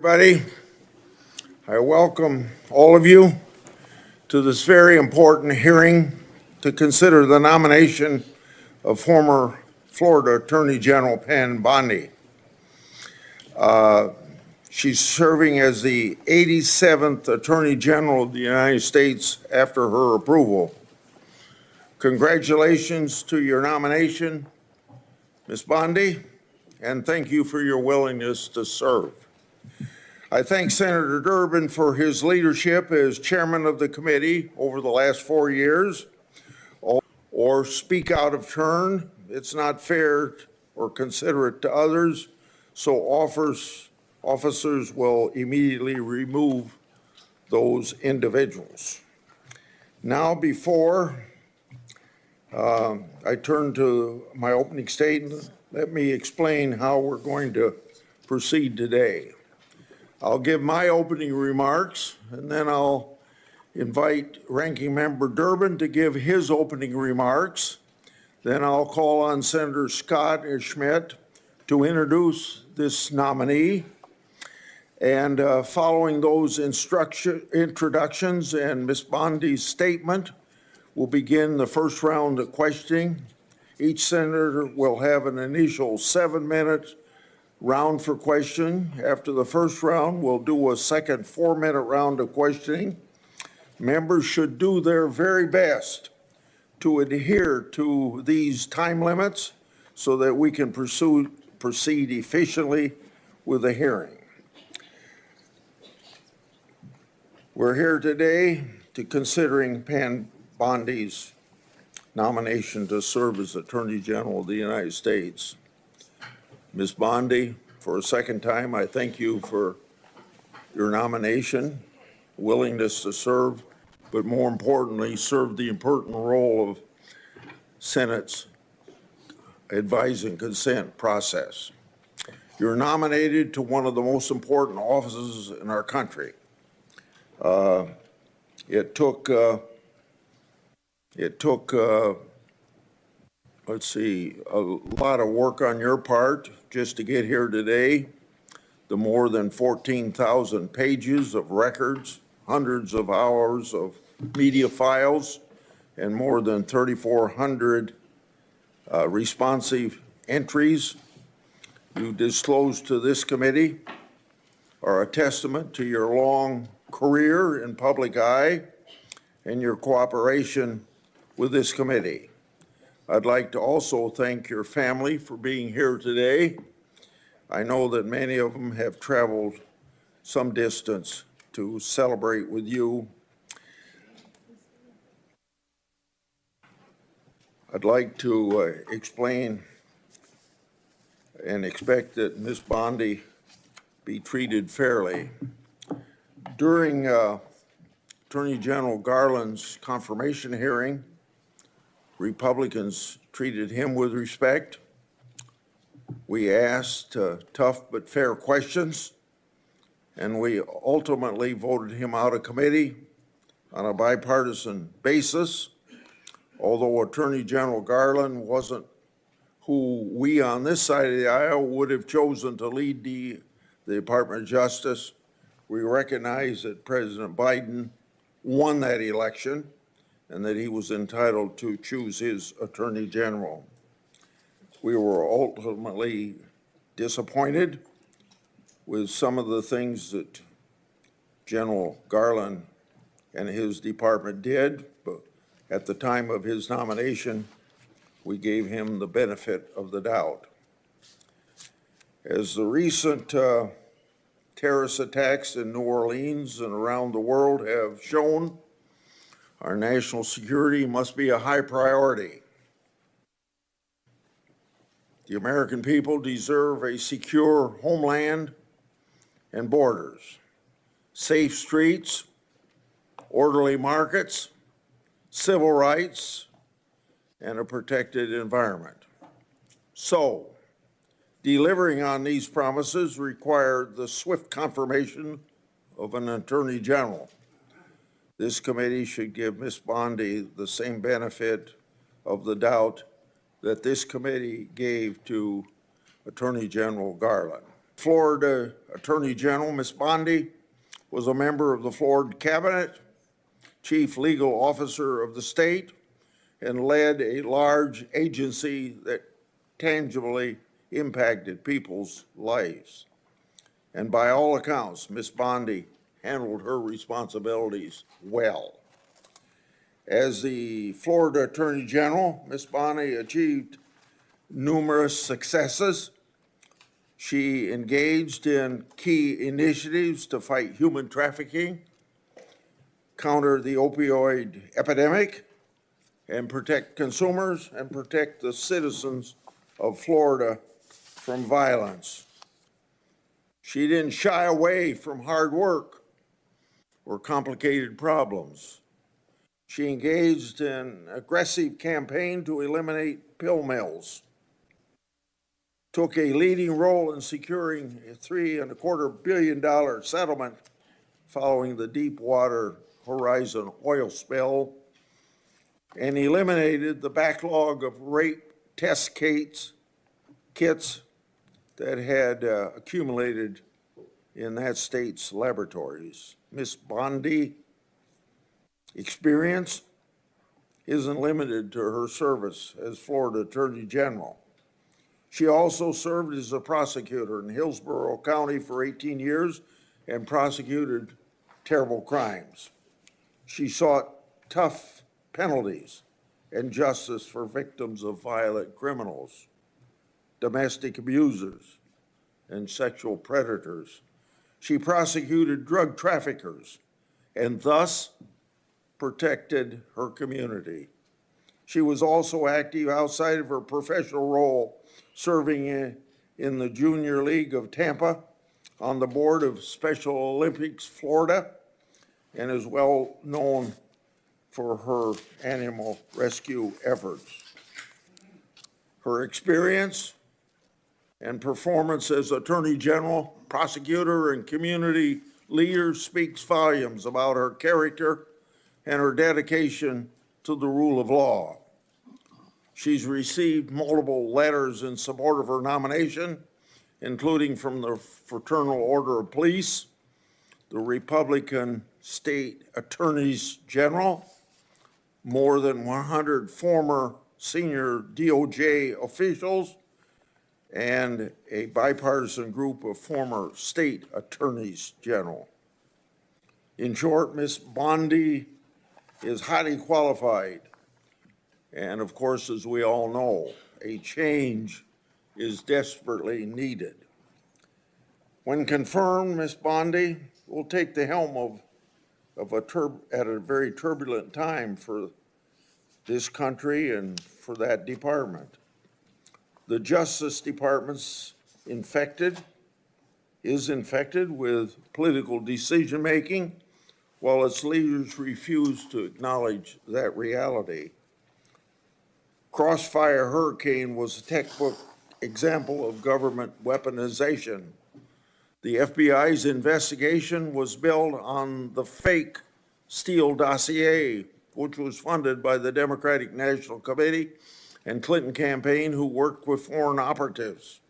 Everybody, I welcome all of you to this very important hearing to consider the nomination of former Florida Attorney General Pam Bondi. She's serving as the 87th Attorney General of the United States after her approval. Congratulations to your nomination, Ms. Bondi, and thank you for your willingness to serve. I thank Senator Durbin for his leadership as chairman of the committee over the last 4 years. Or speak out of turn. It's not fair or considerate to others, so officers will immediately remove those individuals. Now, before I turn to my opening statement, let me explain how we're going to proceed today. I'll give my opening remarks, and then I'll invite Ranking Member Durbin to give his opening remarks. Then I'll call on Senator Scott Schmidt to introduce this nominee. And following those introductions and Ms. Bondi's statement, we'll begin the first round of questioning. Each senator will have an initial 7-minute round for question. After the first round, we'll do a second 4-minute round of questioning. Members should do their very best to adhere to these time limits so that we can proceed efficiently with the hearing. We're here today to considering Pam Bondi's nomination to serve as Attorney General of the United States. Ms. Bondi, for a second time, I thank you for your nomination, willingness to serve, but more importantly, serve the important role of Senate's advise and consent process. You're nominated to one of the most important offices in our country. It took let's see, a lot of work on your part just to get here today. The more than 14,000 pages of records, hundreds of hours of media files, and more than 3,400 responsive entries you disclosed to this committee are a testament to your long career in public eye and your cooperation with this committee. I'd like to also thank your family for being here today. I know that many of them have traveled some distance to celebrate with you. I'd like to explain and expect that Ms. Bondi be treated fairly. During Attorney General Garland's confirmation hearing, Republicans treated him with respect. We asked tough but fair questions, and we ultimately voted him out of committee on a bipartisan basis. Although Attorney General Garland wasn't who we on this side of the aisle would have chosen to lead the Department of Justice, we recognize that President Biden won that election and that he was entitled to choose his Attorney General. We were ultimately disappointed with some of the things that General Garland and his department did, but at the time of his nomination, we gave him the benefit of the doubt. As the recent terrorist attacks in New Orleans and around the world have shown, our national security must be a high priority. The American people deserve a secure homeland and borders, safe streets, orderly markets, civil rights, and a protected environment. So, delivering on these promises required the swift confirmation of an Attorney General. This committee should give Ms. Bondi the same benefit of the doubt that this committee gave to Attorney General Garland. Florida Attorney General, Ms. Bondi, was a member of the Florida Cabinet, chief legal officer of the state, and led a large agency that tangibly impacted people's lives. And by all accounts, Ms. Bondi handled her responsibilities well. As the Florida Attorney General, Ms. Bondi achieved numerous successes. She engaged in key initiatives to fight human trafficking, counter the opioid epidemic, and protect consumers and protect the citizens of Florida from violence. She didn't shy away from hard work or complicated problems. She engaged in an aggressive campaign to eliminate pill mills, took a leading role in securing a $3.25 billion settlement following the Deepwater Horizon oil spill, and eliminated the backlog of rape test kits that had accumulated in that state's laboratories. Ms. Bondi experience isn't limited to her service as Florida Attorney General. She also served as a prosecutor in Hillsborough County for 18 years and prosecuted terrible crimes. She sought tough penalties and justice for victims of violent criminals, domestic abusers, and sexual predators. She prosecuted drug traffickers and thus protected her community. She was also active outside of her professional role, serving in the Junior League of Tampa, on the board of Special Olympics Florida, and is well known for her animal rescue efforts. Her experience and performance as Attorney General, prosecutor, and community leader speaks volumes about her character and her dedication to the rule of law. She's received multiple letters in support of her nomination, including from the Fraternal Order of Police, the Republican State Attorneys General, more than 100 former senior DOJ officials, and a bipartisan group of former state attorneys general. In short, Ms. Bondi is highly qualified. And of course, as we all know, a change is desperately needed. When confirmed, Ms. Bondi will take the helm at a very turbulent time for this country and for that department. The Justice Department's is infected with political decision-making, while its leaders refuse to acknowledge that reality. Crossfire Hurricane was a textbook example of government weaponization. The FBI's investigation was built on the fake Steele dossier, which was funded by the Democratic National Committee and Clinton campaign, who worked with foreign operatives.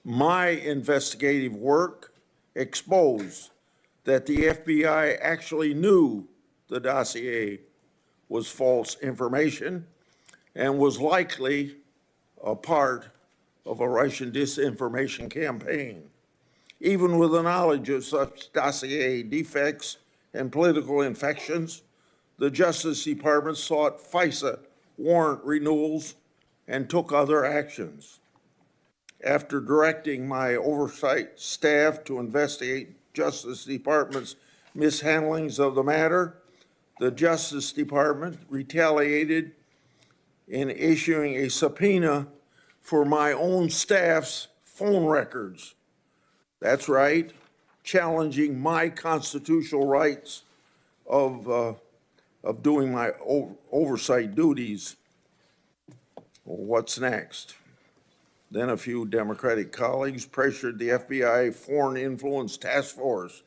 My investigative work exposed that the FBI actually knew the dossier was false information and was likely a part of a Russian disinformation campaign. Even with the knowledge of such dossier defects and political infections, the Justice Department sought FISA warrant renewals and took other actions. After directing my oversight staff to investigate Justice Department's mishandlings of the matter, the Justice Department retaliated in issuing a subpoena for my own staff's phone records. That's right, challenging my constitutional rights of doing my oversight duties. Well, what's next? Then a few Democratic colleagues pressured the FBI Foreign Influence Task Force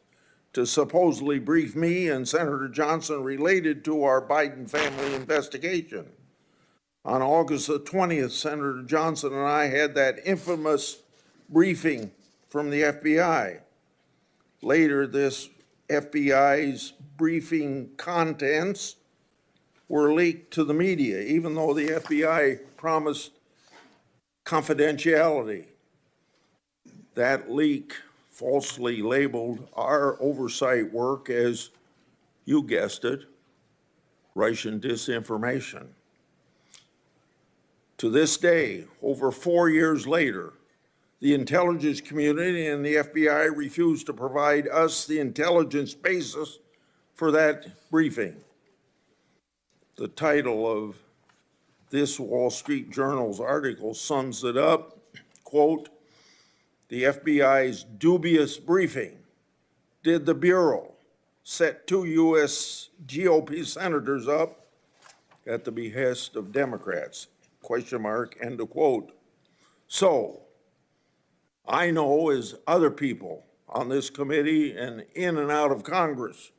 to supposedly brief me and Senator Johnson related to our Biden family investigation. On August the 20th, Senator Johnson and I had that infamous briefing from the FBI. Later, this FBI's briefing contents were leaked to the media, even though the FBI promised confidentiality. That leak falsely labeled our oversight work as, you guessed it, Russian disinformation. To this day, over 4 years later, the intelligence community and the FBI refused to provide us the intelligence basis for that briefing. The title of this Wall Street Journal's article sums it up, quote, "The FBI's dubious briefing. Did the Bureau set 2 U.S. GOP senators up at the behest of Democrats? Question mark, end of quote. So, I know, as other people on this committee and in and out of Congress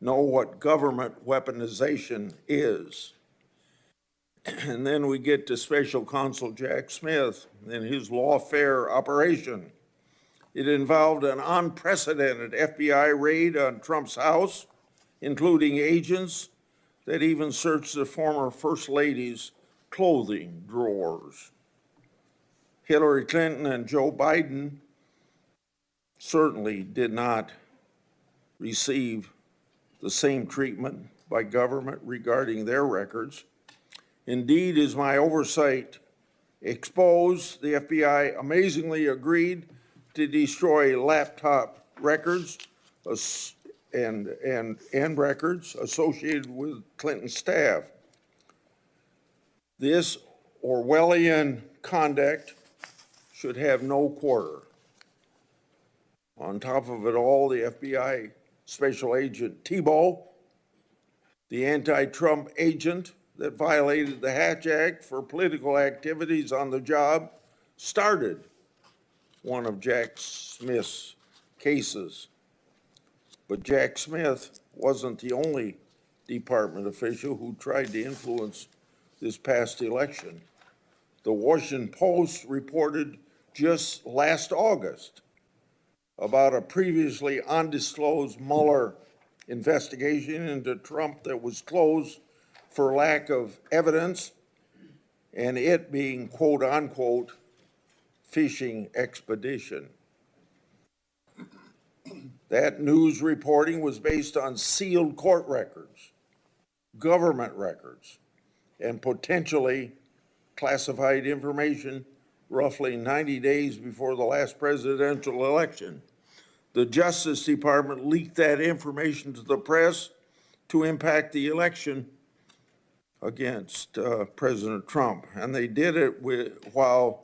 know, what government weaponization is. And then we get to Special Counsel Jack Smith and his lawfare operation. It involved an unprecedented FBI raid on Trump's house, including agents that even searched the former First Lady's clothing drawers. Hillary Clinton and Joe Biden certainly did not receive the same treatment by government regarding their records. Indeed, as my oversight exposed, the FBI amazingly agreed to destroy laptop records and records associated with Clinton's staff. This Orwellian conduct should have no quarter. On top of it all, the FBI Special Agent Thibault, the anti-Trump agent that violated the Hatch Act for political activities on the job, started one of Jack Smith's cases. But Jack Smith wasn't the only department official who tried to influence this past election. The Washington Post reported just last August about a previously undisclosed Mueller investigation into Trump that was closed for lack of evidence, and it being, quote unquote, fishing expedition. That news reporting was based on sealed court records, government records, and potentially classified information roughly 90 days before the last presidential election. The Justice Department leaked that information to the press to impact the election against President Trump. And they did it while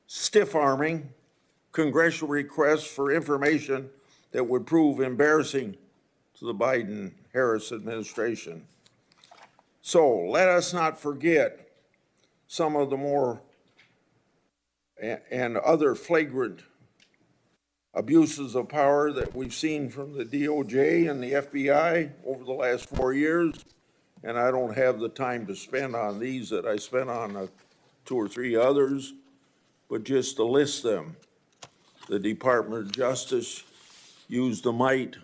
stiff-arming congressional requests for information that would prove embarrassing to the Biden-Harris administration. So let us not forget some of the more and other flagrant abuses of power that we've seen from the DOJ and the FBI over the last 4 years. And I don't have the time to spend on these that I spent on 2 or 3 others, but just to list them. The Department of Justice used the might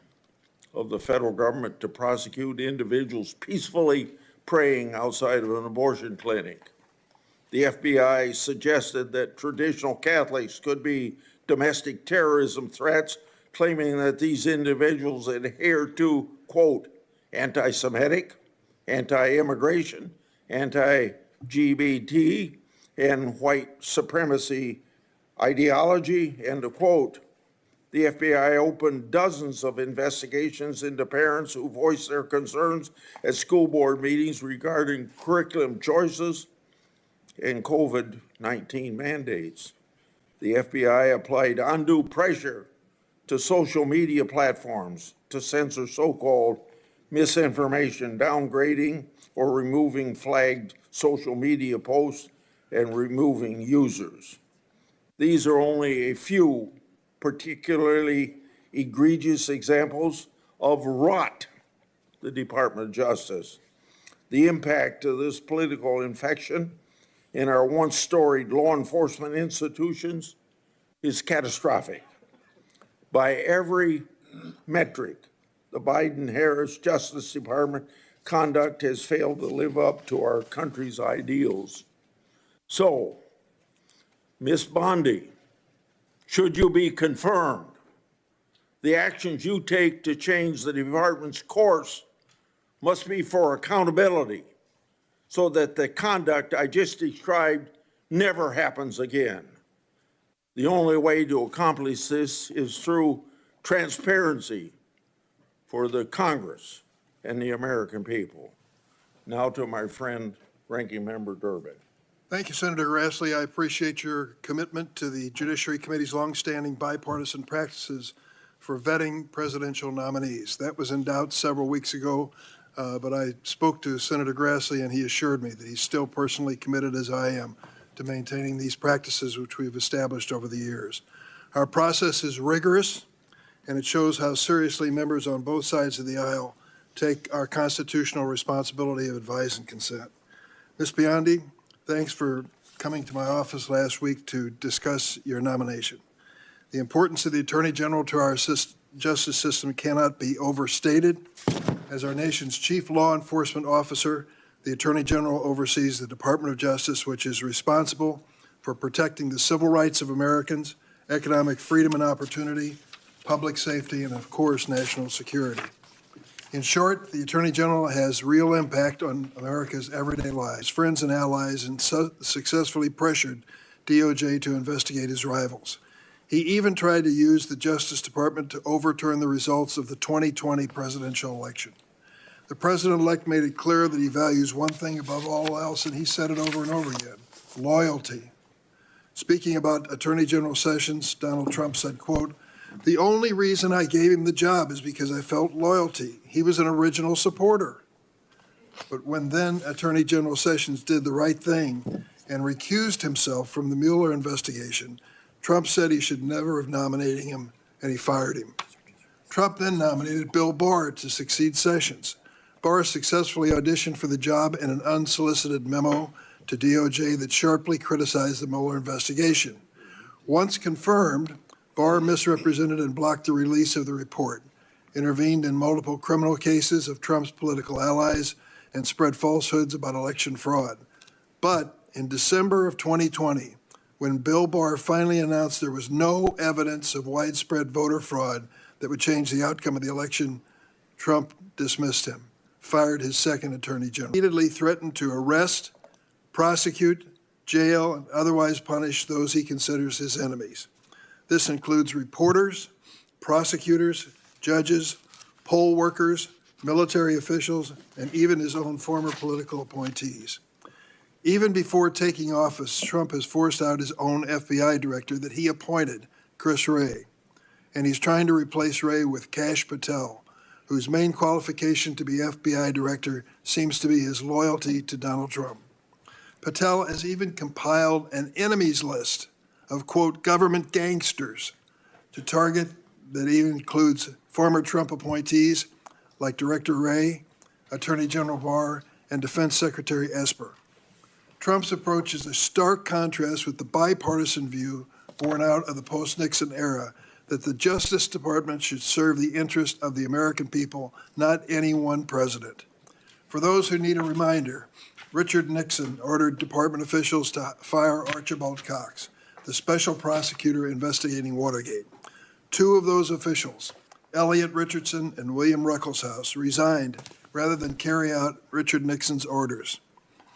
of the federal government to prosecute individuals peacefully praying outside of an abortion clinic. The FBI suggested that traditional Catholics could be domestic terrorism threats, claiming that these individuals adhere to, quote, anti-Semitic, anti-immigration, anti-LGBT, and white supremacy ideology, end of quote. The FBI opened dozens of investigations into parents who voiced their concerns at school board meetings regarding curriculum choices and COVID-19 mandates. The FBI applied undue pressure to social media platforms to censor so-called misinformation, downgrading or removing flagged social media posts and removing users. These are only a few particularly egregious examples of rot the Department of Justice. The impact of this political infection in our once storied law enforcement institutions is catastrophic. By every metric, the Biden-Harris Justice Department conduct has failed to live up to our country's ideals. So, Ms. Bondi, should you be confirmed, the actions you take to change the department's course must be for accountability so that the conduct I just described never happens again. The only way to accomplish this is through transparency for the Congress and the American people. Now to my friend, Ranking Member Durbin. Thank you, Senator Grassley. I appreciate your commitment to the Judiciary Committee's longstanding bipartisan practices for vetting presidential nominees. That was in doubt several weeks ago, but I spoke to Senator Grassley and he assured me that he's still personally committed, as I am, to maintaining these practices which we've established over the years. Our process is rigorous, and it shows how seriously members on both sides of the aisle take our constitutional responsibility of advice and consent. Ms. Biondi, thanks for coming to my office last week to discuss your nomination. The importance of the Attorney General to our justice system cannot be overstated. As our nation's chief law enforcement officer, the Attorney General oversees the Department of Justice, which is responsible for protecting the civil rights of Americans, economic freedom and opportunity, public safety, and of course, national security. In short, the Attorney General has real impact on America's everyday lives. Friends and allies and successfully pressured DOJ to investigate his rivals. He even tried to use the Justice Department to overturn the results of the 2020 presidential election. The president-elect made it clear that he values one thing above all else, and he said it over and over again: loyalty. Speaking about Attorney General Sessions, Donald Trump said, quote, "The only reason I gave him the job is because I felt loyalty. He was an original supporter." But when then Attorney General Sessions did the right thing and recused himself from the Mueller investigation, Trump said he should never have nominated him, and he fired him. Trump then nominated Bill Barr to succeed Sessions. Barr successfully auditioned for the job in an unsolicited memo to DOJ that sharply criticized the Mueller investigation. Once confirmed, Barr misrepresented and blocked the release of the report, intervened in multiple criminal cases of Trump's political allies, and spread falsehoods about election fraud. But in December of 2020, when Bill Barr finally announced there was no evidence of widespread voter fraud that would change the outcome of the election, Trump dismissed him, fired his second attorney general, repeatedly threatened to arrest, prosecute, jail, and otherwise punish those he considers his enemies. This includes reporters, prosecutors, judges, poll workers, military officials, and even his own former political appointees. Even before taking office, Trump has forced out his own FBI director that he appointed, Chris Wray, and he's trying to replace Wray with Kash Patel, whose main qualification to be FBI director seems to be his loyalty to Donald Trump. Patel has even compiled an enemies list of, quote, government gangsters to target that even includes former Trump appointees like Director Wray, Attorney General Barr, and Defense Secretary Esper. Trump's approach is a stark contrast with the bipartisan view born out of the post-Nixon era that the Justice Department should serve the interest of the American people, not any one president. For those who need a reminder, Richard Nixon ordered department officials to fire Archibald Cox, the special prosecutor investigating Watergate. Two of those officials, Elliot Richardson and William Ruckelshaus, resigned rather than carry out Richard Nixon's orders.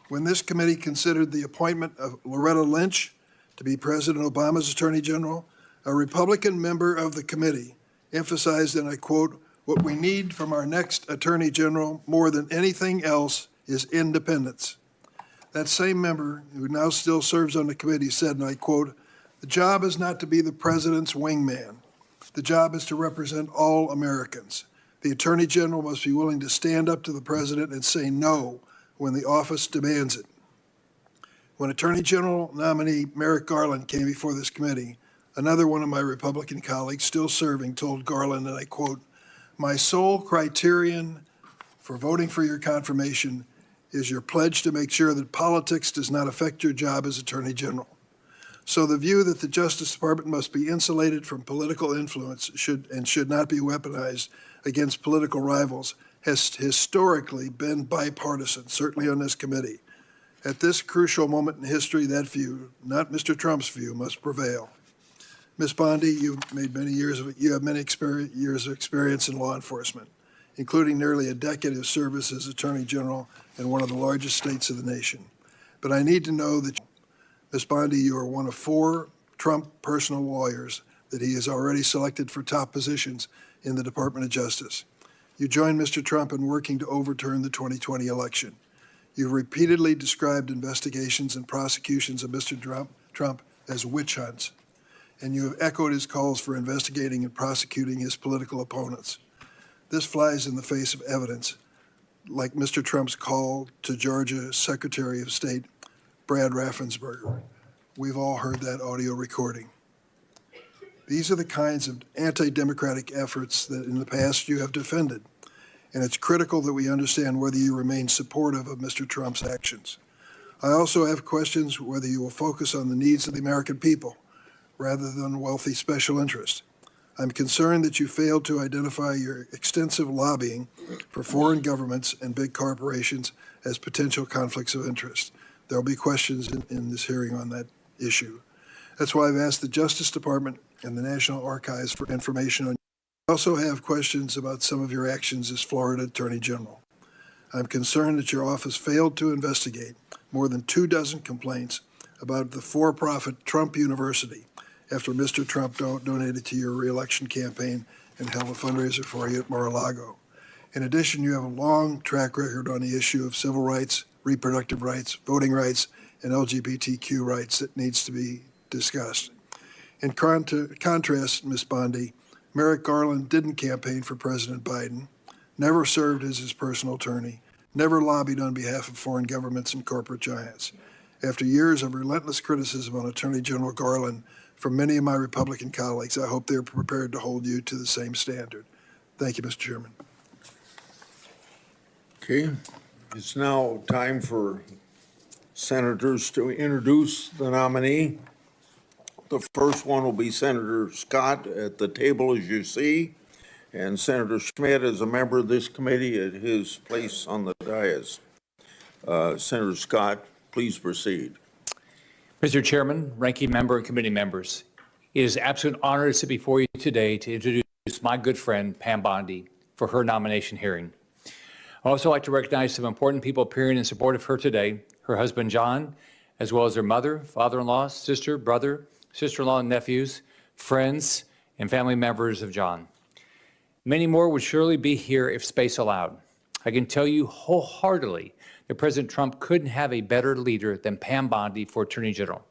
When this committee considered the appointment of Loretta Lynch to be President Obama's Attorney General, a Republican member of the committee emphasized, and I quote, "What we need from our next Attorney General more than anything else is independence." That same member, who now still serves on the committee, said, and I quote, "The job is not to be the president's wingman. The job is to represent all Americans. The Attorney General must be willing to stand up to the president and say no when the office demands it." When Attorney General nominee Merrick Garland came before this committee, another one of my Republican colleagues still serving told Garland, and I quote, "My sole criterion for voting for your confirmation is your pledge to make sure that politics does not affect your job as Attorney General." So the view that the Justice Department must be insulated from political influence should not be weaponized against political rivals has historically been bipartisan, certainly on this committee. At this crucial moment in history, that view, not Mr. Trump's view, must prevail. Ms. Bondi, you have many years of experience in law enforcement, including nearly a decade of service as Attorney General in one of the largest states of the nation. But I need to know that, Ms. Bondi, you are one of 4 Trump personal lawyers that he has already selected for top positions in the Department of Justice. You joined Mr. Trump in working to overturn the 2020 election. You've repeatedly described investigations and prosecutions of Mr. Trump as witch hunts, and you have echoed his calls for investigating and prosecuting his political opponents. This flies in the face of evidence, like Mr. Trump's call to Georgia Secretary of State Brad Raffensperger. We've all heard that audio recording. These are the kinds of anti-democratic efforts that in the past you have defended, and it's critical that we understand whether you remain supportive of Mr. Trump's actions. I also have questions whether you will focus on the needs of the American people rather than wealthy special interests. I'm concerned that you failed to identify your extensive lobbying for foreign governments and big corporations as potential conflicts of interest. There'll be questions in this hearing on that issue. That's why I've asked the Justice Department and the National Archives for information on. I also have questions about some of your actions as Florida Attorney General. I'm concerned that your office failed to investigate more than 24 complaints about the for-profit Trump University after Mr. Trump donated to your reelection campaign and held a fundraiser for you at Mar-a-Lago. In addition, you have a long track record on the issue of civil rights, reproductive rights, voting rights, and LGBTQ rights that needs to be discussed. In contrast, Ms. Bondi, Merrick Garland didn't campaign for President Biden, never served as his personal attorney, never lobbied on behalf of foreign governments and corporate giants. After years of relentless criticism on Attorney General Garland from many of my Republican colleagues, I hope they're prepared to hold you to the same standard. Thank you, Mr. Chairman. Okay, it's now time for senators to introduce the nominee. The first one will be Senator Scott at the table, as you see, and Senator Schmidt is a member of this committee at his place on the dais. Senator Scott, please proceed. Mr. Chairman, ranking member, and committee members, it is an absolute honor to sit before you today to introduce my good friend, Pam Bondi, for her nomination hearing. I'd also like to recognize some important people appearing in support of her today, her husband, John, as well as her mother, father-in-law, sister, brother, sister-in-law, and nephews, friends, and family members of John. Many more would surely be here if space allowed. I can tell you wholeheartedly that President Trump couldn't have a better leader than Pam Bondi for Attorney General.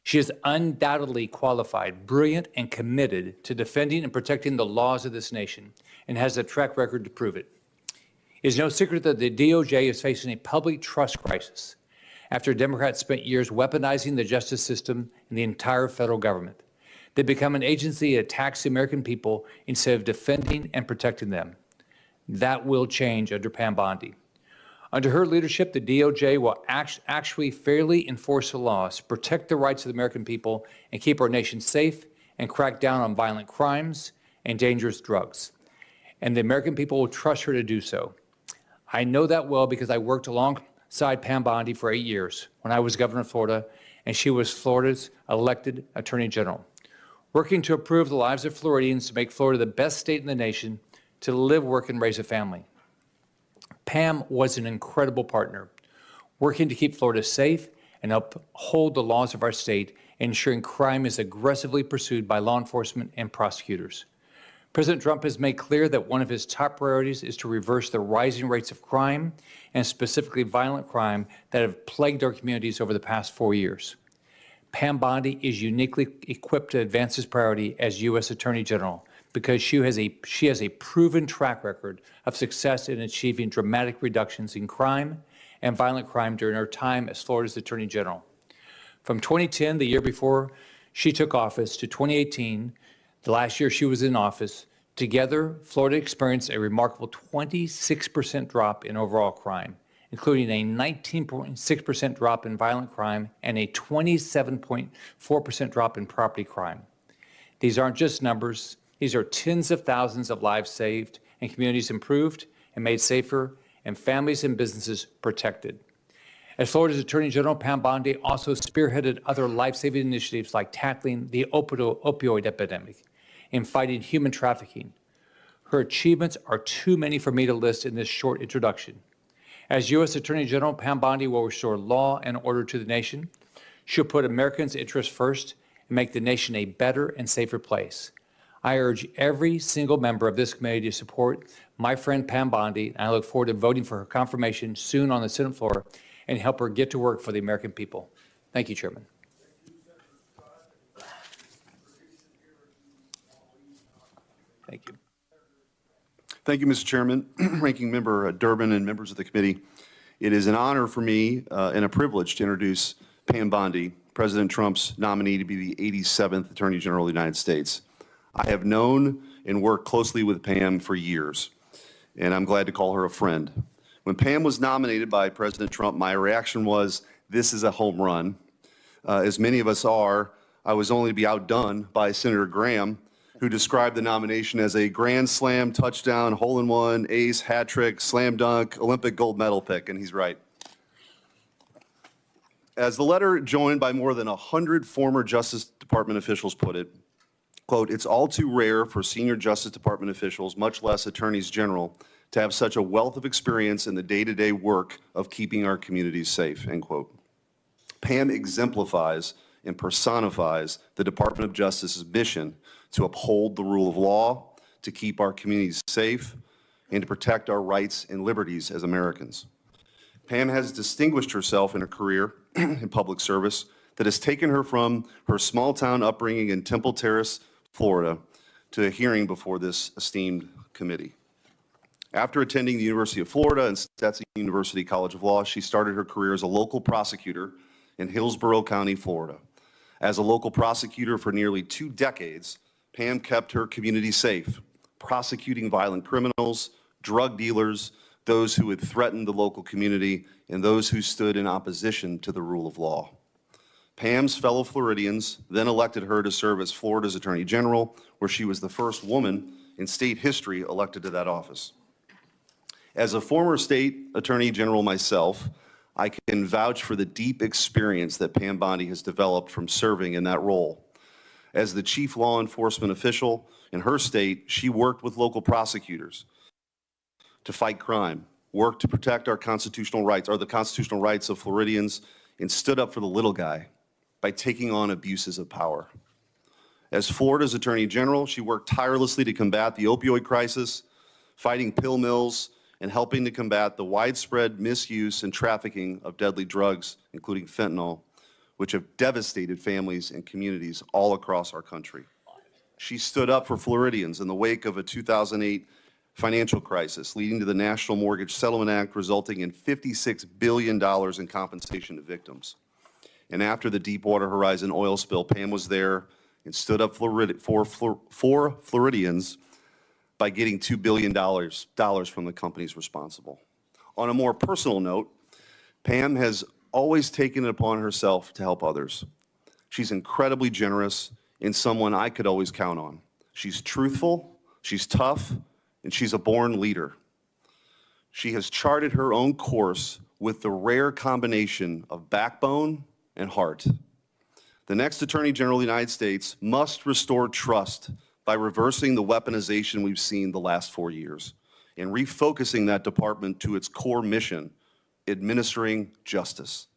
She is undoubtedly qualified, brilliant, and committed to defending and protecting the laws of this nation, and has a track record to prove it. It is no secret that the DOJ is facing a public trust crisis after Democrats spent years weaponizing the justice system and the entire federal government. They become an agency that attacks the American people instead of defending and protecting them. That will change under Pam Bondi. Under her leadership, the DOJ will actually fairly enforce the laws, protect the rights of the American people, and keep our nation safe, and crack down on violent crimes and dangerous drugs. And the American people will trust her to do so. I know that well because I worked alongside Pam Bondi for 8 years when I was governor of Florida, and she was Florida's elected Attorney General, working to improve the lives of Floridians to make Florida the best state in the nation to live, work, and raise a family. Pam was an incredible partner, working to keep Florida safe and uphold the laws of our state, ensuring crime is aggressively pursued by law enforcement and prosecutors. President Trump has made clear that one of his top priorities is to reverse the rising rates of crime, and specifically violent crime, that have plagued our communities over the past 4 years. Pam Bondi is uniquely equipped to advance this priority as U.S. Attorney General because she has a proven track record of success in achieving dramatic reductions in crime and violent crime during her time as Florida's Attorney General. From 2010, the year before she took office, to 2018, the last year she was in office, together, Florida experienced a remarkable 26% drop in overall crime including a 19.6% drop in violent crime and a 27.4% drop in property crime. These aren't just numbers. These are tens of thousands of lives saved and communities improved and made safer and families and businesses protected. As Florida's Attorney General, Pam Bondi also spearheaded other life-saving initiatives like tackling the opioid epidemic and fighting human trafficking. Her achievements are too many for me to list in this short introduction. As U.S. Attorney General, Pam Bondi will restore law and order to the nation. She'll put Americans' interests first and make the nation a better and safer place. I urge every single member of this committee to support my friend Pam Bondi, and I look forward to voting for her confirmation soon on the Senate floor and help her get to work for the American people. Thank you, Chairman. Thank you. Thank you, Mr. Chairman, Ranking Member Durbin, and members of the committee. It is an honor for me and a privilege to introduce Pam Bondi, President Trump's nominee to be the 87th Attorney General of the United States. I have known and worked closely with Pam for years, and I'm glad to call her a friend. When Pam was nominated by President Trump, my reaction was, this is a home run. As many of us are, I was only to be outdone by Senator Graham, who described the nomination as a grand slam, touchdown, hole-in-one, ace, hat trick, slam dunk, Olympic gold medal pick, and he's right. As the letter joined by more than 100 former Justice Department officials put it, quote, it's all too rare for senior Justice Department officials, much less attorneys general, to have such a wealth of experience in the day-to-day work of keeping our communities safe, end quote. Pam exemplifies and personifies the Department of Justice's mission to uphold the rule of law, to keep our communities safe, and to protect our rights and liberties as Americans. Pam has distinguished herself in a career in public service that has taken her from her small-town upbringing in Temple Terrace, Florida, to a hearing before this esteemed committee. After attending the University of Florida and Stetson University College of Law, she started her career as a local prosecutor in Hillsborough County, Florida. As a local prosecutor for nearly 2 decades, Pam kept her community safe, prosecuting violent criminals, drug dealers, those who had threatened the local community, and those who stood in opposition to the rule of law. Pam's fellow Floridians then elected her to serve as Florida's Attorney General, where she was the first woman in state history elected to that office. As a former state attorney general myself, I can vouch for the deep experience that Pam Bondi has developed from serving in that role. As the chief law enforcement official in her state, she worked with local prosecutors to fight crime, worked to protect our constitutional rights, or the constitutional rights of Floridians, and stood up for the little guy by taking on abuses of power. As Florida's Attorney General, she worked tirelessly to combat the opioid crisis, fighting pill mills, and helping to combat the widespread misuse and trafficking of deadly drugs, including fentanyl, which have devastated families and communities all across our country. She stood up for Floridians in the wake of a 2008 financial crisis, leading to the National Mortgage Settlement Act, resulting in $56 billion in compensation to victims. And after the Deepwater Horizon oil spill, Pam was there and stood up for Floridians by getting $2 billion from the companies responsible. On a more personal note, Pam has always taken it upon herself to help others. She's incredibly generous and someone I could always count on. She's truthful, she's tough, and she's a born leader. She has charted her own course with the rare combination of backbone and heart. The next Attorney General of the United States must restore trust by reversing the weaponization we've seen the last 4 years and refocusing that department to its core mission, administering justice.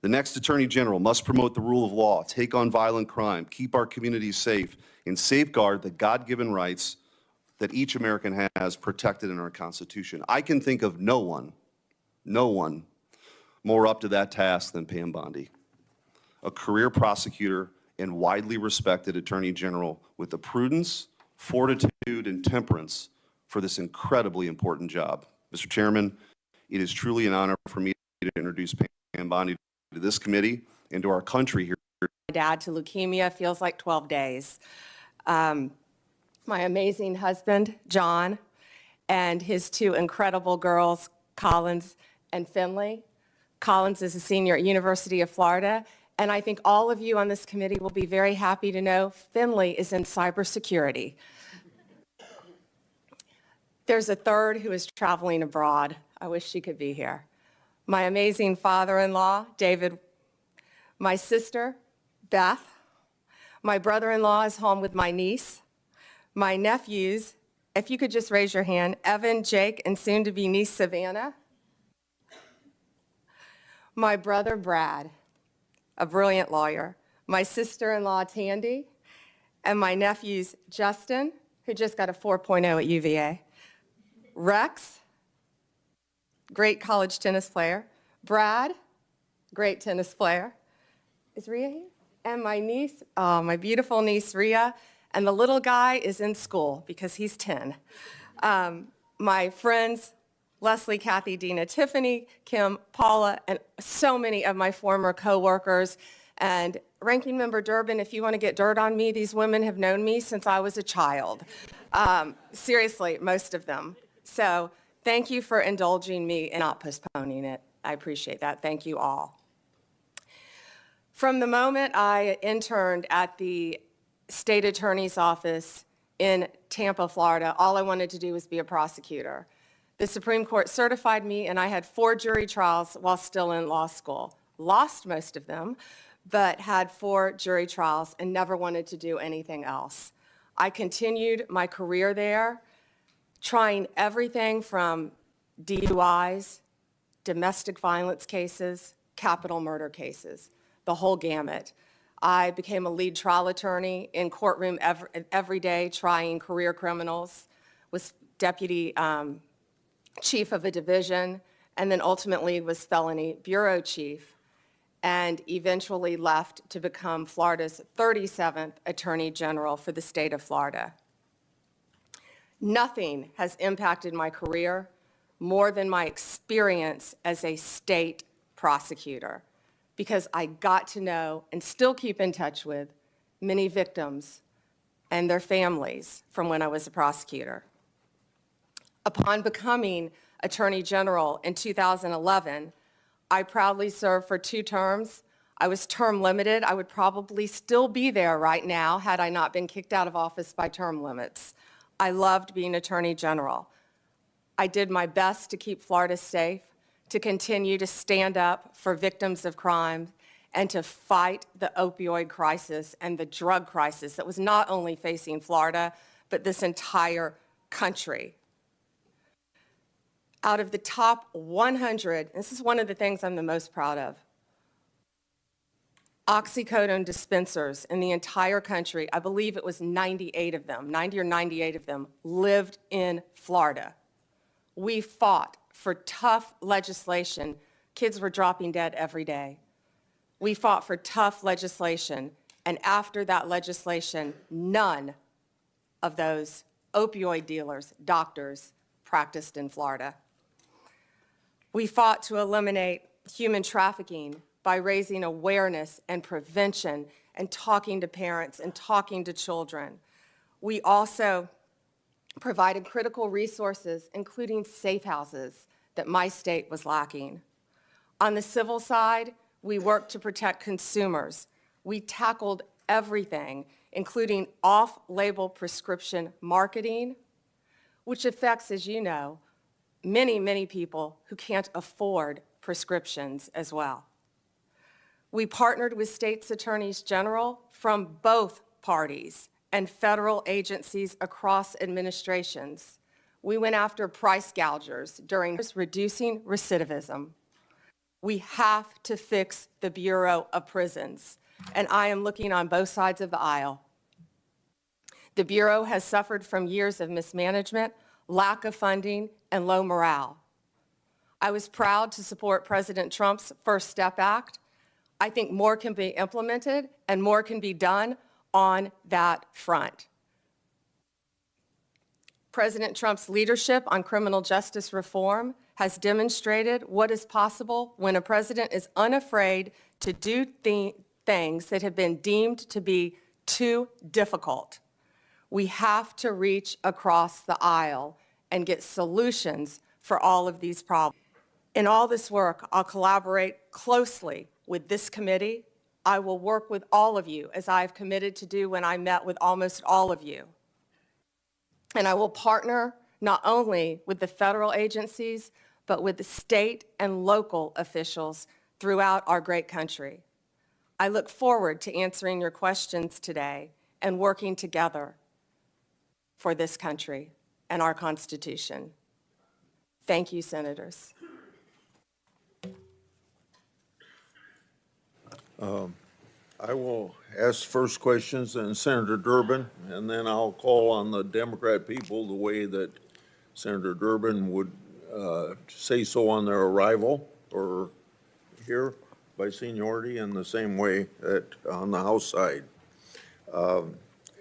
The next Attorney General must promote the rule of law, take on violent crime, keep our communities safe, and safeguard the God-given rights that each American has protected in our Constitution. I can think of no one more up to that task than Pam Bondi, a career prosecutor and widely respected Attorney General with the prudence, fortitude, and temperance for this incredibly important job. Mr. Chairman, it is truly an honor for me to introduce Pam Bondi to this committee and to our country here. My dad to leukemia feels like 12 days. My amazing husband, John, and his 2 incredible girls, Collins and Finley. Collins is a senior at University of Florida, and I think all of you on this committee will be very happy to know Finley is in cybersecurity. There's a third who is traveling abroad. I wish she could be here. My amazing father-in-law, David, my sister, Beth, my brother-in-law is home with my niece, my nephews, if you could just raise your hand, Evan, Jake, and soon-to-be niece Savannah, my brother Brad, a brilliant lawyer, my sister-in-law Tandy, and my nephews Justin, who just got a 4.0 at UVA, Rex, great college tennis player, Brad, great tennis player. Is Rhea here? And my niece, my beautiful niece Rhea, and the little guy is in school because he's 10. My friends, Leslie, Kathy, Dina, Tiffany, Kim, Paula, and so many of my former coworkers. And Ranking Member Durbin, if you want to get dirt on me, these women have known me since I was a child. Seriously, most of them. So thank you for indulging me and not postponing it. I appreciate that. Thank you all. From the moment I interned at the state attorney's office in Tampa, Florida, all I wanted to do was be a prosecutor. The Supreme Court certified me, and I had 4 jury trials while still in law school. Lost most of them, but had 4 jury trials and never wanted to do anything else. I continued my career there, trying everything from DUIs, domestic violence cases, capital murder cases, the whole gamut. I became a lead trial attorney in courtroom every day trying career criminals, was deputy chief of a division, and then ultimately was felony bureau chief, and eventually left to become Florida's 37th Attorney General for the state of Florida. Nothing has impacted my career more than my experience as a state prosecutor, because I got to know and still keep in touch with many victims and their families from when I was a prosecutor. Upon becoming Attorney General in 2011, I proudly served for 2 terms. I was term limited. I would probably still be there right now had I not been kicked out of office by term limits. I loved being Attorney General. I did my best to keep Florida safe, to continue to stand up for victims of crime, and to fight the opioid crisis and the drug crisis that was not only facing Florida, but this entire country. Out of the top 100, this is one of the things I'm the most proud of, oxycodone dispensers in the entire country, I believe it was 98 of them, 90 or 98 of them, lived in Florida. We fought for tough legislation. Kids were dropping dead every day. We fought for tough legislation, and after that legislation, none of those opioid dealers, doctors, practiced in Florida. We fought to eliminate human trafficking by raising awareness and prevention and talking to parents and talking to children. We also provided critical resources, including safe houses, that my state was lacking. On the civil side, we worked to protect consumers. We tackled everything, including off-label prescription marketing, which affects, as you know, many, many people who can't afford prescriptions as well. We partnered with states' attorneys general from both parties and federal agencies across administrations. We went after price gougers during reducing recidivism. We have to fix the Bureau of Prisons, and I am looking on both sides of the aisle. The Bureau has suffered from years of mismanagement, lack of funding, and low morale. I was proud to support President Trump's First Step Act. I think more can be implemented and more can be done on that front. President Trump's leadership on criminal justice reform has demonstrated what is possible when a president is unafraid to do things that have been deemed to be too difficult. We have to reach across the aisle and get solutions for all of these problems. In all this work, I'll collaborate closely with this committee. I will work with all of you, as I've committed to do when I met with almost all of you. And I will partner not only with the federal agencies, but with the state and local officials throughout our great country. I look forward to answering your questions today and working together for this country and our Constitution. Thank you, Senators. I will ask first questions, and Senator Durbin, and then I'll call on the Democrat people the way that Senator Durbin would say so on their arrival or here by seniority, in the same way that on the House side.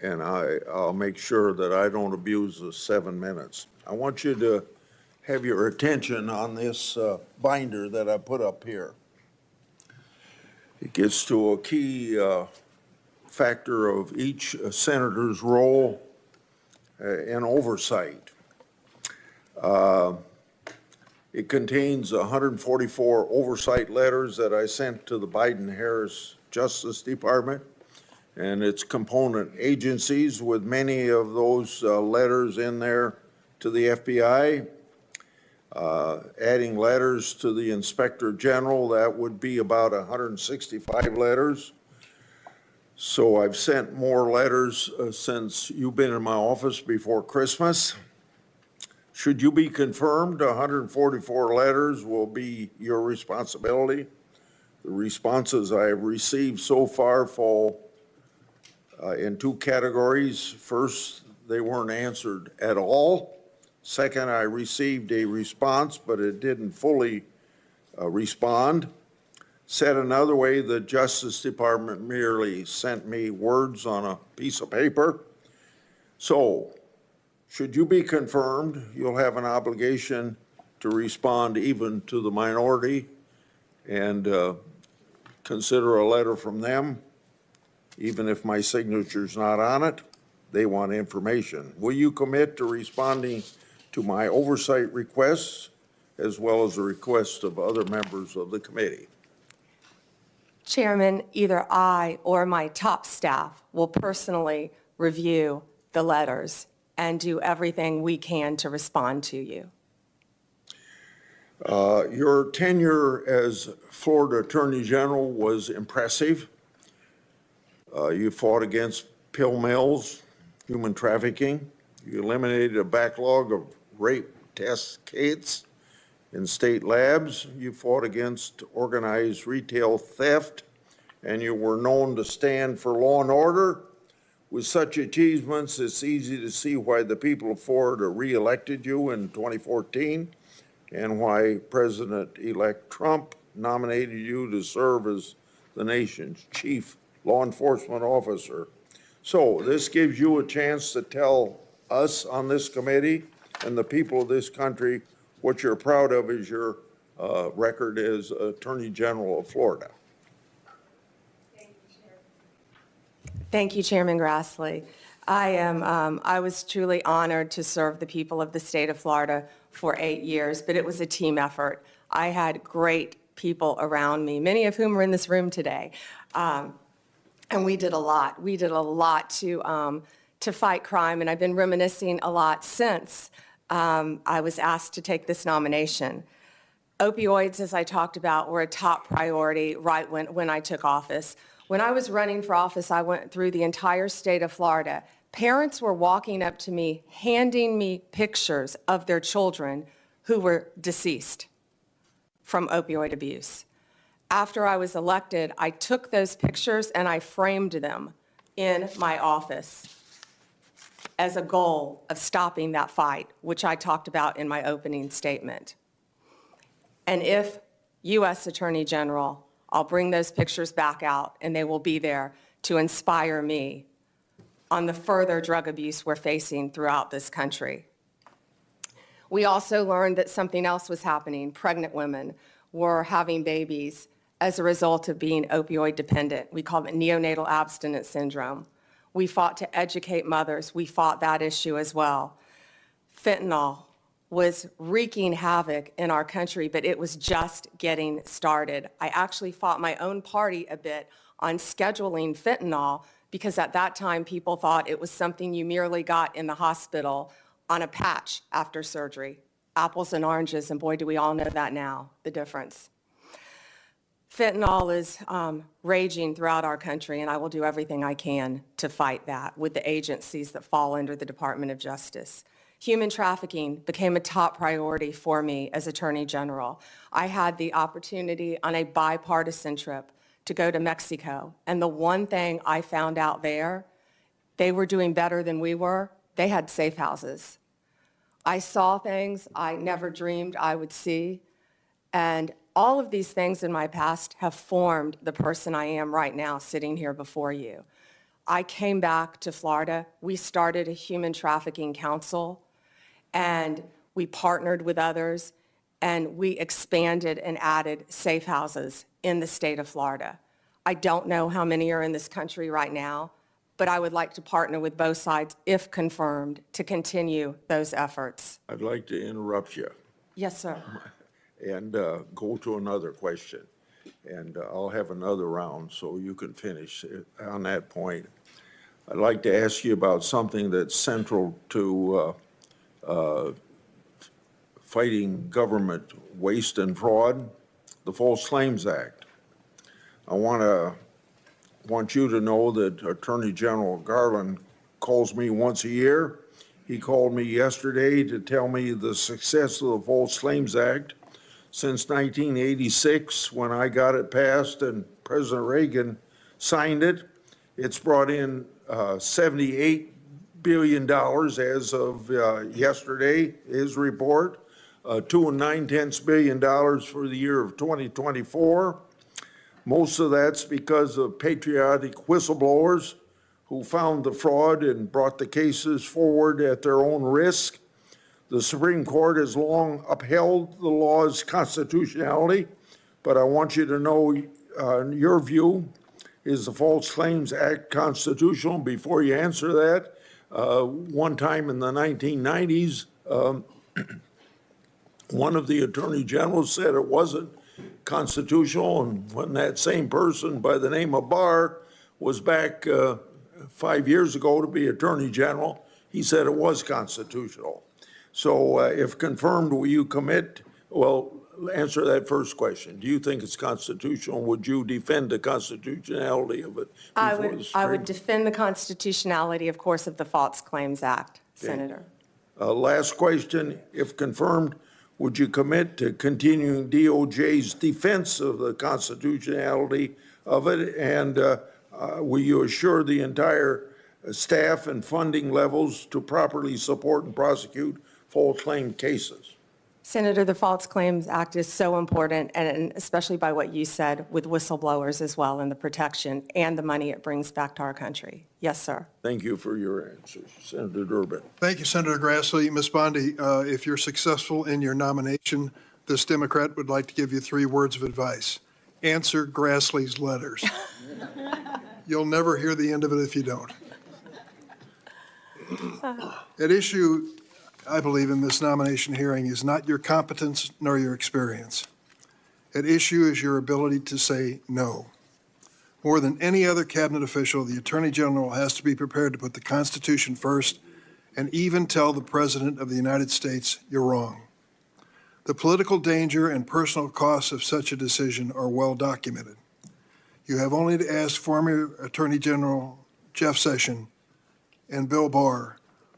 And I'll make sure that I don't abuse the 7 minutes. I want you to have your attention on this binder that I put up here. It gets to a key factor of each senator's role in oversight. It contains 144 oversight letters that I sent to the Biden-Harris Justice Department and its component agencies, with many of those letters in there to the FBI. Adding letters to the Inspector General, that would be about 165 letters. So I've sent more letters since you've been in my office before Christmas. Should you be confirmed, 144 letters will be your responsibility. The responses I have received so far fall in 2 categories. First, they weren't answered at all. Second, I received a response, but it didn't fully respond. Said another way, the Justice Department merely sent me words on a piece of paper. So, should you be confirmed, you'll have an obligation to respond even to the minority and consider a letter from them, even if my signature's not on it. They want information. Will you commit to responding to my oversight requests, as well as the requests of other members of the committee? Chairman, either I or my top staff will personally review the letters and do everything we can to respond to you. Your tenure as Florida Attorney General was impressive. You fought against pill mills, human trafficking. You eliminated a backlog of rape test kits in state labs. You fought against organized retail theft, and you were known to stand for law and order. With such achievements, it's easy to see why the people of Florida re-elected you in 2014 and why President-elect Trump nominated you to serve as the nation's chief law enforcement officer. So this gives you a chance to tell us on this committee and the people of this country what you're proud of as your record as Attorney General of Florida. Thank you, Chairman Grassley. I was truly honored to serve the people of the state of Florida for 8 years, but it was a team effort. I had great people around me, many of whom are in this room today. And we did a lot. We did a lot to fight crime, and I've been reminiscing a lot since I was asked to take this nomination. Opioids, as I talked about, were a top priority right when I took office. When I was running for office, I went through the entire state of Florida. Parents were walking up to me, handing me pictures of their children who were deceased from opioid abuse. After I was elected, I took those pictures and I framed them in my office as a goal of stopping that fight, which I talked about in my opening statement. And if U.S. Attorney General, I'll bring those pictures back out, and they will be there to inspire me on the further drug abuse we're facing throughout this country. We also learned that something else was happening. Pregnant women were having babies as a result of being opioid dependent. We call it neonatal abstinence syndrome. We fought to educate mothers. We fought that issue as well. Fentanyl was wreaking havoc in our country, but it was just getting started. I actually fought my own party a bit on scheduling fentanyl because at that time people thought it was something you merely got in the hospital on a patch after surgery. Apples and oranges, and boy, do we all know that now, the difference. Fentanyl is raging throughout our country, and I will do everything I can to fight that with the agencies that fall under the Department of Justice. Human trafficking became a top priority for me as Attorney General. I had the opportunity on a bipartisan trip to go to Mexico, and the one thing I found out there, they were doing better than we were. They had safe houses. I saw things I never dreamed I would see, and all of these things in my past have formed the person I am right now sitting here before you. I came back to Florida. We started a human trafficking council, and we partnered with others, and we expanded and added safe houses in the state of Florida. I don't know how many are in this country right now, but I would like to partner with both sides, if confirmed, to continue those efforts. I'd like to interrupt you Yes, sir. and go to another question. And I'll have another round so you can finish on that point. I'd like to ask you about something that's central to fighting government waste and fraud, the False Claims Act. I want you to know that Attorney General Garland calls me once a year. He called me yesterday to tell me the success of the False Claims Act. Since 1986, when I got it passed and President Reagan signed it, it's brought in $78 billion as of yesterday, his report, $2.9 billion for the year of 2024. Most of that's because of patriotic whistleblowers who found the fraud and brought the cases forward at their own risk. The Supreme Court has long upheld the law's constitutionality, but I want you to know, in your view, is the False Claims Act constitutional? Before you answer that, one time in the 1990s, one of the attorney generals said it wasn't constitutional, and when that same person by the name of Barr was back 5 years ago to be attorney general, he said it was constitutional. So if confirmed, will you commit? Well, answer that first question. Do you think it's constitutional? Would you defend the constitutionality of it? I would defend the constitutionality, of course, of the False Claims Act, Senator. Last question. If confirmed, would you commit to continuing DOJ's defense of the constitutionality of it? And will you assure the entire staff and funding levels to properly support and prosecute false claim cases? Senator, the False Claims Act is so important, and especially by what you said with whistleblowers as well, and the protection and the money it brings back to our country. Yes, sir. Thank you for your answers. Senator Durbin. Thank you, Senator Grassley. Ms. Bondi, if you're successful in your nomination, this Democrat would like to give you 3 words of advice. Answer Grassley's letters. You'll never hear the end of it if you don't. At issue, I believe, in this nomination hearing is not your competence nor your experience. At issue is your ability to say no. More than any other cabinet official, the Attorney General has to be prepared to put the Constitution first and even tell the President of the United States you're wrong. The political danger and personal costs of such a decision are well documented. You have only to ask former Attorney General Jeff Sessions and Bill Barr,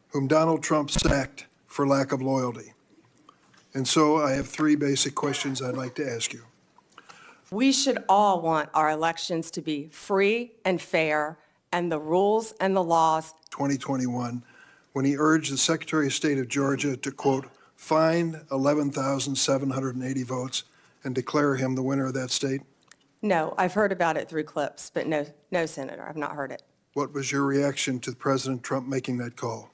whom Donald Trump sacked for lack of loyalty. And so I have 3 basic questions I'd like to ask you. We should all want our elections to be free and fair, and the rules and the laws. 2021, when he urged the Secretary of State of Georgia to, quote, find 11,780 votes and declare him the winner of that state? No, I've heard about it through clips, but no, Senator, I've not heard it. What was your reaction to President Trump making that call?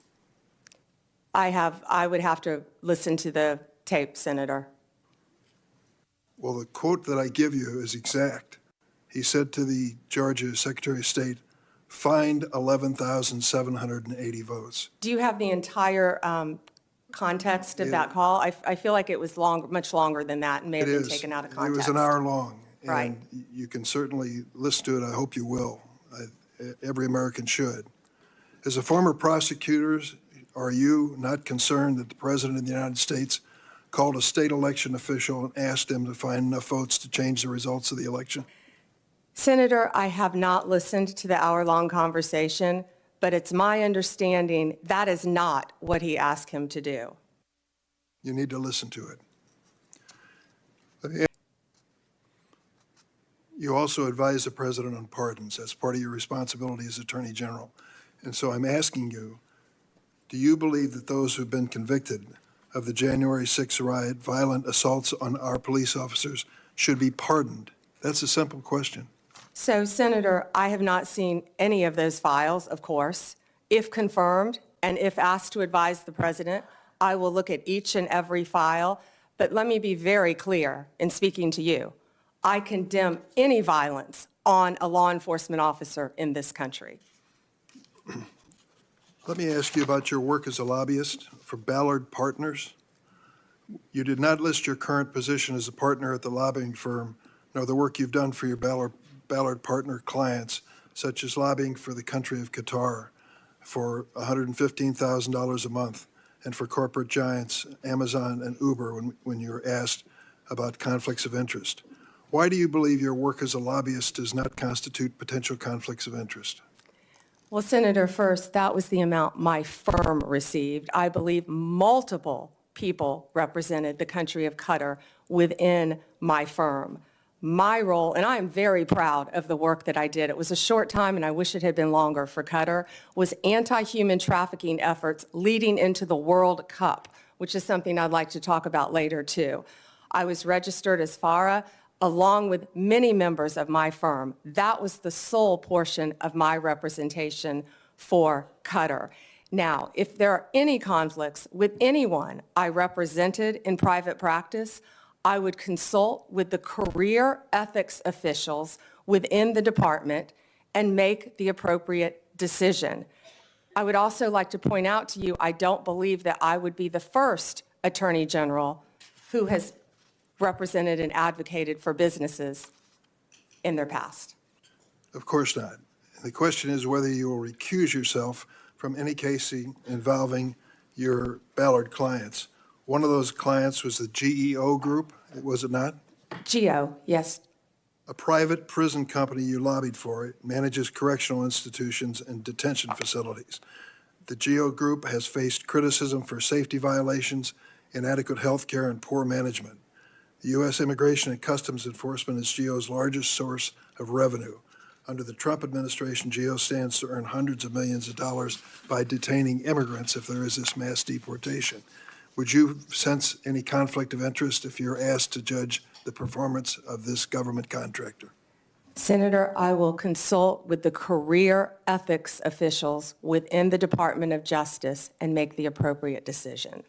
I would have to listen to the tape, Senator. Well, the quote that I give you is exact. He said to the Georgia Secretary of State, find 11,780 votes. Do you have the entire context of that call. I feel like it was much longer than that and may have It been is. taken out of It context. was an hour long. Right. And you can certainly listen to it. I hope you will. Every American should. As a former prosecutor, are you not concerned that the President of the United States called a state election official and asked him to find enough votes to change the results of the election? Senator, I have not listened to the hour-long conversation, but it's my understanding that is not what he asked him to do. You need to listen to it. You also advise the President on pardons. That's part of your responsibility as Attorney General. And so I'm asking you, do you believe that those who've been convicted of the January 6th riot, violent assaults on our police officers, should be pardoned? That's a simple question. So, Senator, I have not seen any of those files, of course. If confirmed and if asked to advise the President, I will look at each and every file. But let me be very clear in speaking to you. I condemn any violence on a law enforcement officer in this country. Let me ask you about your work as a lobbyist for Ballard Partners. You did not list your current position as a partner at the lobbying firm, nor the work you've done for your Ballard Partner clients, such as lobbying for the country of Qatar for $115,000 a month, and for corporate giants Amazon and Uber when you were asked about conflicts of interest. Why do you believe your work as a lobbyist does not constitute potential conflicts of interest? Well, Senator, first, that was the amount my firm received. I believe multiple people represented the country of Qatar within my firm. My role, and I am very proud of the work that I did, it was a short time and I wish it had been longer for Qatar, was anti-human trafficking efforts leading into the World Cup, which is something I'd like to talk about later too. I was registered as FARA along with many members of my firm. That was the sole portion of my representation for Qatar. Now, if there are any conflicts with anyone I represented in private practice, I would consult with the career ethics officials within the department and make the appropriate decision. I would also like to point out to you, I don't believe that I would be the first Attorney General who has represented and advocated for businesses in their past. Of course not. The question is whether you will recuse yourself from any case involving your Ballard clients. One of those clients was the GEO Group, was it not? GEO, yes. A private prison company you lobbied for. It manages correctional institutions and detention facilities. The GEO Group has faced criticism for safety violations, inadequate health care, and poor management. The U.S. Immigration and Customs Enforcement is GEO's largest source of revenue. Under the Trump administration, GEO stands to earn hundreds of millions of dollars by detaining immigrants if there is this mass deportation. Would you sense any conflict of interest if you're asked to judge the performance of this government contractor? Senator, I will consult with the career ethics officials within the Department of Justice and make the appropriate decision.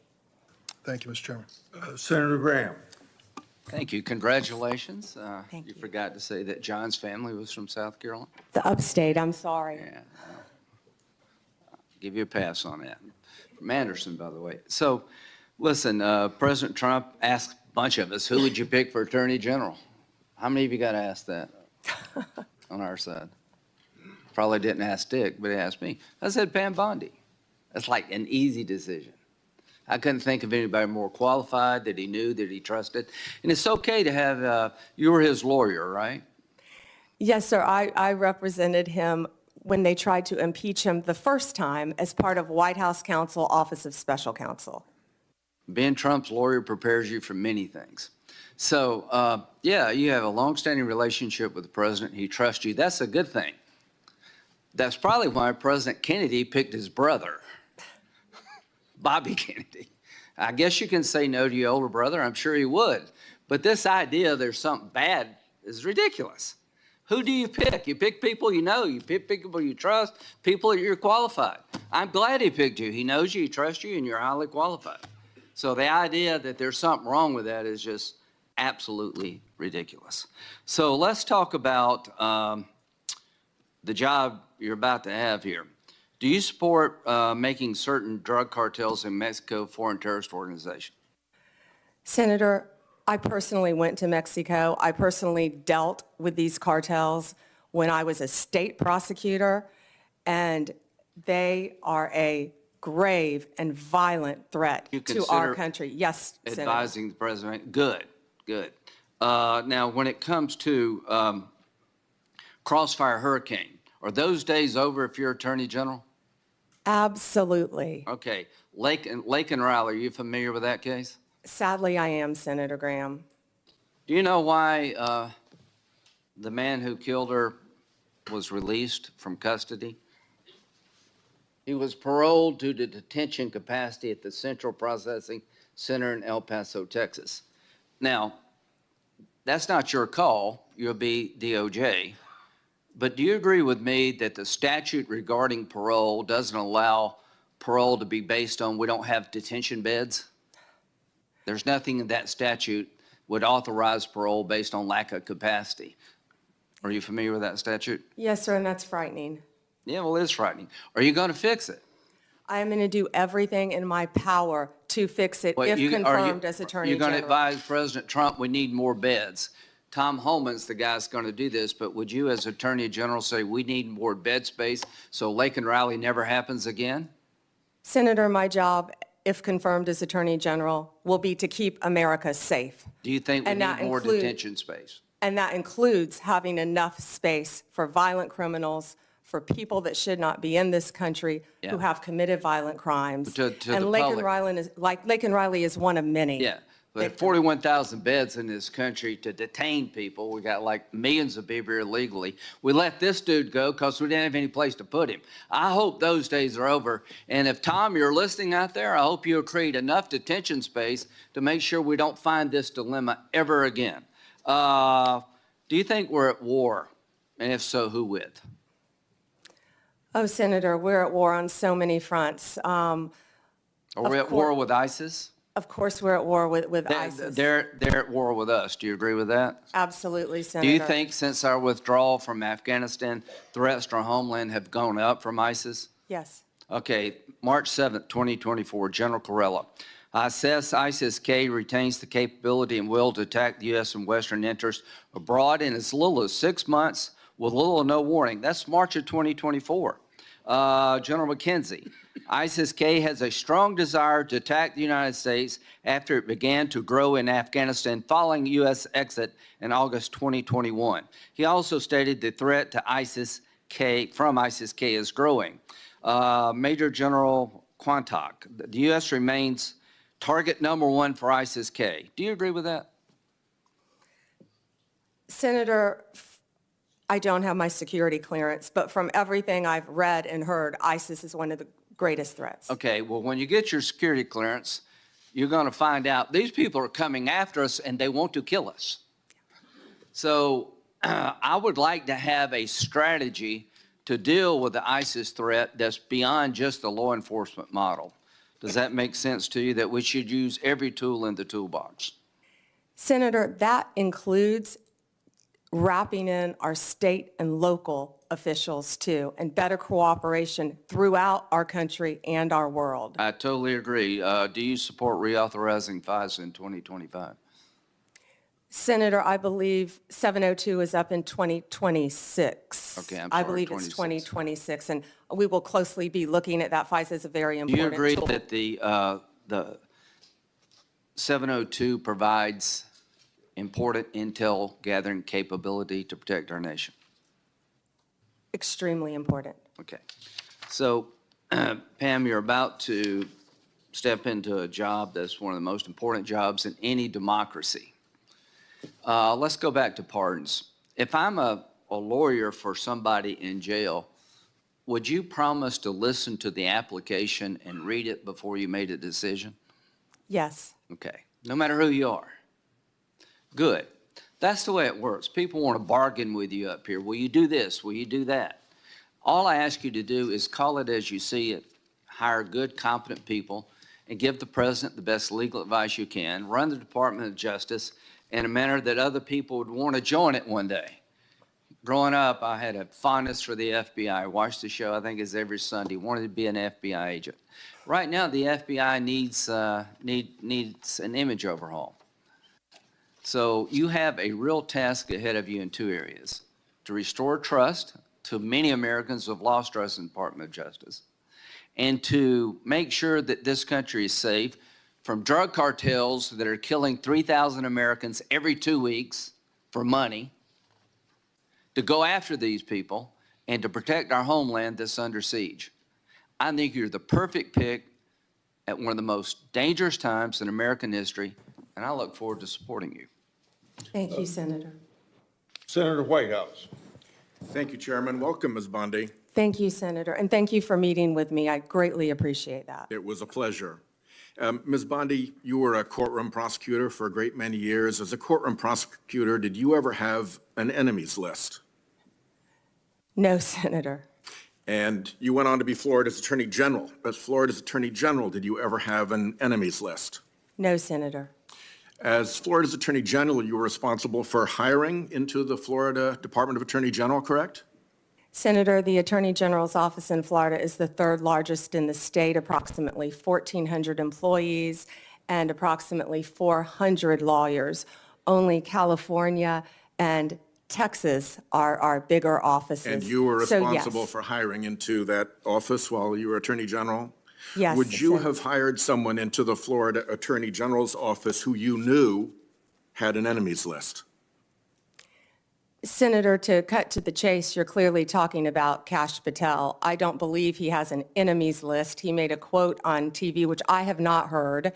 Thank you, Mr. Chairman. Senator Graham. Thank you. Congratulations. Thank you. You forgot to say that John's family was from South Carolina. The upstate, I'm sorry. Yeah. I'll give you a pass on that. From Anderson, by the way. So, listen, President Trump asked a bunch of us, who would you pick for Attorney General? How many of you got asked that on our side? Probably didn't ask Dick, but he asked me. I said Pam Bondi. That's like an easy decision. I couldn't think of anybody more qualified, that he knew, that he trusted. And it's okay to have, you were his lawyer, right? Yes, sir. I represented him when they tried to impeach him the first time as part of White House Counsel, Office of Special Counsel. Being Trump's lawyer prepares you for many things. So, yeah, you have a longstanding relationship with the president. He trusts you. That's a good thing. That's probably why President Kennedy picked his brother, Bobby Kennedy. I guess you can say no to your older brother. I'm sure he would. But this idea there's something bad is ridiculous. Who do you pick? You pick people you know. You pick people you trust, people that you're qualified. I'm glad he picked you. He knows you, he trusts you, and you're highly qualified. So the idea that there's something wrong with that is just absolutely ridiculous. So let's talk about the job you're about to have here. Do you support making certain drug cartels in Mexico foreign terrorist organization? Senator, I personally went to Mexico. I personally dealt with these cartels when I was a state prosecutor, and they are a grave and violent threat You to our consider country. Yes, Senator. Advising the president? Good, good. Now, when it comes to Crossfire Hurricane, are those days over if you're Attorney General? Absolutely. Okay. Lake and Riley, are you familiar with that case? Sadly, I am, Senator Graham. Do you know why the man who killed her was released from custody? He was paroled to the detention capacity at the Central Processing Center in El Paso, Texas. Now, that's not your call. You'll be DOJ. But do you agree with me that the statute regarding parole doesn't allow parole to be based on we don't have detention beds? There's nothing in that statute would authorize parole based on lack of capacity. Are you familiar with that statute? Yes, sir, and that's frightening. Yeah, well, it's frightening. Are you going to fix it? I am going to do everything in my power to fix it if confirmed as Attorney You're going to General. advise President Trump we need more beds. Tom Homan's the guy that's going to do this, but would you as Attorney General say we need more bed space so Lake and Riley never happens again? Senator, my job, if confirmed as Attorney General, will be to keep America safe. Do you think we And need that more include- detention space? And that includes having enough space for violent criminals, for people that should not be in this country who Yeah. have committed violent crimes. To the And Lake and public. Riley is one of many. Yeah, but 41,000 beds in this country to detain people. We got like millions of people here illegally. We let this dude go because we didn't have any place to put him. I hope those days are over. And if, Tom, you're listening out there, I hope you'll create enough detention space to make sure we don't find this dilemma ever again. Do you think we're at war? And if so, who with? Oh, Senator, we're at war on so many fronts. Are we at war with ISIS? Of course, we're at war with ISIS. They're at war with us. Do you agree with that? Absolutely, Senator. Do you think since our withdrawal from Afghanistan, threats to our homeland have gone up from ISIS? Yes. Okay, March 7th, 2024, General Corella. I assess ISIS-K retains the capability and will to attack the U.S. and Western interests abroad in as little as 6 months with little or no warning. That's March of 2024. General McKenzie, ISIS-K has a strong desire to attack the United States after it began to grow in Afghanistan following U.S. exit in August 2021. He also stated the threat to ISIS-K from ISIS-K is growing. Major General Quantock, the U.S. remains target number one for ISIS-K. Do you agree with that? Senator, I don't have my security clearance, but from everything I've read and heard, ISIS is one of the greatest threats. Okay, well, when you get your security clearance, you're going to find out these people are coming after us and they want to kill us. So I would like to have a strategy to deal with the ISIS threat that's beyond just the law enforcement model. Does that make sense to you, that we should use every tool in the toolbox? Senator, that includes wrapping in our state and local officials too, and better cooperation throughout our country and our world. I totally agree. Do you support reauthorizing FISA in 2025? Senator, I believe 702 is up in 2026. Okay, I'm I sorry, believe it's 26. 2026, and we will closely be looking at that. FISA is a very Do you important agree tool. that the 702 provides important intel gathering capability to protect our nation? Extremely important. Okay. So, Pam, you're about to step into a job that's one of the most important jobs in any democracy. Let's go back to pardons. If I'm a lawyer for somebody in jail, would you promise to listen to the application and read it before you made a decision? Yes. Okay. No matter who you are. Good. That's the way it works. People want to bargain with you up here. Will you do this? Will you do that? All I ask you to do is call it as you see it, hire good, competent people, and give the president the best legal advice you can, run the Department of Justice in a manner that other people would want to join it one day. growing up, I had a fondness for the FBI. I watched the show, I think it's every Sunday, wanted to be an FBI agent. Right now, the FBI needs an image overhaul. So you have a real task ahead of you in two areas: to restore trust to many Americans who have lost trust in the Department of Justice, and to make sure that this country is safe from drug cartels that are killing 3,000 Americans every 2 weeks for money, to go after these people and to protect our homeland that's under siege. I think you're the perfect pick at one of the most dangerous times in American history, and I look forward to supporting you. Thank you, Senator. Senator Whitehouse. Thank you, Chairman. Welcome, Ms. Bondi. Thank you, Senator, and thank you for meeting with me. I greatly appreciate that. It was a pleasure. Ms. Bondi, you were a courtroom prosecutor for a great many years. As a courtroom prosecutor, did you ever have an enemies list? No, Senator. And you went on to be Florida's Attorney General. As Florida's Attorney General, did you ever have an enemies list? No, Senator. As Florida's Attorney General, you were responsible for hiring into the Florida Department of Attorney General, correct? Senator, the Attorney General's office in Florida is the third largest in the state, approximately 1,400 employees and approximately 400 lawyers. Only California and Texas are our bigger offices. And you were So, responsible yes. for hiring into that office while you were Attorney General? Yes, Would you Senator. have hired someone into the Florida Attorney General's office who you knew had an enemies list? Senator, to cut to the chase, you're clearly talking about Kash Patel. I don't believe he has an enemies list. He made a quote on TV, which I have not heard.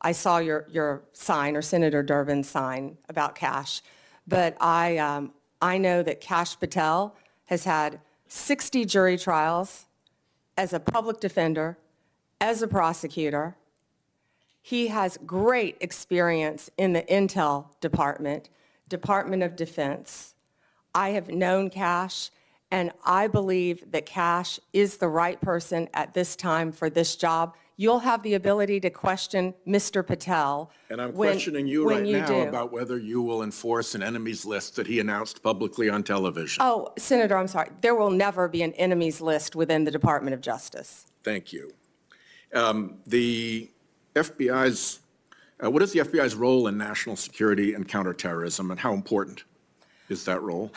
I saw your sign, or Senator Durbin's sign about Kash. But I know that Kash Patel has had 60 jury trials as a public defender, as a prosecutor. He has great experience in the Intel Department, Department of Defense. I have known Kash, and I believe that Kash is the right person at this time for this job. You'll have the ability to question Mr. Patel. And I'm when- questioning you when right you now do. about whether you will enforce an enemies list that he announced publicly on television. Oh, Senator, I'm sorry. There will never be an enemies list within the Department of Justice. Thank you. The FBI's, what is the FBI's role in national security and counterterrorism, and how important is that role?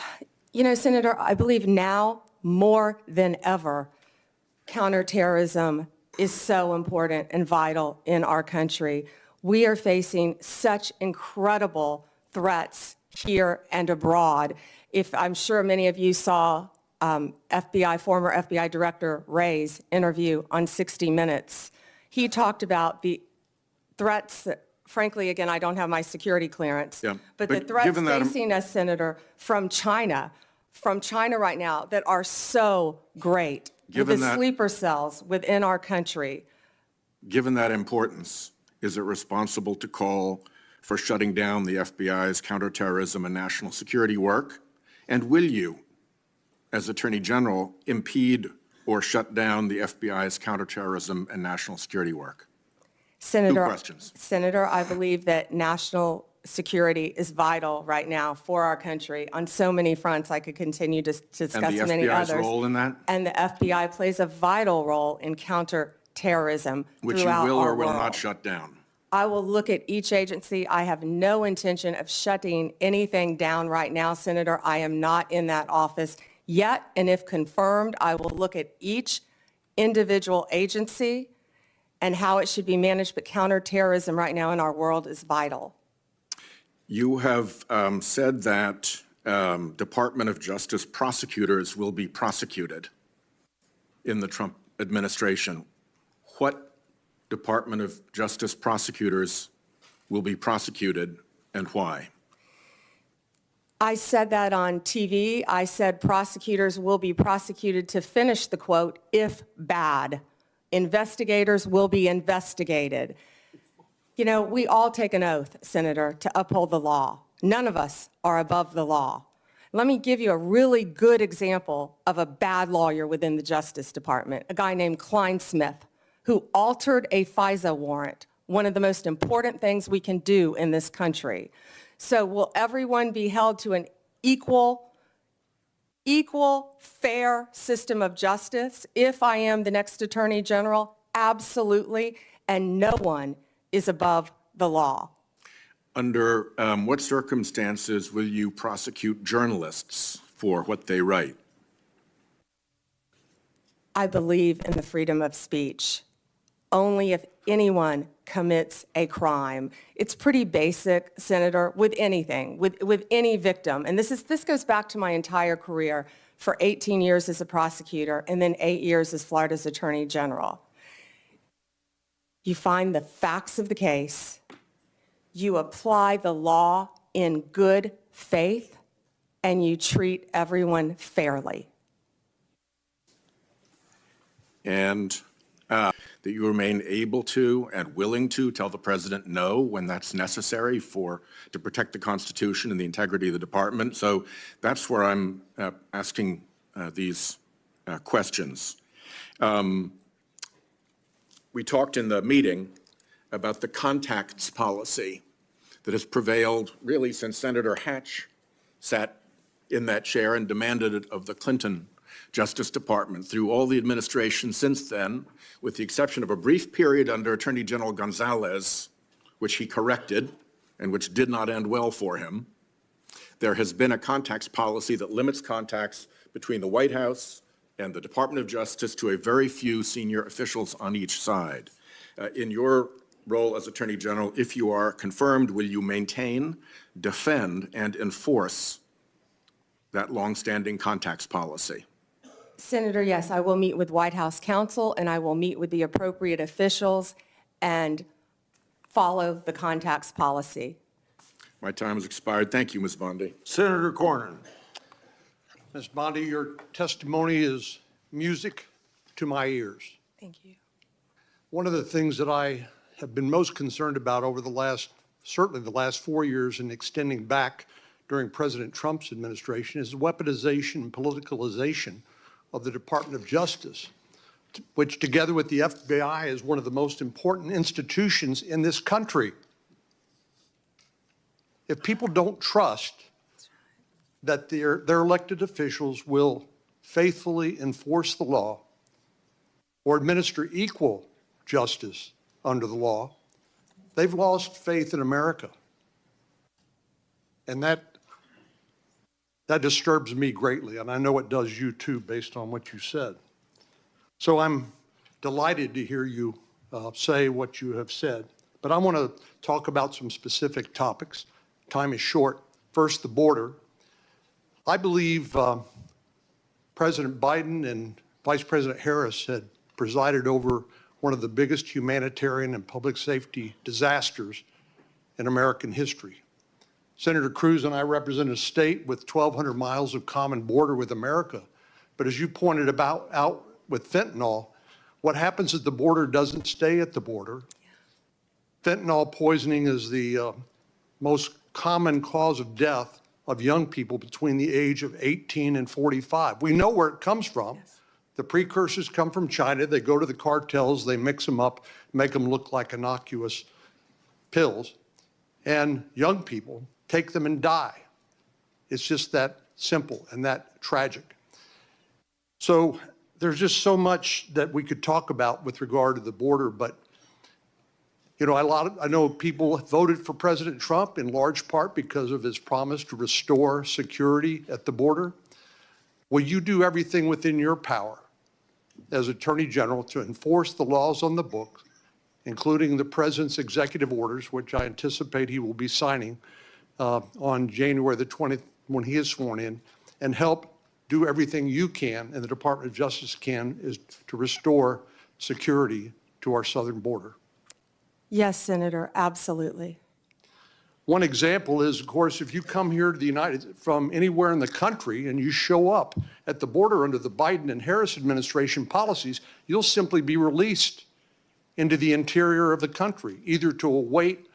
You know, Senator, I believe now more than ever, counterterrorism is so important and vital in our country. We are facing such incredible threats here and abroad. I'm sure many of you saw former FBI Director Wray's interview on 60 Minutes. He talked about the threats that, frankly, again, I don't have my security clearance, Yeah, but the but threats given that- facing us, Senator, from China right now that are so great, with Given the that- sleeper cells within our country. Given that importance, is it responsible to call for shutting down the FBI's counterterrorism and national security work? And will you, as Attorney General, impede or shut down the FBI's counterterrorism and national security work? Senator, questions. Senator, I believe that national security is vital right now for our country on so many fronts. I could continue to discuss And the many FBI's others. role in that? And the FBI plays a vital role in counterterrorism Which you throughout will our or will world. not shut down? I will look at each agency. I have no intention of shutting anything down right now, Senator. I am not in that office yet, and if confirmed, I will look at each individual agency and how it should be managed, but counterterrorism right now in our world is vital. You have said that Department of Justice prosecutors will be prosecuted in the Trump administration. What Department of Justice prosecutors will be prosecuted and why? I said that on TV. I said prosecutors will be prosecuted to finish the quote, if bad. Investigators will be investigated. You know, we all take an oath, Senator, to uphold the law. None of us are above the law. Let me give you a really good example of a bad lawyer within the Justice Department, a guy named Klein Smith, who altered a FISA warrant, one of the most important things we can do in this country. So will everyone be held to an equal equal, fair system of justice if I am the next Attorney General? Absolutely, and no one is above the law. Under what circumstances will you prosecute journalists for what they write? I believe in the freedom of speech. Only if anyone commits a crime. It's pretty basic, Senator, with anything, with any victim. And this goes back to my entire career for 18 years as a prosecutor and then 8 years as Florida's Attorney General. You find the facts of the case, you apply the law in good faith, and you treat everyone fairly. And that you remain able to and willing to tell the president no when that's necessary to protect the Constitution and the integrity of the department. So that's where I'm asking these questions. We talked in the meeting about the contacts policy that has prevailed really since Senator Hatch sat in that chair and demanded it of the Clinton Justice Department through all the administration since then, with the exception of a brief period under Attorney General Gonzalez, which he corrected and which did not end well for him. There has been a contacts policy that limits contacts between the White House and the Department of Justice to a very few senior officials on each side. In your role as Attorney General, if you are confirmed, will you maintain, defend, and enforce that longstanding contacts policy? Senator, yes, I will meet with White House counsel and I will meet with the appropriate officials and follow the contacts policy. My time has expired. Thank you, Ms. Bondi. Senator Cornyn. Ms. Bondi, your testimony is music to my ears. Thank you. One of the things that I have been most concerned about over certainly the last 4 years and extending back during President Trump's administration is the weaponization and politicalization of the Department of Justice, which together with the FBI is one of the most important institutions in this country. If people don't trust that their elected officials will faithfully enforce the law or administer equal justice under the law, they've lost faith in America. And that disturbs me greatly, and I know it does you too, based on what you said. So I'm delighted to hear you say what you have said. But I want to talk about some specific topics. Time is short. First, the border. I believe President Biden and Vice President Harris had presided over one of the biggest humanitarian and public safety disasters in American history. Senator Cruz and I represent a state with 1,200 miles of common border with America. But as you pointed out with fentanyl, what happens at the border doesn't stay at the border. Fentanyl poisoning is the most common cause of death of young people between the age of 18 and 45. We know where it comes from. Yes. The precursors come from China. They go to the cartels. They mix them up, make them look like innocuous pills. And young people take them and die. It's just that simple and that tragic. So there's just so much that we could talk about with regard to the border, but you know, I know people voted for President Trump in large part because of his promise to restore security at the border. Will you do everything within your power as Attorney General to enforce the laws on the books, including the President's executive orders, which I anticipate he will be signing on January the 20th when he is sworn in, and help do everything you can and the Department of Justice can is to restore security to our southern border? Yes, Senator, absolutely. One example is, of course, if you come here to the from anywhere in the country and you show up at the border under the Biden and Harris administration policies, you'll simply be released into the interior of the country, either to await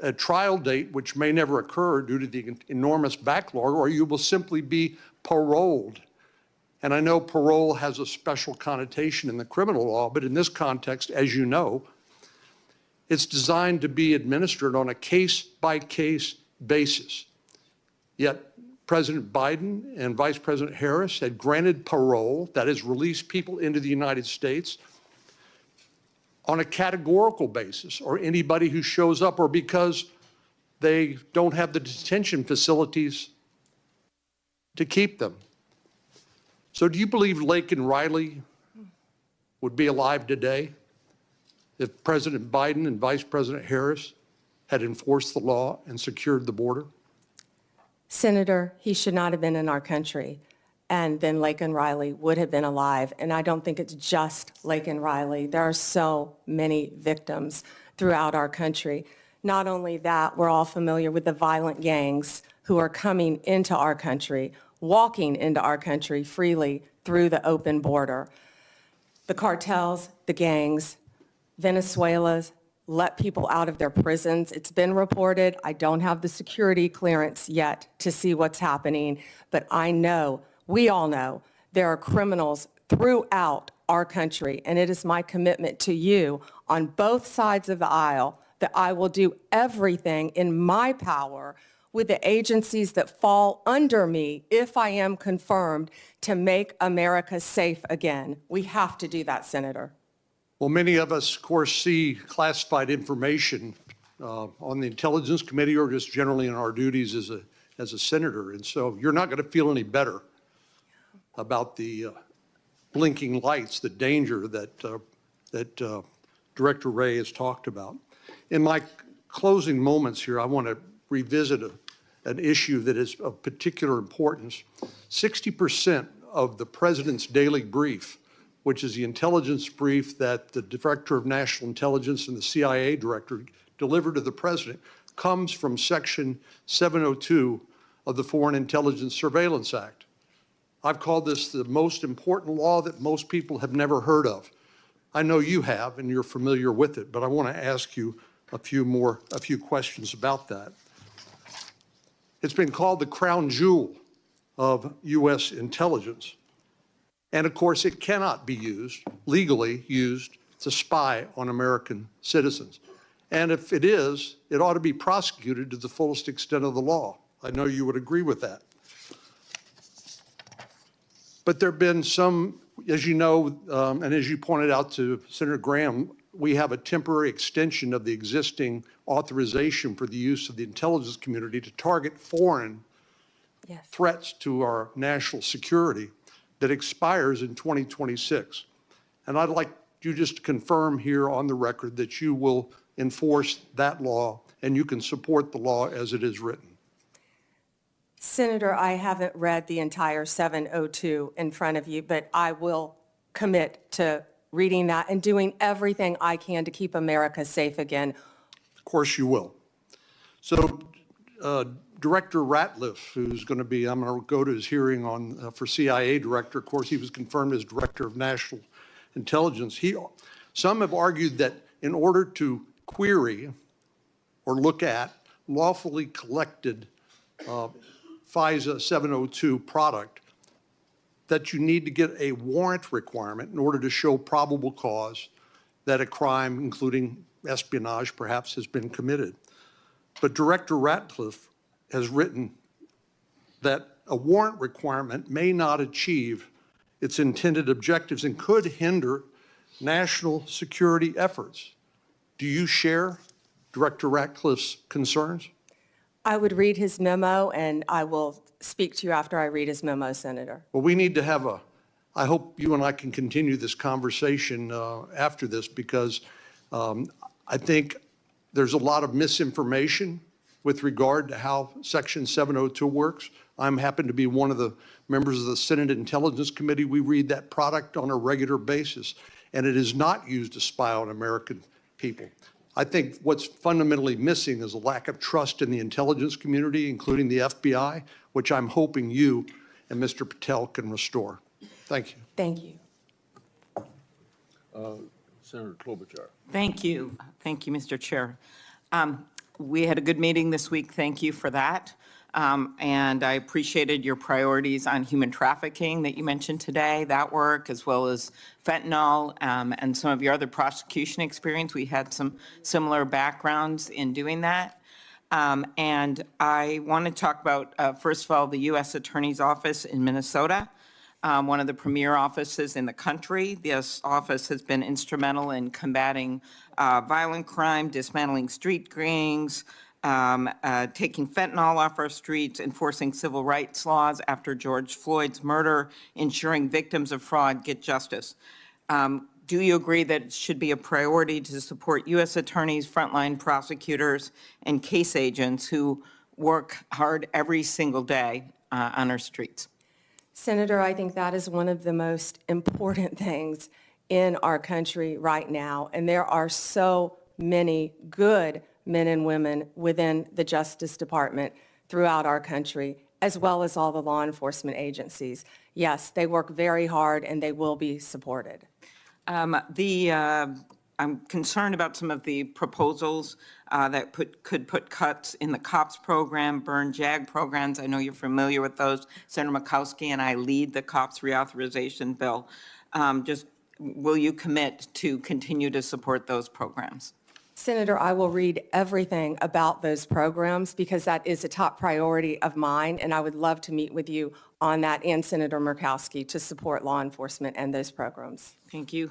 a trial date, which may never occur due to the enormous backlog, or you will simply be paroled. And I know parole has a special connotation in the criminal law, but in this context, as you know, it's designed to be administered on a case-by-case basis. Yet President Biden and Vice President Harris had granted parole, that is, released people into the United States on a categorical basis, or anybody who shows up, or because they don't have the detention facilities to keep them. So do you believe Lake and Riley would be alive today if President Biden and Vice President Harris had enforced the law and secured the border? Senator, he should not have been in our country, and then Lake and Riley would have been alive. And I don't think it's just Lake and Riley. There are so many victims throughout our country. Not only that, we're all familiar with the violent gangs who are coming into our country, walking into our country freely through the open border. The cartels, the gangs, Venezuela's let people out of their prisons. It's been reported. I don't have the security clearance yet to see what's happening, but I know, we all know, there are criminals throughout our country, and it is my commitment to you on both sides of the aisle that I will do everything in my power with the agencies that fall under me if I am confirmed to make America safe again. We have to do that, Senator. Well, many of us, of course, see classified information on the Intelligence Committee or just generally in our duties as a senator. And so you're not going to feel any better about the blinking lights, the danger that Director Wray has talked about. In my closing moments here, I want to revisit an issue that is of particular importance. 60% of the President's daily brief, which is the intelligence brief that the Director of National Intelligence and the CIA Director delivered to the President, comes from Section 702 of the Foreign Intelligence Surveillance Act. I've called this the most important law that most people have never heard of. I know you have, and you're familiar with it, but I want to ask you a few questions about that. It's been called the crown jewel of U.S. intelligence. And of course, it cannot be legally used to spy on American citizens. And if it is, it ought to be prosecuted to the fullest extent of the law. I know you would agree with that. But there have been some, as you know, and as you pointed out to Senator Graham, we have a temporary extension of the existing authorization for the use of the intelligence community to target foreign threats to our national security that expires in 2026. And I'd like you just to confirm here on the record that you will enforce that law and you can support the law as it is written. Senator, I haven't read the entire 702 in front of you, but I will commit to reading that and doing everything I can to keep America safe again. Of course you will. So Director Ratliff, who's going to be, I'm going to go to his hearing on for CIA Director. Of course, he was confirmed as Director of National Intelligence. Some have argued that in order to query or look at lawfully collected FISA 702 product, that you need to get a warrant requirement in order to show probable cause that a crime, including espionage, perhaps has been committed. But Director Ratliff has written that a warrant requirement may not achieve its intended objectives and could hinder national security efforts. Do you share Director Ratliff's concerns? I would read his memo, and I will speak to you after I read his memo, Senator. Well, we need to have I hope you and I can continue this conversation after this, because I think there's a lot of misinformation with regard to how Section 702 works. I'm happen to be one of the members of the Senate Intelligence Committee. We read that product on a regular basis, and it is not used to spy on American people. I think what's fundamentally missing is a lack of trust in the intelligence community, including the FBI, which I'm hoping you and Mr. Patel can restore. Thank you. Thank you. Senator Klobuchar. Thank you. Thank you, Mr. Chair. We had a good meeting this week. Thank you for that. And I appreciated your priorities on human trafficking that you mentioned today, that work, as well as fentanyl and some of your other prosecution experience. We had some similar backgrounds in doing that. And I want to talk about, first of all, the U.S. Attorney's Office in Minnesota, one of the premier offices in the country. This office has been instrumental in combating violent crime, dismantling street gangs, taking fentanyl off our streets, enforcing civil rights laws after George Floyd's murder, ensuring victims of fraud get justice. Do you agree that it should be a priority to support U.S. attorneys, frontline prosecutors, and case agents who work hard every single day on our streets? Senator, I think that is one of the most important things in our country right now, and there are so many good men and women within the Justice Department throughout our country, as well as all the law enforcement agencies. Yes, they work very hard and they will be supported. I'm concerned about some of the proposals that could put cuts in the COPS program, burn JAG programs. I know you're familiar with those. Senator Murkowski and I lead the COPS reauthorization bill. Just will you commit to continue to support those programs? Senator, I will read everything about those programs because that is a top priority of mine, and I would love to meet with you on that and Senator Murkowski to support law enforcement and those programs. Thank you.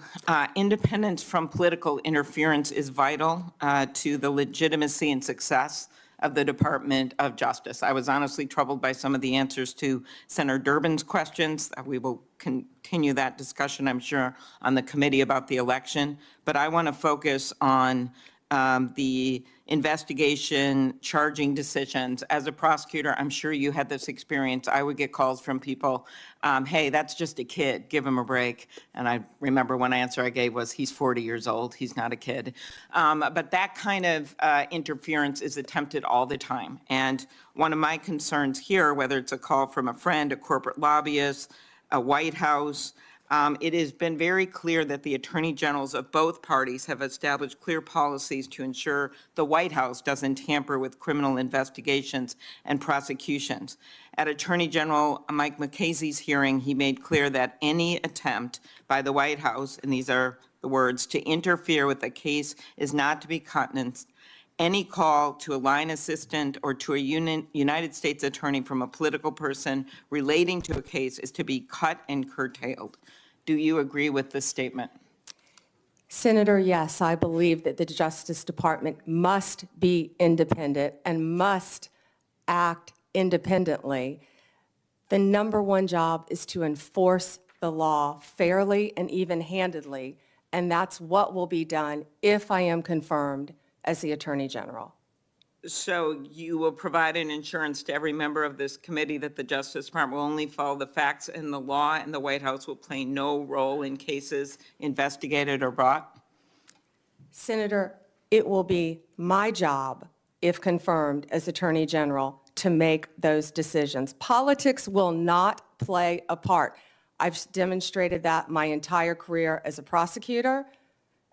Independence from political interference is vital to the legitimacy and success of the Department of Justice. I was honestly troubled by some of the answers to Senator Durbin's questions. We will continue that discussion, I'm sure, on the committee about the election. But I want to focus on the investigation, charging decisions. As a prosecutor, I'm sure you had this experience. I would get calls from people, hey, that's just a kid, give him a break. And I remember one answer I gave was, he's 40 years old, he's not a kid. But that kind of interference is attempted all the time. And one of my concerns here, whether it's a call from a friend, a corporate lobbyist, a White House, it has been very clear that the attorney generals of both parties have established clear policies to ensure the White House doesn't tamper with criminal investigations and prosecutions. At Attorney General Mike McCasey's hearing, he made clear that any attempt by the White House, and these are the words, to interfere with a case is not to be countenanced. Any call to a line assistant or to a United States attorney from a political person relating to a case is to be cut and curtailed. Do you agree with this statement? Senator, yes, I believe that the Justice Department must be independent and must act independently. The number one job is to enforce the law fairly and even-handedly, and that's what will be done if I am confirmed as the Attorney General. So you will provide an assurance to every member of this committee that the Justice Department will only follow the facts and the law, and the White House will play no role in cases investigated or brought? Senator, it will be my job, if confirmed as Attorney General, to make those decisions. Politics will not play a part. I've demonstrated that my entire career as a prosecutor,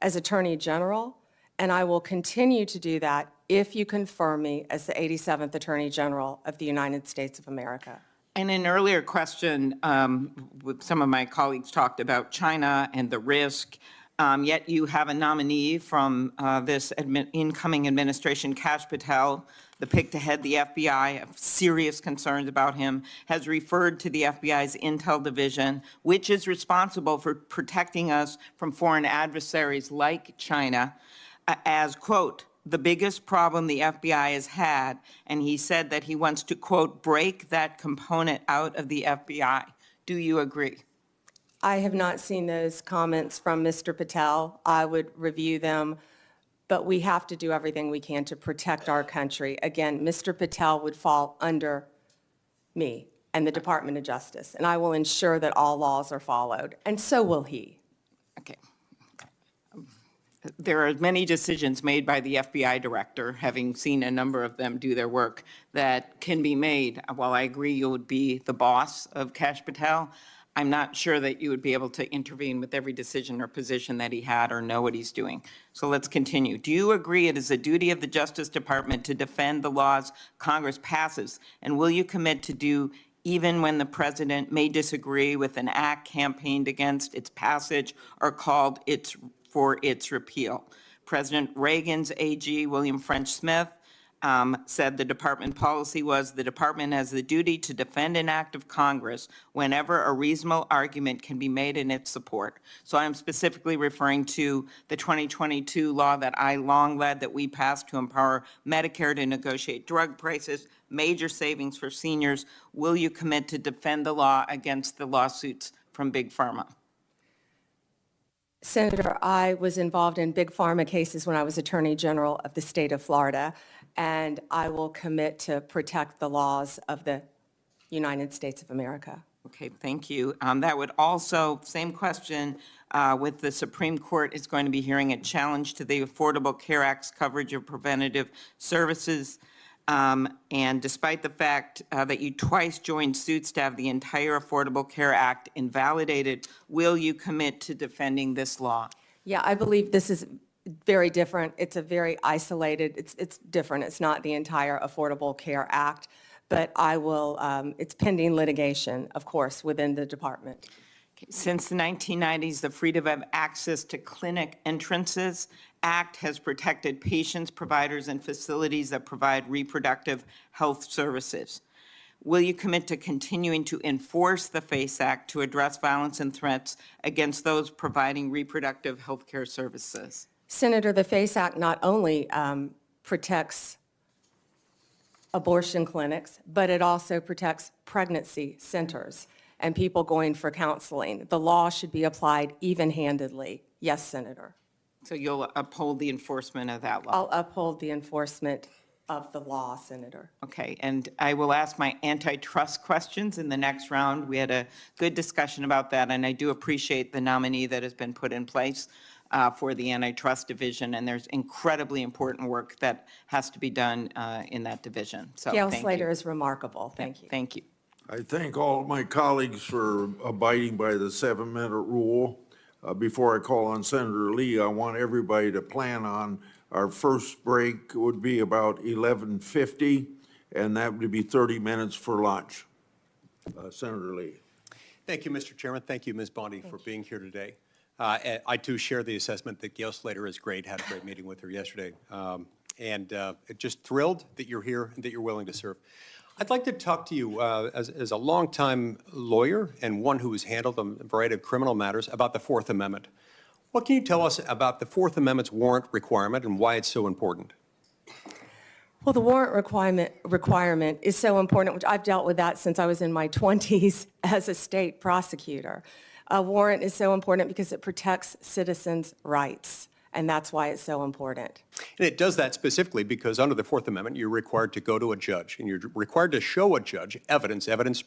as Attorney General, and I will continue to do that if you confirm me as the 87th Attorney General of the United States of America. In an earlier question, some of my colleagues talked about China and the risk, yet you have a nominee from this incoming administration, Kash Patel, the pick to head the FBI, have serious concerns about him, has referred to the FBI's Intel Division, which is responsible for protecting us from foreign adversaries like China, as, quote, the biggest problem the FBI has had, and he said that he wants to, quote, break that component out of the FBI. Do you agree? I have not seen those comments from Mr. Patel. I would review them, but we have to do everything we can to protect our country. Again, Mr. Patel would fall under me and the Department of Justice, and I will ensure that all laws are followed, and so will he. Okay. There are many decisions made by the FBI director, having seen a number of them do their work, that can be made. While I agree you would be the boss of Kash Patel, I'm not sure that you would be able to intervene with every decision or position that he had or know what he's doing. So let's continue. Do you agree it is a duty of the Justice Department to defend the laws Congress passes? And will you commit to do even when the president may disagree with an act campaigned against its passage or called for its repeal? President Reagan's AG, William French Smith, said the department policy was the department has the duty to defend an act of Congress whenever a reasonable argument can be made in its support. So I'm specifically referring to the 2022 law that I long led that we passed to empower Medicare to negotiate drug prices, major savings for seniors. Will you commit to defend the law against the lawsuits from Big Pharma? Senator, I was involved in big pharma cases when I was Attorney General of the state of Florida, and I will commit to protect the laws of the United States of America. Okay, thank you. That would also, same question, with the Supreme Court is going to be hearing a challenge to the Affordable Care Act's coverage of preventative services. And despite the fact that you twice joined suits to have the entire Affordable Care Act invalidated, will you commit to defending this law? Yeah, I believe this is very different. It's a very isolated, it's different. It's not the entire Affordable Care Act, but I will, it's pending litigation, of course, within the department. Since the 1990s, the Freedom of Access to Clinic Entrances Act has protected patients, providers, and facilities that provide reproductive health services. Will you commit to continuing to enforce the FACE Act to address violence and threats against those providing reproductive health care services? Senator, the FACE Act not only protects abortion clinics, but it also protects pregnancy centers and people going for counseling. The law should be applied even-handedly. Yes, Senator. So you'll uphold the enforcement of that law? I'll uphold the enforcement of the law, Senator. Okay, and I will ask my antitrust questions in the next round. We had a good discussion about that, and I do appreciate the nominee that has been put in place for the antitrust division, and there's incredibly important work that has to be done in that division. So Gail thank Slater you. is remarkable. Thank you. Thank you. I thank all of my colleagues for abiding by the 7-minute rule. Before I call on Senator Lee, I want everybody to plan on our first break would be about 11:50, and that would be 30 minutes for lunch. Senator Lee. Thank you, Mr. Chairman. Thank you, Ms. Bondi, for being here today. I too share the assessment that Gail Slater is great. Had a great meeting with her yesterday. Just thrilled that you're here and that you're willing to serve. I'd like to talk to you as a longtime lawyer and one who has handled a variety of criminal matters about the Fourth Amendment. What can you tell us about the Fourth Amendment's warrant requirement and why it's so important? Well, the warrant requirement is so important, which I've dealt with that since I was in my 20s as a state prosecutor. A warrant is so important because it protects citizens' rights, and that's why it's so important. And it does that specifically because under the Fourth Amendment, you're required to go to a judge, and you're required to show a judge evidence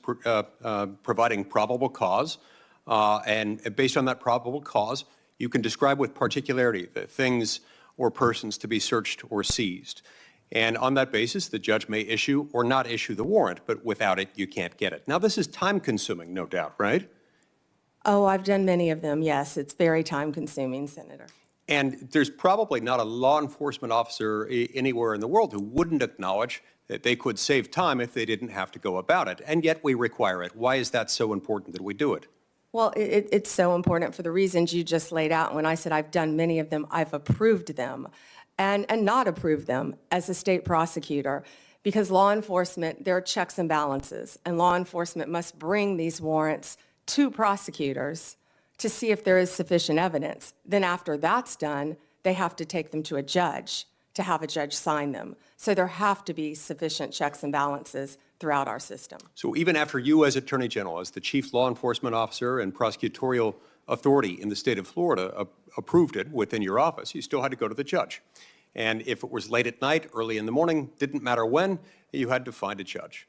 providing probable cause, and based on that probable cause, you can describe with particularity the things or persons to be searched or seized. And on that basis, the judge may issue or not issue the warrant, but without it, you can't get it. Now, this is time-consuming, no doubt, right? Oh, I've done many of them, yes. It's very time-consuming, Senator. And there's probably not a law enforcement officer anywhere in the world who wouldn't acknowledge that they could save time if they didn't have to go about it. And yet we require it. Why is that so important that we do it? Well, it's so important for the reasons you just laid out. When I said I've done many of them, I've approved them and not approved them as a state prosecutor, because law enforcement, there are checks and balances, and law enforcement must bring these warrants to prosecutors to see if there is sufficient evidence. Then after that's done, they have to take them to a judge to have a judge sign them. So there have to be sufficient checks and balances throughout our system. So even after you as Attorney General, as the chief law enforcement officer and prosecutorial authority in the state of Florida approved it within your office, you still had to go to the judge. And if it was late at night, early in the morning, didn't matter when, you had to find a judge.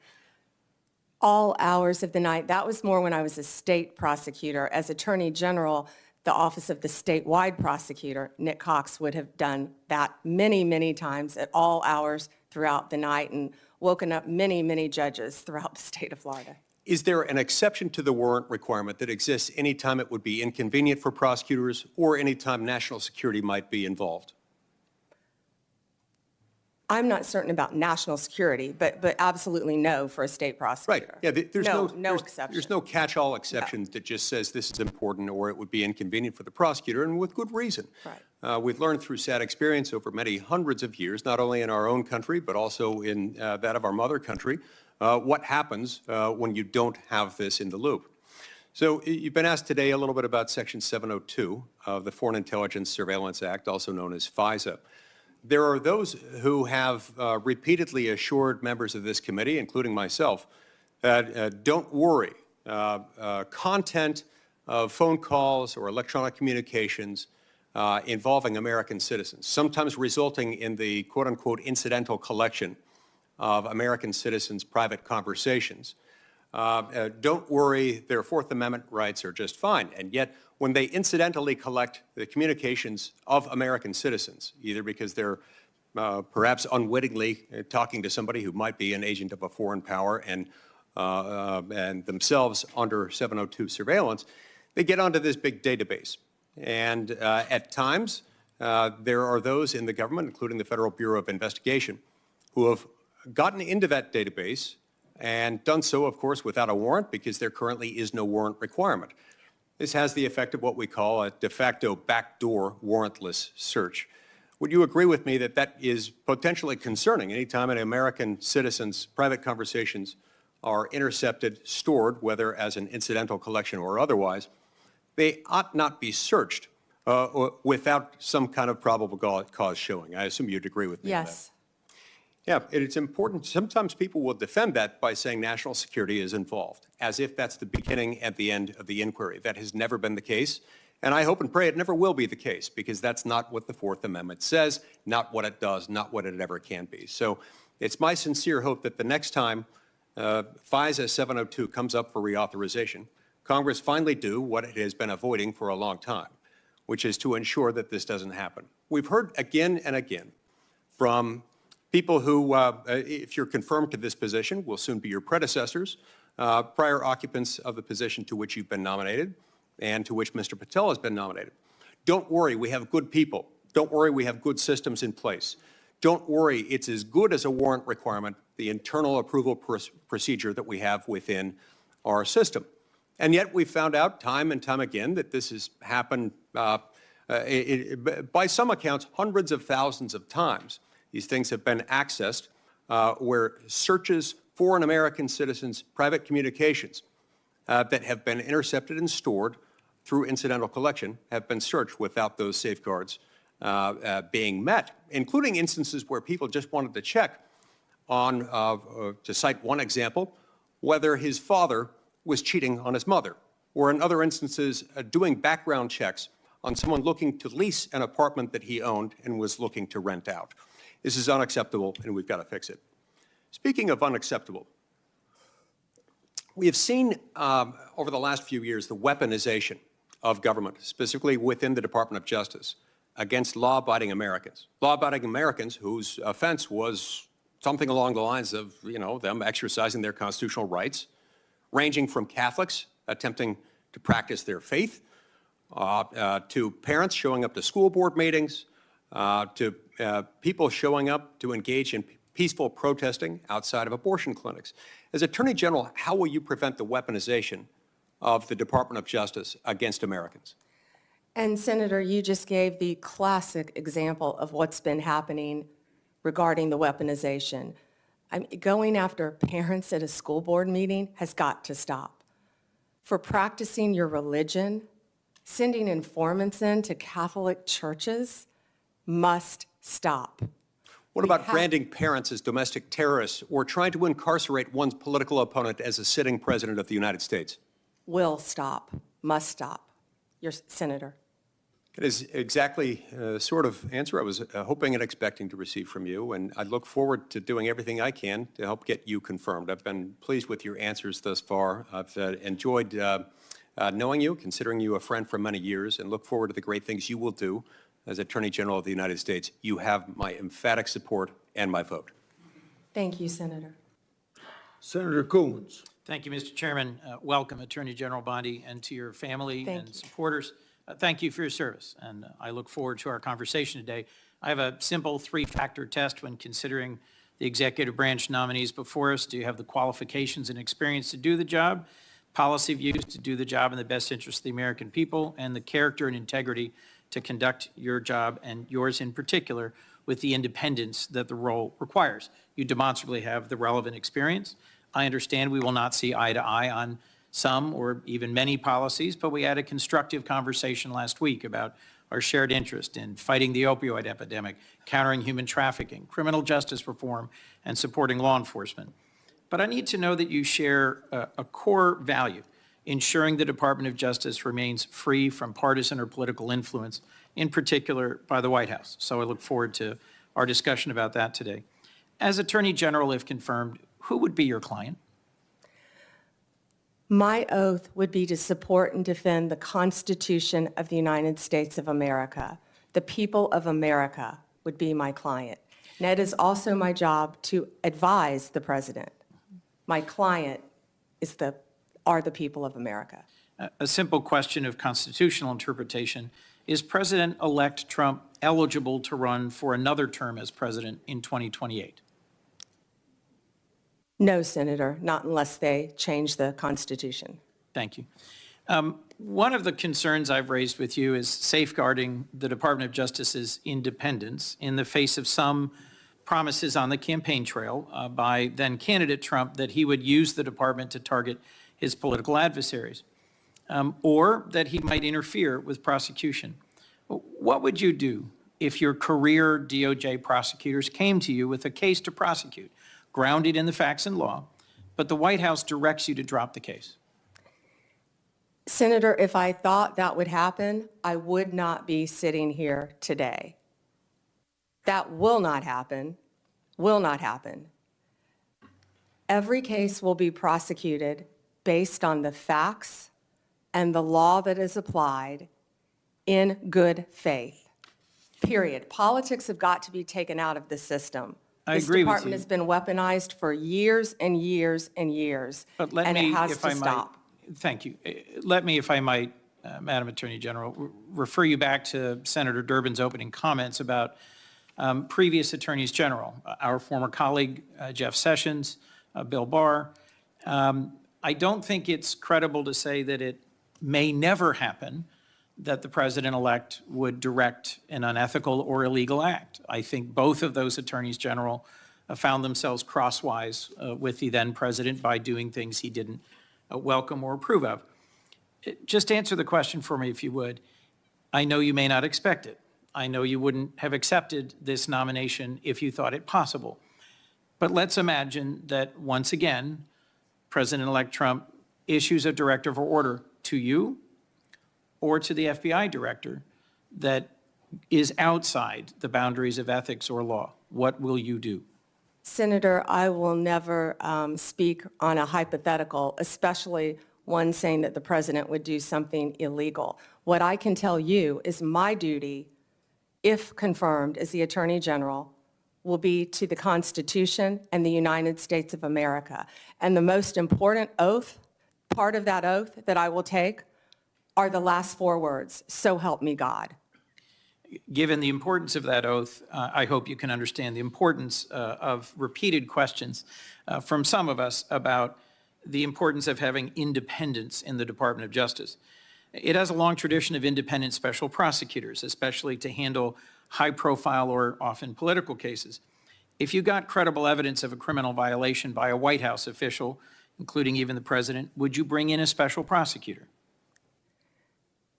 All hours of the night. That was more when I was a state prosecutor. As Attorney General, the Office of the Statewide Prosecutor, Nick Cox, would have done that many, many times at all hours throughout the night and woken up many, many judges throughout the state of Florida. Is there an exception to the warrant requirement that exists anytime it would be inconvenient for prosecutors or anytime national security might be involved? I'm not certain about national security, but absolutely no for a state prosecutor. Right. Yeah, there's no exception. There's no catch-all exception that just says this is important or it would be inconvenient for the prosecutor, and with good reason. Right. we've learned through sad experience over many hundreds of years, not only in our own country, but also in that of our mother country, what happens when you don't have this in the loop. So you've been asked today a little bit about Section 702 of the Foreign Intelligence Surveillance Act, also known as FISA. There are those who have repeatedly assured members of this committee, including myself, that don't worry, content of phone calls or electronic communications involving American citizens, sometimes resulting in the quote-unquote incidental collection of American citizens' private conversations. Don't worry, their Fourth Amendment rights are just fine. And yet, when they incidentally collect the communications of American citizens, either because they're perhaps unwittingly talking to somebody who might be an agent of a foreign power and themselves under 702 surveillance, they get onto this big database. And at times, there are those in the government, including the Federal Bureau of Investigation, who have gotten into that database and done so, of course, without a warrant, because there currently is no warrant requirement. This has the effect of what we call a de facto backdoor warrantless search. Would you agree with me that that is potentially concerning anytime an American citizen's private conversations are intercepted, stored, whether as an incidental collection or otherwise? They ought not be searched without some kind of probable cause showing. I assume you'd agree with me on that. Yes. Yeah, it's important. Sometimes people will defend that by saying national security is involved, as if that's the beginning and the end of the inquiry. That has never been the case, and I hope and pray it never will be the case, because that's not what the Fourth Amendment says, not what it does, not what it ever can be. So it's my sincere hope that the next time FISA 702 comes up for reauthorization, Congress finally do what it has been avoiding for a long time, which is to ensure that this doesn't happen. We've heard again and again from people who, if you're confirmed to this position, will soon be your predecessors, prior occupants of the position to which you've been nominated and to which Mr. Patel has been nominated. Don't worry, we have good people. Don't worry, we have good systems in place. Don't worry, it's as good as a warrant requirement, the internal approval procedure that we have within our system. And yet we've found out time and time again that this has happened, by some accounts, hundreds of thousands of times. These things have been accessed where searches for an American citizen's private communications that have been intercepted and stored through incidental collection have been searched without those safeguards being met, including instances where people just wanted to check on, to cite one example, whether his father was cheating on his mother, or in other instances, doing background checks on someone looking to lease an apartment that he owned and was looking to rent out. This is unacceptable, and we've got to fix it. Speaking of unacceptable, we have seen over the last few years the weaponization of government, specifically within the Department of Justice, against law-abiding Americans. Law-abiding Americans whose offense was something along the lines of, them exercising their constitutional rights, ranging from Catholics attempting to practice their faith, to parents showing up to school board meetings, to people showing up to engage in peaceful protesting outside of abortion clinics. As Attorney General, how will you prevent the weaponization of the Department of Justice against Americans? And Senator, you just gave the classic example of what's been happening regarding the weaponization. Going after parents at a school board meeting has got to stop. For practicing your religion, sending informants into Catholic churches must stop. What about branding parents as domestic terrorists or trying to incarcerate one's political opponent as a sitting president of the United States? Will stop, must stop. Your Senator. It is exactly the sort of answer I was hoping and expecting to receive from you, and I look forward to doing everything I can to help get you confirmed. I've been pleased with your answers thus far. I've enjoyed knowing you, considering you a friend for many years, and look forward to the great things you will do as Attorney General of the United States. You have my emphatic support and my vote. Thank you, Senator. Senator Coons. Thank you, Mr. Chairman. Welcome, Attorney General Bondi, and to your family Thank and you. supporters. Thank you for your service, and I look forward to our conversation today. I have a simple three-factor test when considering the executive branch nominees before us. Do you have the qualifications and experience to do the job, policy views to do the job in the best interest of the American people, and the character and integrity to conduct your job, and yours in particular, with the independence that the role requires. You demonstrably have the relevant experience. I understand we will not see eye to eye on some or even many policies, but we had a constructive conversation last week about our shared interest in fighting the opioid epidemic, countering human trafficking, criminal justice reform, and supporting law enforcement. But I need to know that you share a core value, ensuring the Department of Justice remains free from partisan or political influence, in particular by the White House. So I look forward to our discussion about that today. As Attorney General, if confirmed, who would be your client? My oath would be to support and defend the Constitution of the United States of America. The people of America would be my client. And it is also my job to advise the president. My client are the people of America. A simple question of constitutional interpretation. Is President-elect Trump eligible to run for another term as president in 2028? No, Senator, not unless they change the Constitution. Thank you. One of the concerns I've raised with you is safeguarding the Department of Justice's independence in the face of some promises on the campaign trail by then-candidate Trump that he would use the department to target his political adversaries, or that he might interfere with prosecution. What would you do if your career DOJ prosecutors came to you with a case to prosecute, grounded in the facts and law, but the White House directs you to drop the case? Senator, if I thought that would happen, I would not be sitting here today. That will not happen, will not happen. Every case will be prosecuted based on the facts and the law that is applied in good faith, period. Politics have got to be taken out of the system. I agree with you. This department has been weaponized for years and years and years, and it has to stop. Thank you. Let me, if I might, Madam Attorney General, refer you back to Senator Durbin's opening comments about previous attorneys general, our former colleague, Jeff Sessions, Bill Barr. I don't think it's credible to say that it may never happen that the president-elect would direct an unethical or illegal act. I think both of those attorneys general found themselves crosswise with the then president by doing things he didn't welcome or approve of. Just answer the question for me, if you would. I know you may not expect it. I know you wouldn't have accepted this nomination if you thought it possible. But let's imagine that once again, President-elect Trump issues a directive or order to you or to the FBI director that is outside the boundaries of ethics or law. What will you do? Senator, I will never speak on a hypothetical, especially one saying that the president would do something illegal. What I can tell you is my duty, if confirmed as the Attorney General, will be to the Constitution and the United States of America. And the most important oath, part of that oath that I will take, are the last four words, "So help me God." Given the importance of that oath, I hope you can understand the importance of repeated questions from some of us about the importance of having independence in the Department of Justice. It has a long tradition of independent special prosecutors, especially to handle high-profile or often political cases. If you got credible evidence of a criminal violation by a White House official, including even the president, would you bring in a special prosecutor?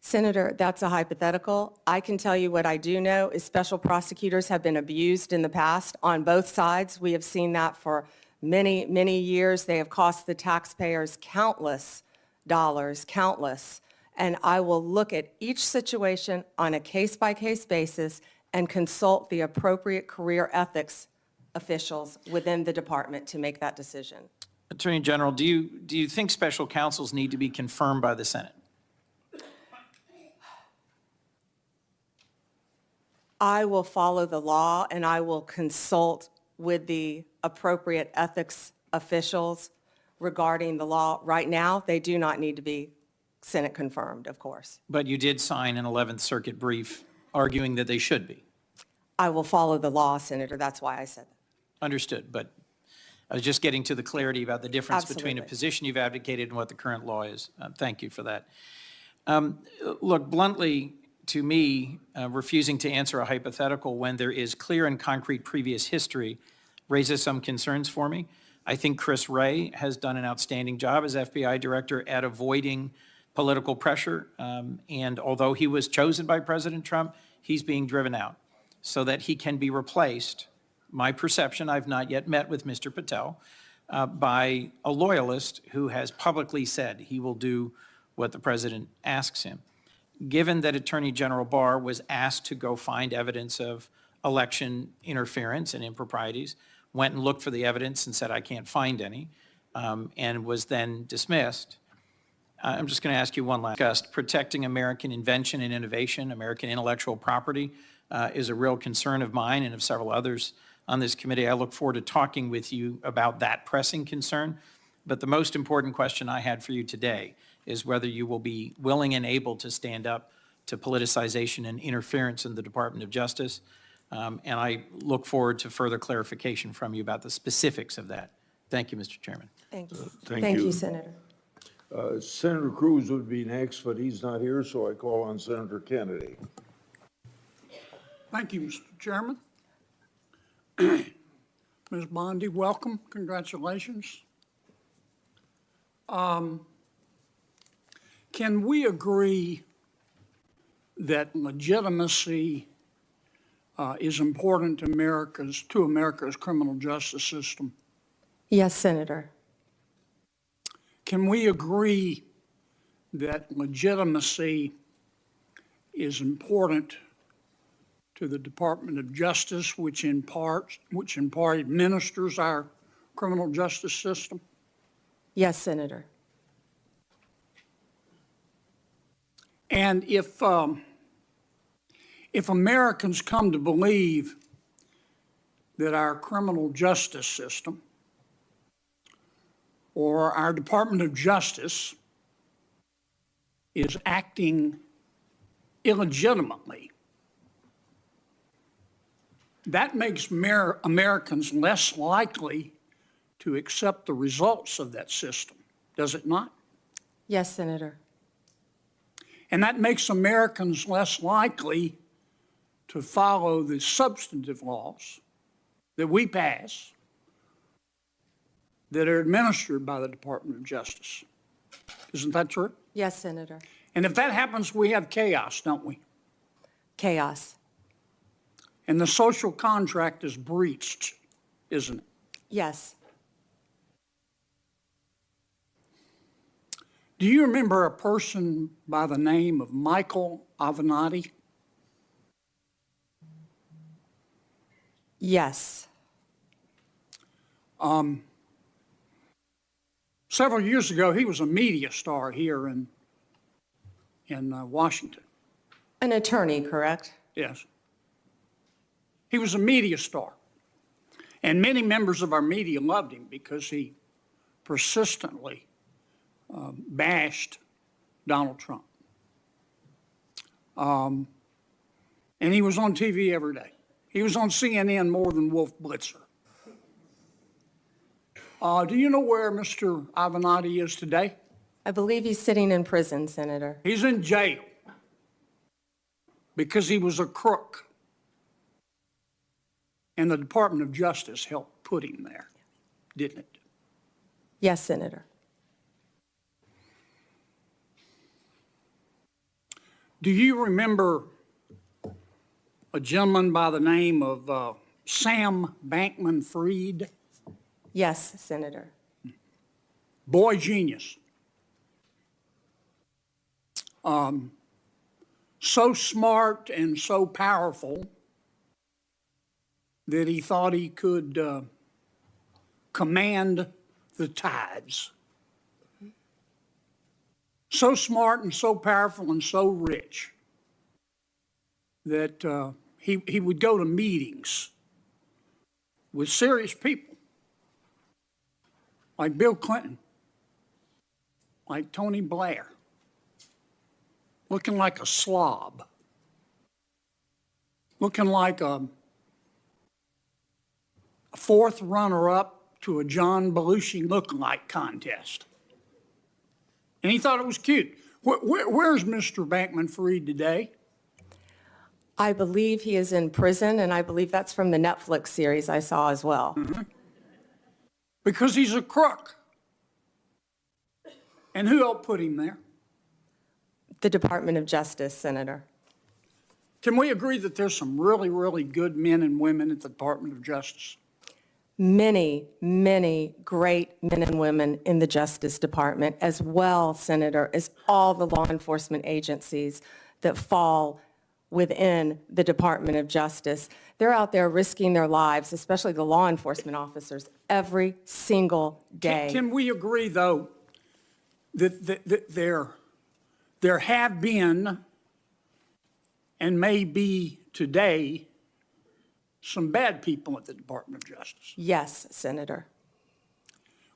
Senator, that's a hypothetical. I can tell you what I do know is special prosecutors have been abused in the past on both sides. We have seen that for many, many years. They have cost the taxpayers countless dollars, countless. And I will look at each situation on a case-by-case basis and consult the appropriate career ethics officials within the department to make that decision. Attorney General, do you think special counsels need to be confirmed by the Senate? I will follow the law and I will consult with the appropriate ethics officials regarding the law. Right now, they do not need to be Senate confirmed, of course. But you did sign an 11th Circuit brief arguing that they should be. I will follow the law, Senator. That's why I said that. Understood, but I was just getting to the clarity about the difference between a Absolutely. position you've advocated and what the current law is. Thank you for that. Look, bluntly, to me, refusing to answer a hypothetical when there is clear and concrete previous history raises some concerns for me. I think Chris Wray has done an outstanding job as FBI director at avoiding political pressure. And although he was chosen by President Trump, he's being driven out so that he can be replaced. My perception, I've not yet met with Mr. Patel, by a loyalist who has publicly said he will do what the president asks him. Given that Attorney General Barr was asked to go find evidence of election interference and improprieties, went and looked for the evidence and said, I can't find any, and was then dismissed. I'm just going to ask you one last. Protecting American invention and innovation, American intellectual property, is a real concern of mine and of several others on this committee. I look forward to talking with you about that pressing concern. But the most important question I had for you today is whether you will be willing and able to stand up to politicization and interference in the Department of Justice. And I look forward to further clarification from you about the specifics of that. Thank you, Mr. Chairman. Thank you. Thank you. Senator. Senator Cruz would be next, but he's not here, so I call on Senator Kennedy. Thank you, Mr. Chairman. Ms. Bondi, welcome. Congratulations. Can we agree that legitimacy is important to America's criminal justice system? Yes, Senator. Can we agree that legitimacy is important to the Department of Justice, which in part administers our criminal justice system? Yes, Senator. And if Americans come to believe that our criminal justice system or our Department of Justice is acting illegitimately, that makes Americans less likely to accept the results of that system, does it not? Yes, Senator. And that makes Americans less likely to follow the substantive laws that we pass that are administered by the Department of Justice. Isn't that true? Yes, Senator. And if that happens, we have chaos, don't we? Chaos. And the social contract is breached, isn't it? Yes. Do you remember a person by the name of Michael Avenatti? Yes. Several years ago, he was a media star here in Washington. An attorney, correct? Yes. He was a media star. And many members of our media loved him because he persistently bashed Donald Trump. And he was on TV every day. He was on CNN more than Wolf Blitzer. Do you know where Mr. Avenatti is today? I believe he's sitting in prison, Senator. He's in jail because he was a crook. And the Department of Justice helped put him there, didn't it? Yes, Senator. Do you remember a gentleman by the name of Sam Bankman-Fried? Yes, Senator. Boy genius. So smart and so powerful that he thought he could command the tides. So smart and so powerful and so rich that he would go to meetings with serious people like Bill Clinton, like Tony Blair, looking like a slob, looking like a fourth runner-up to a John Belushi lookalike contest. And he thought it was cute. Where's Mr. Bankman-Fried today? I believe he is in prison, and I believe that's from the Netflix series I saw as well. Because he's a crook. And who helped put him there? The Department of Justice, Senator. Can we agree that there's some really, really good men and women at the Department of Justice? Many, many great men and women in the Justice Department, as well, Senator, as all the law enforcement agencies that fall within the Department of Justice. They're out there risking their lives, especially the law enforcement officers, every single day. Can we agree, though, that there have been and may be today some bad people at the Department of Justice? Yes, Senator.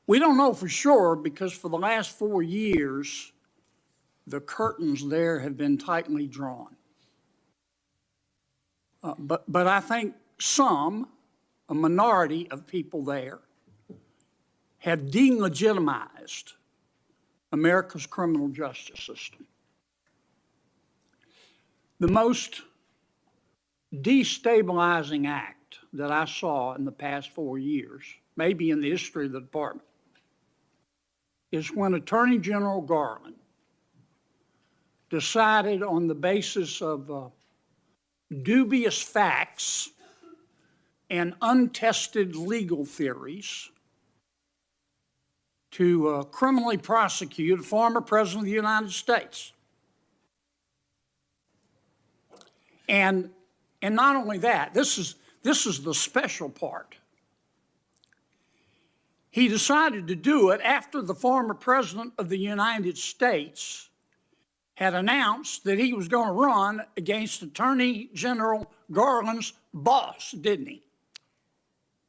We don't know for sure because for the last 4 years, the curtains there have been tightly drawn. But I think a minority of people there, have delegitimized America's criminal justice system. The most destabilizing act that I saw in the past 4 years, maybe in the history of the department, is when Attorney General Garland decided on the basis of dubious facts and untested legal theories to criminally prosecute a former president of the United States. And not only that, this is the special part. He decided to do it after the former president of the United States had announced that he was going to run against Attorney General Garland's boss, didn't he?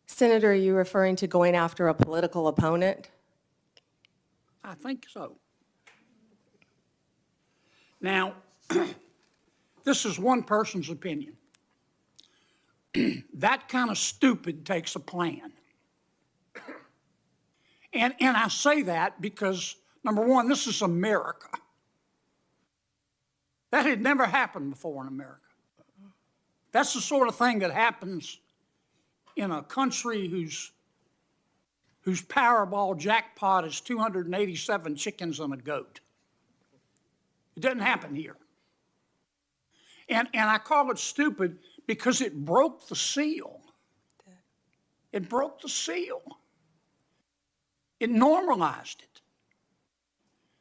Senator, are you referring to going after a political opponent? I think so. Now, this is one person's opinion. That kind of stupid takes a plan. And I say that because, number one, this is America. That had never happened before in America. That's the sort of thing that happens in a country whose Powerball jackpot is 287 chickens and a goat. It doesn't happen here. And I call it stupid because it broke the seal. It broke the seal. It normalized it.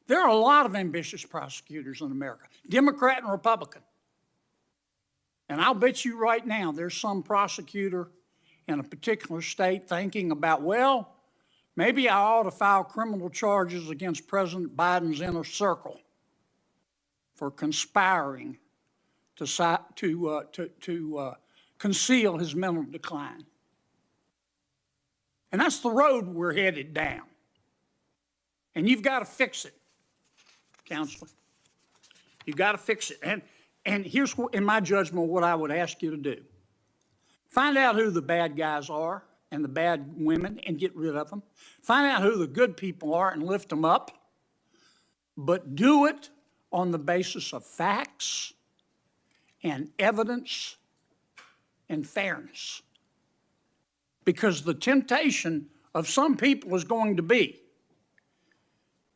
There are a lot of ambitious prosecutors in America, Democrat and Republican. And I'll bet you right now there's some prosecutor in a particular state thinking about, well, maybe I ought to file criminal charges against President Biden's inner circle for conspiring to conceal his mental decline. And that's the road we're headed down. And you've got to fix it, Counselor. You've got to fix it. And here's, in my judgment, what I would ask you to do. Find out who the bad guys are and the bad women and get rid of them. Find out who the good people are and lift them up. But do it on the basis of facts and evidence and fairness. Because the temptation of some people is going to be,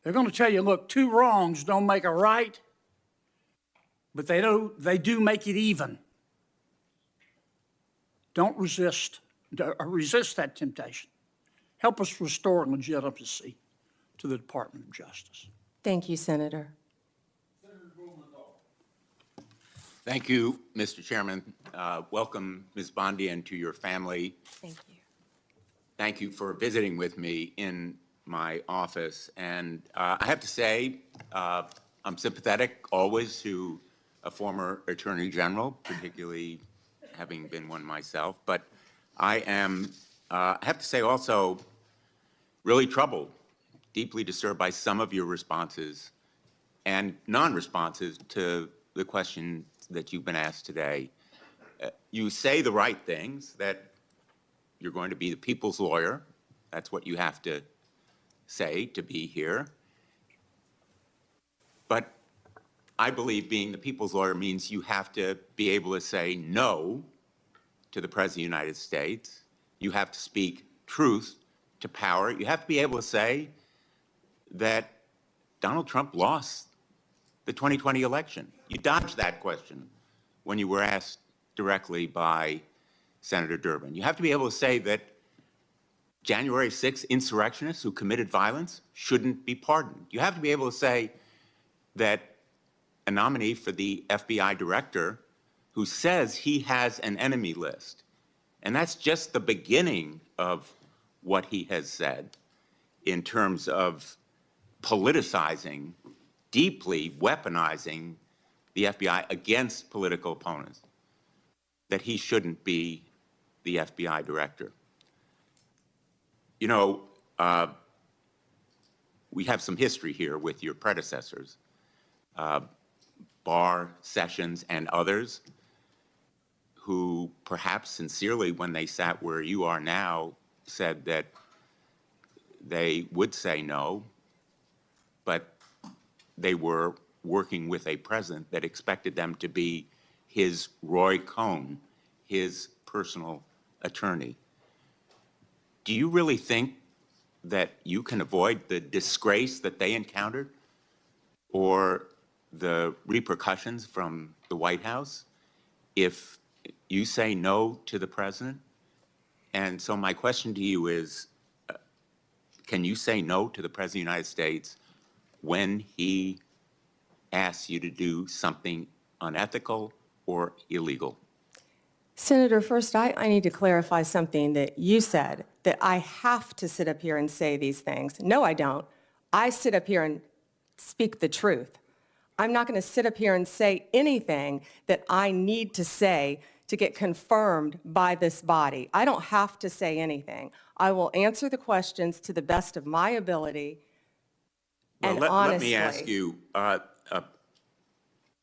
they're going to tell you, look, two wrongs don't make a right, but they do make it even. Don't resist that temptation. Help us restore legitimacy to the Department of Justice. Thank you, Senator. Thank you, Mr. Chairman. Welcome, Ms. Bondi, and to your family. Thank you. Thank you for visiting with me in my office. And I have to say, I'm sympathetic always to a former Attorney General, particularly having been one myself. But I have to say also, really troubled, deeply disturbed by some of your responses and non-responses to the question that you've been asked today. You say the right things, that you're going to be the people's lawyer. That's what you have to say to be here. But I believe being the people's lawyer means you have to be able to say no to the President of the United States. You have to speak truth to power. You have to be able to say that Donald Trump lost the 2020 election. You dodged that question when you were asked directly by Senator Durbin. You have to be able to say that January 6th insurrectionists who committed violence shouldn't be pardoned. You have to be able to say that a nominee for the FBI director who says he has an enemy list, and that's just the beginning of what he has said in terms of politicizing, deeply weaponizing the FBI against political opponents, that he shouldn't be the FBI director. You know, we have some history here with your predecessors, Barr, Sessions, and others, who perhaps sincerely, when they sat where you are now, said that they would say no, but they were working with a president that expected them to be his Roy Cohn, his personal attorney. Do you really think that you can avoid the disgrace that they encountered or the repercussions from the White House if you say no to the president? And so my question to you is, can you say no to the President of the United States when he asks you to do something unethical or illegal? Senator, first, I need to clarify something that you said, that I have to sit up here and say these things. No, I don't. I sit up here and speak the truth. I'm not going to sit up here and say anything that I need to say to get confirmed by this body. I don't have to say anything. I will answer the questions to the best of my ability and honestly. Let me ask you, an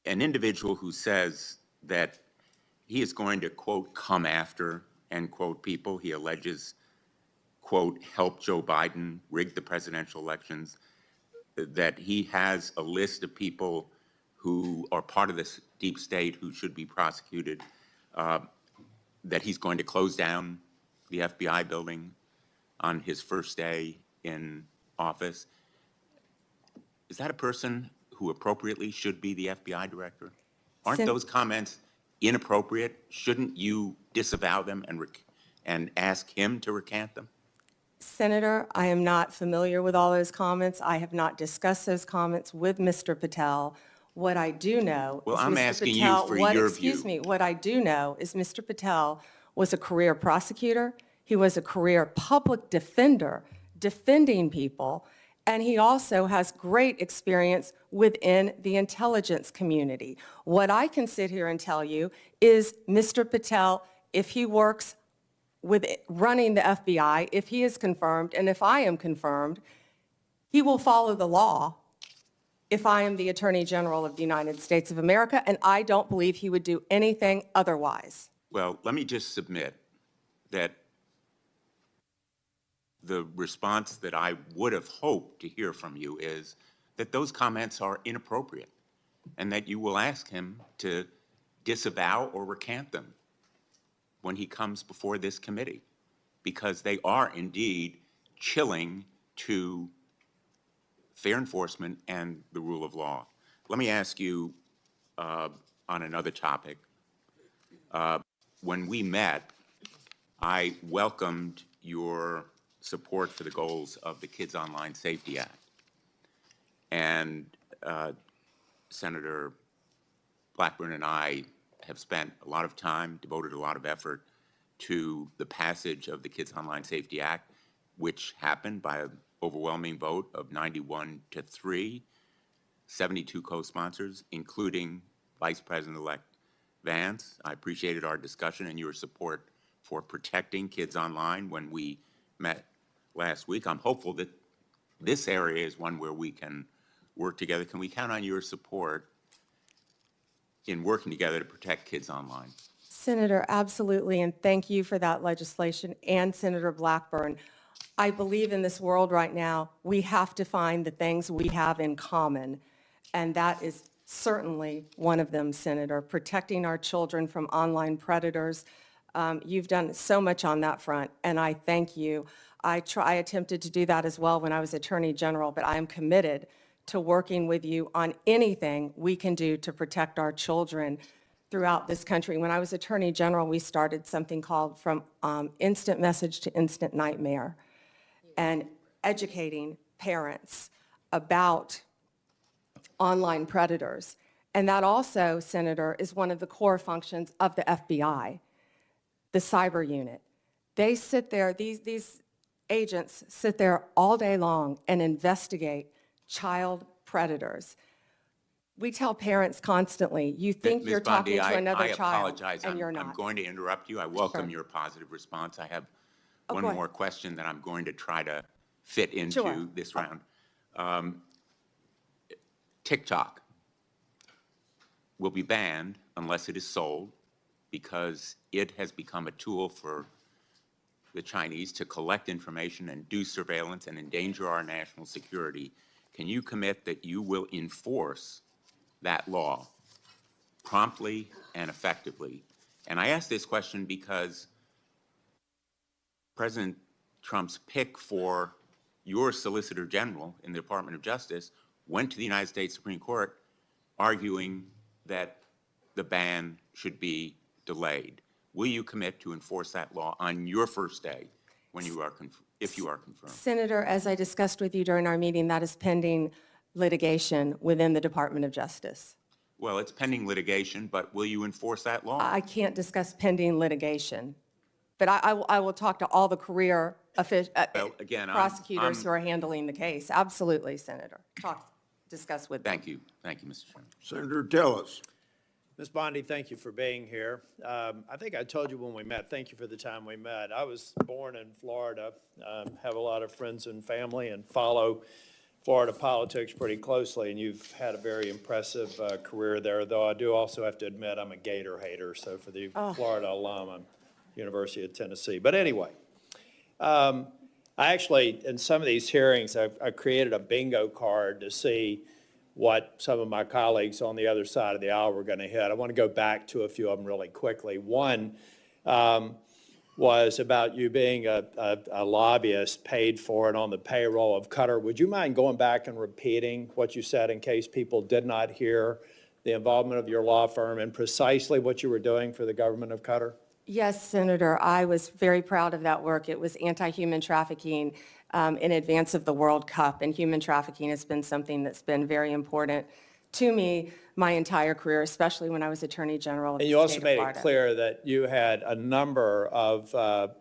individual who says that he is going to, quote, come after, end quote, people he alleges, quote, help Joe Biden rig the presidential elections, that he has a list of people who are part of this deep state who should be prosecuted, that he's going to close down the FBI building on his first day in office. Is that a person who appropriately should be the FBI director? Aren't those comments inappropriate? Shouldn't you disavow them and ask him to recant them? Senator, I am not familiar with all those comments. I have not discussed those comments with Mr. Patel. What I do know Well, is I'm Mr. asking you Patel, for your view. Excuse me, what I do know is Mr. Patel was a career prosecutor. He was a career public defender, defending people, and he also has great experience within the intelligence community. What I can sit here and tell you is Mr. Patel, if he works with running the FBI, if he is confirmed, and if I am confirmed, he will follow the law if I am the Attorney General of the United States of America, and I don't believe he would do anything otherwise. Well, let me just submit that the response that I would have hoped to hear from you is that those comments are inappropriate and that you will ask him to disavow or recant them when he comes before this committee, because they are indeed chilling to fair enforcement and the rule of law. Let me ask you on another topic. When we met, I welcomed your support for the goals of the Kids Online Safety Act. And Senator Blackburn and I have spent a lot of time, devoted a lot of effort to the passage of the Kids Online Safety Act, which happened by an overwhelming vote of 91-3, 72 co-sponsors, including Vice President-elect Vance. I appreciated our discussion and your support for protecting kids online when we met last week. I'm hopeful that this area is one where we can work together. Can we count on your support in working together to protect kids online? Senator, absolutely, and thank you for that legislation, and Senator Blackburn. I believe in this world right now, we have to find the things we have in common, and that is certainly one of them, Senator, protecting our children from online predators. You've done so much on that front, and I thank you. I attempted to do that as well when I was Attorney General, but I am committed to working with you on anything we can do to protect our children throughout this country. When I was Attorney General, we started something called From Instant Message to Instant Nightmare, and educating parents about online predators. And that also, Senator, is one of the core functions of the FBI, the cyber unit. They sit there, these agents sit there all day long and investigate child predators. We tell parents constantly, you think Ms. you're talking Bondi, to another I child, apologize. and you're not. I'm going to interrupt you. I welcome Sure. your positive response. I have Oh, one go ahead. more question that I'm going to try to fit into Sure. this round. TikTok will be banned unless it is sold because it has become a tool for the Chinese to collect information and do surveillance and endanger our national security. Can you commit that you will enforce that law promptly and effectively? And I ask this question because President Trump's pick for your Solicitor General in the Department of Justice went to the United States Supreme Court arguing that the ban should be delayed. Will you commit to enforce that law on your first day when you are, if you are confirmed? Senator, as I discussed with you during our meeting, that is pending litigation within the Department of Justice. Well, it's pending litigation, but will you enforce that law? I can't discuss pending litigation, but I will talk to all the career Well, again, prosecutors who are handling the case. Absolutely, Senator. Discuss with them. Thank you. Thank you, Mr. Chairman. Senator Tillis. Ms. Bondi, thank you for being here. I think I told you when we met, thank you for the time we met. I was born in Florida, have a lot of friends and family, and follow Florida politics pretty closely, and you've had a very impressive career there, though I do also have to admit I'm a Gator hater, so for the Florida alum, I'm University of Tennessee. But anyway, I actually, in some of these hearings, I created a bingo card to see what some of my colleagues on the other side of the aisle were going to hit. I want to go back to a few of them really quickly. One was about you being a lobbyist paid for and on the payroll of Qatar. Would you mind going back and repeating what you said in case people did not hear the involvement of your law firm and precisely what you were doing for the government of Qatar? Yes, Senator, I was very proud of that work. It was anti-human trafficking in advance of the World Cup, and human trafficking has been something that's been very important to me my entire career, especially when I was Attorney General of the And you also state of made Florida. it clear that you had a number of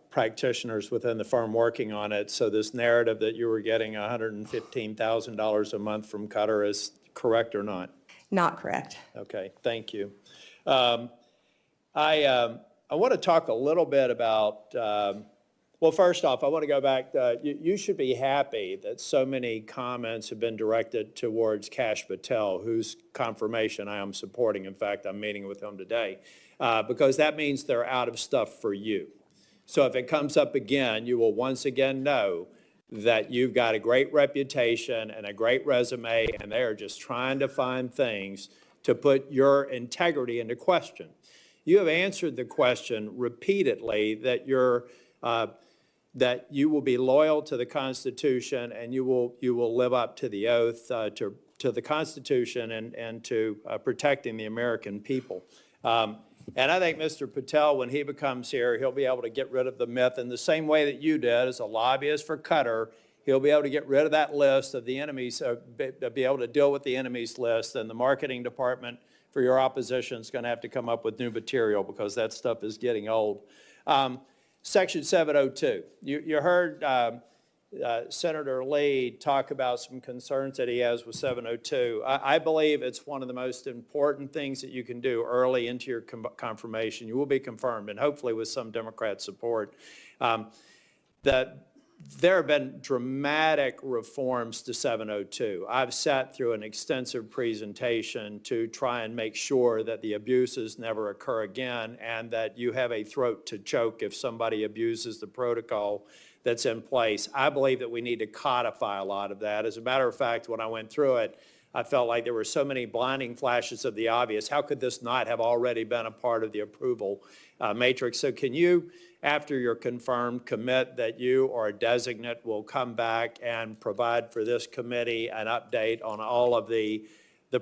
practitioners within the firm working on it, so this narrative that you were getting $115,000 a month from Qatar is correct or not? Not correct. Okay, thank you. I want to talk a little bit about, well, first off, I want to go back. You should be happy that so many comments have been directed towards Kash Patel, whose confirmation I am supporting. In fact, I'm meeting with him today, because that means they're out of stuff for you. So if it comes up again, you will once again know that you've got a great reputation and a great resume, and they are just trying to find things to put your integrity into question. You have answered the question repeatedly that that you will be loyal to the Constitution and you will live up to the oath to the Constitution and to protecting the American people. And I think Mr. Patel, when he becomes here, he'll be able to get rid of the myth in the same way that you did as a lobbyist for Qatar. He'll be able to get rid of that list of the enemies, be able to deal with the enemies list, and the marketing department for your opposition is going to have to come up with new material because that stuff is getting old. Section 702, you heard Senator Lee talk about some concerns that he has with 702. I believe it's one of the most important things that you can do early into your confirmation. You will be confirmed, and hopefully with some Democrat support. That there have been dramatic reforms to 702. I've sat through an extensive presentation to try and make sure that the abuses never occur again and that you have a throat to choke if somebody abuses the protocol that's in place. I believe that we need to codify a lot of that. As a matter of fact, when I went through it, I felt like there were so many blinding flashes of the obvious. How could this not have already been a part of the approval matrix? So can you, after you're confirmed, commit that you or a designate will come back and provide for this committee an update on all of the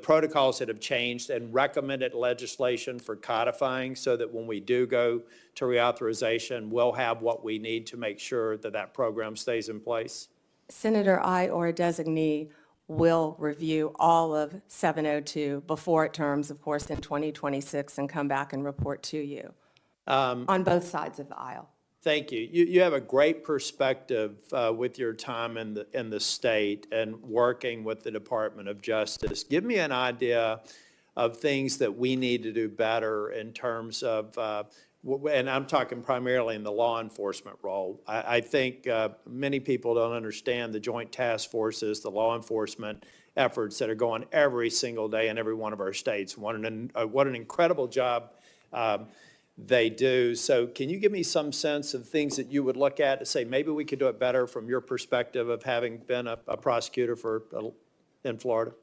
protocols that have changed and recommended legislation for codifying, so that when we do go to reauthorization, we'll have what we need to make sure that that program stays in place? Senator, I or a designee will review all of 702 before it terms, of course, in 2026, and come back and report to you on both sides of the aisle. Thank you. You have a great perspective with your time in the state and working with the Department of Justice. Give me an idea of things that we need to do better in terms of, and I'm talking primarily in the law enforcement role. I think many people don't understand the joint task forces, the law enforcement efforts that are going every single day in every one of our states. What an incredible job they do. So can you give me some sense of things that you would look at to say maybe we could do it better from your perspective of having been a prosecutor in Florida?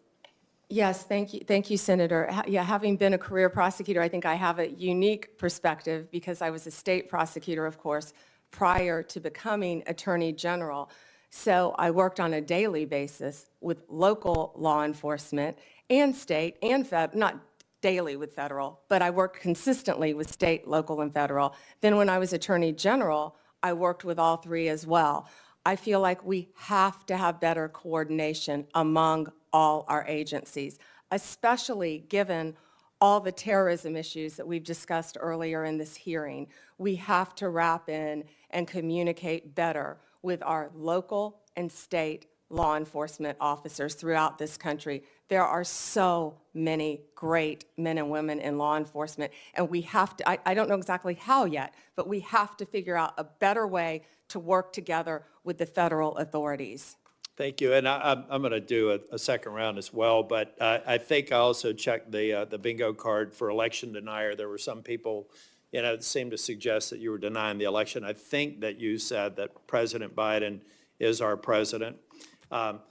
Yes, thank you, Senator. Yeah, having been a career prosecutor, I think I have a unique perspective because I was a state prosecutor, of course, prior to becoming Attorney General. So I worked on a daily basis with local law enforcement and state and federal, not daily with federal, but I worked consistently with state, local, and federal. Then when I was Attorney General, I worked with all three as well. I feel like we have to have better coordination among all our agencies, especially given all the terrorism issues that we've discussed earlier in this hearing. We have to wrap in and communicate better with our local and state law enforcement officers throughout this country. There are so many great men and women in law enforcement, and we have to, I don't know exactly how yet, but we have to figure out a better way to work together with the federal authorities. Thank you. And I'm going to do a second round as well, but I think I also checked the bingo card for election denier. There were some people, that seemed to suggest that you were denying the election. I think that you said that President Biden is our president.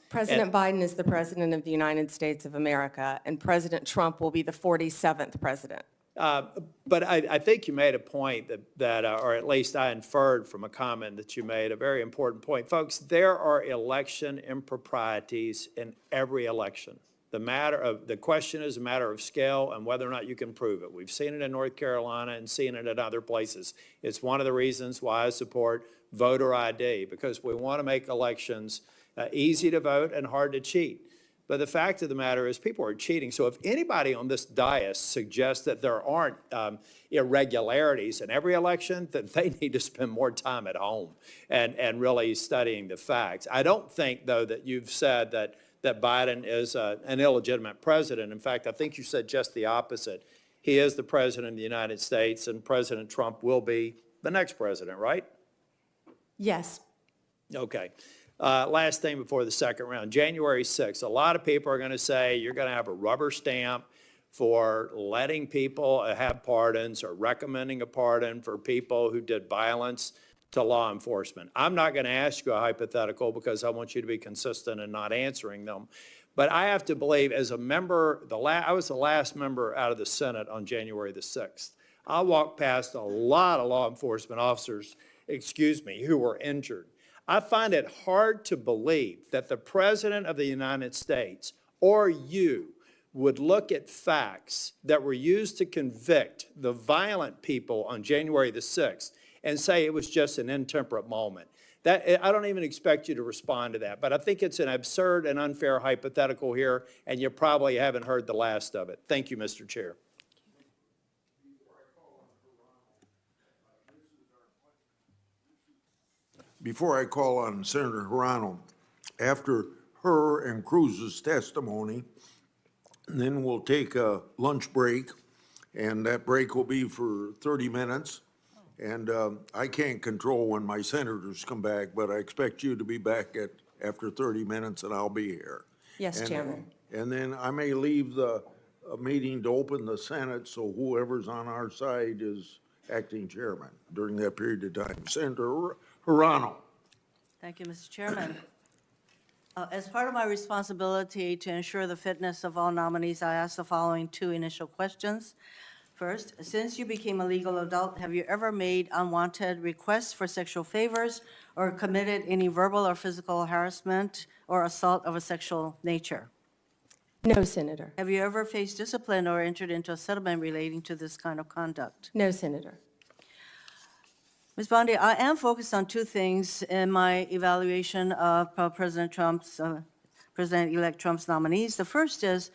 President Biden is the President of the United States of America, and President Trump will be the 47th president. But I think you made a point that or at least I inferred from a comment that you made, a very important point. Folks, there are election improprieties in every election. The question is a matter of scale and whether or not you can prove it. We've seen it in North Carolina and seen it in other places. It's one of the reasons why I support voter ID, because we want to make elections easy to vote and hard to cheat. But the fact of the matter is people are cheating. So if anybody on this dais suggests that there aren't irregularities in every election, then they need to spend more time at home and really studying the facts. I don't think, though, that you've said that Biden is an illegitimate president. In fact, I think you said just the opposite. He is the president of the United States, and President Trump will be the next president, right? Yes. Okay. Last thing before the second round, January 6th, a lot of people are going to say you're going to have a rubber stamp for letting people have pardons or recommending a pardon for people who did violence to law enforcement. I'm not going to ask you a hypothetical because I want you to be consistent in not answering them. But I have to believe, as a member, I was the last member out of the Senate on January the 6th. I walked past a lot of law enforcement officers, who were injured. I find it hard to believe that the President of the United States or you would look at facts that were used to convict the violent people on January the 6th and say it was just an intemperate moment. I don't even expect you to respond to that, but I think it's an absurd and unfair hypothetical here, and you probably haven't heard the last of it. Thank you, Mr. Chair. Before I call on Senator Hirano, after her and Cruz's testimony, then we'll take a lunch break, and that break will be for 30 minutes. And I can't control when my senators come back, but I expect you to be back after 30 minutes, and I'll be here. Yes, Chairman. And then I may leave the meeting to open the Senate, so whoever's on our side is acting chairman during that period of time. Senator Hirano. Thank you, Mr. Chairman. As part of my responsibility to ensure the fitness of all nominees, I ask the following two initial questions. First, since you became a legal adult, have you ever made unwanted requests for sexual favors or committed any verbal or physical harassment or assault of a sexual nature? No, Senator. Have you ever faced discipline or entered into a settlement relating to this kind of conduct? No, Senator. Ms. Bondi, I am focused on two things in my evaluation of President-elect Trump's nominees. The first is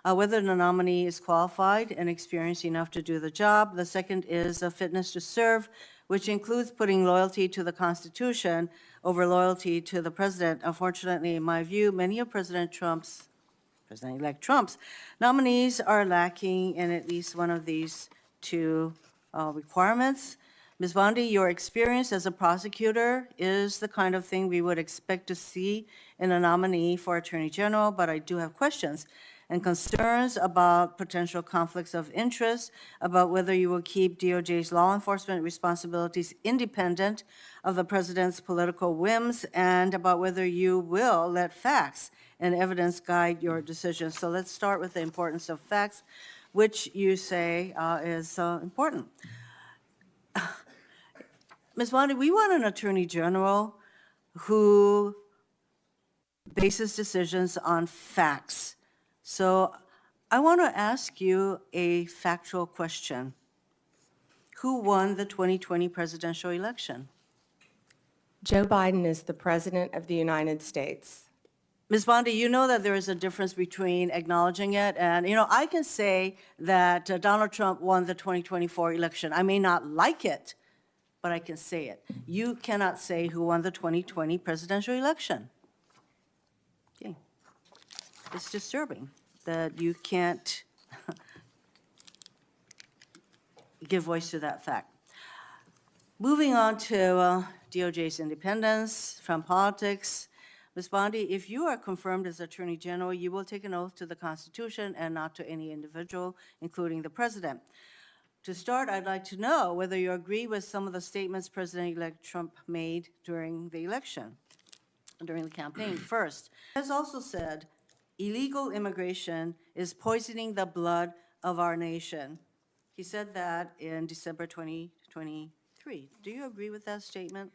whether the nominee is qualified and experienced enough to do the job. The second is a fitness to serve, which includes putting loyalty to the Constitution over loyalty to the president. Unfortunately, in my view, many of President-elect Trump's nominees are lacking in at least one of these two requirements. Ms. Bondi, your experience as a prosecutor is the kind of thing we would expect to see in a nominee for Attorney General, but I do have questions and concerns about potential conflicts of interest, about whether you will keep DOJ's law enforcement responsibilities independent of the president's political whims, and about whether you will let facts and evidence guide your decisions. So let's start with the importance of facts, which you say is important. Ms. Bondi, we want an Attorney General who bases decisions on facts. So I want to ask you a factual question. Who won the 2020 presidential election? Joe Biden is the President of the United States. Ms. Bondi, you know that there is a difference between acknowledging it and, I can say that Donald Trump won the 2024 election. I may not like it, but I can say it. You cannot say who won the 2020 presidential election. Okay. It's disturbing that you can't give voice to that fact. Moving on to DOJ's independence from politics. Ms. Bondi, if you are confirmed as Attorney General, you will take an oath to the Constitution and not to any individual, including the President. To start, I'd like to know whether you agree with some of the statements President-elect Trump made during the election, during the campaign. First, he has also said illegal immigration is poisoning the blood of our nation. He said that in December 2023. Do you agree with that statement?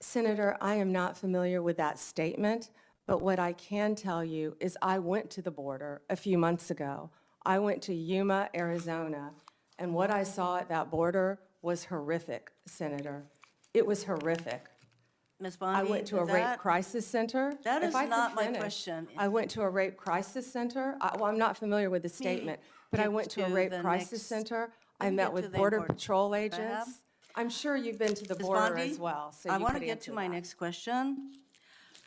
Senator, I am not familiar with that statement, but what I can tell you is I went to the border a few months ago. I went to Yuma, Arizona, and what I saw at that border was horrific, Senator. It was horrific. Ms. Bondi, I went to a rape crisis center. That is If I could not my finish. question. I went to a rape crisis center. Well, I'm not familiar with the statement, but I get went to a to rape the crisis next- center. Let I me met get to with the Border important- Patrol I have? agents. I'm sure you've been to the Ms. border Bondi, as well, so I you want to could get answer to my that. next question.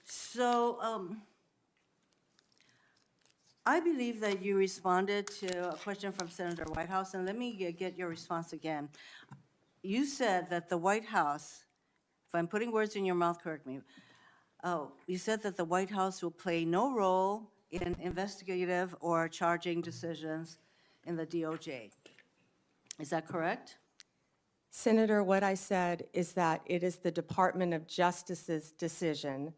So I believe that you responded to a question from Senator Whitehouse, and let me get your response again. You said that the White House, if I'm putting words in your mouth, correct me. You said that the White House will play no role in investigative or charging decisions in the DOJ. Is that correct? Senator, what I said is that it is the Department of Justice's decision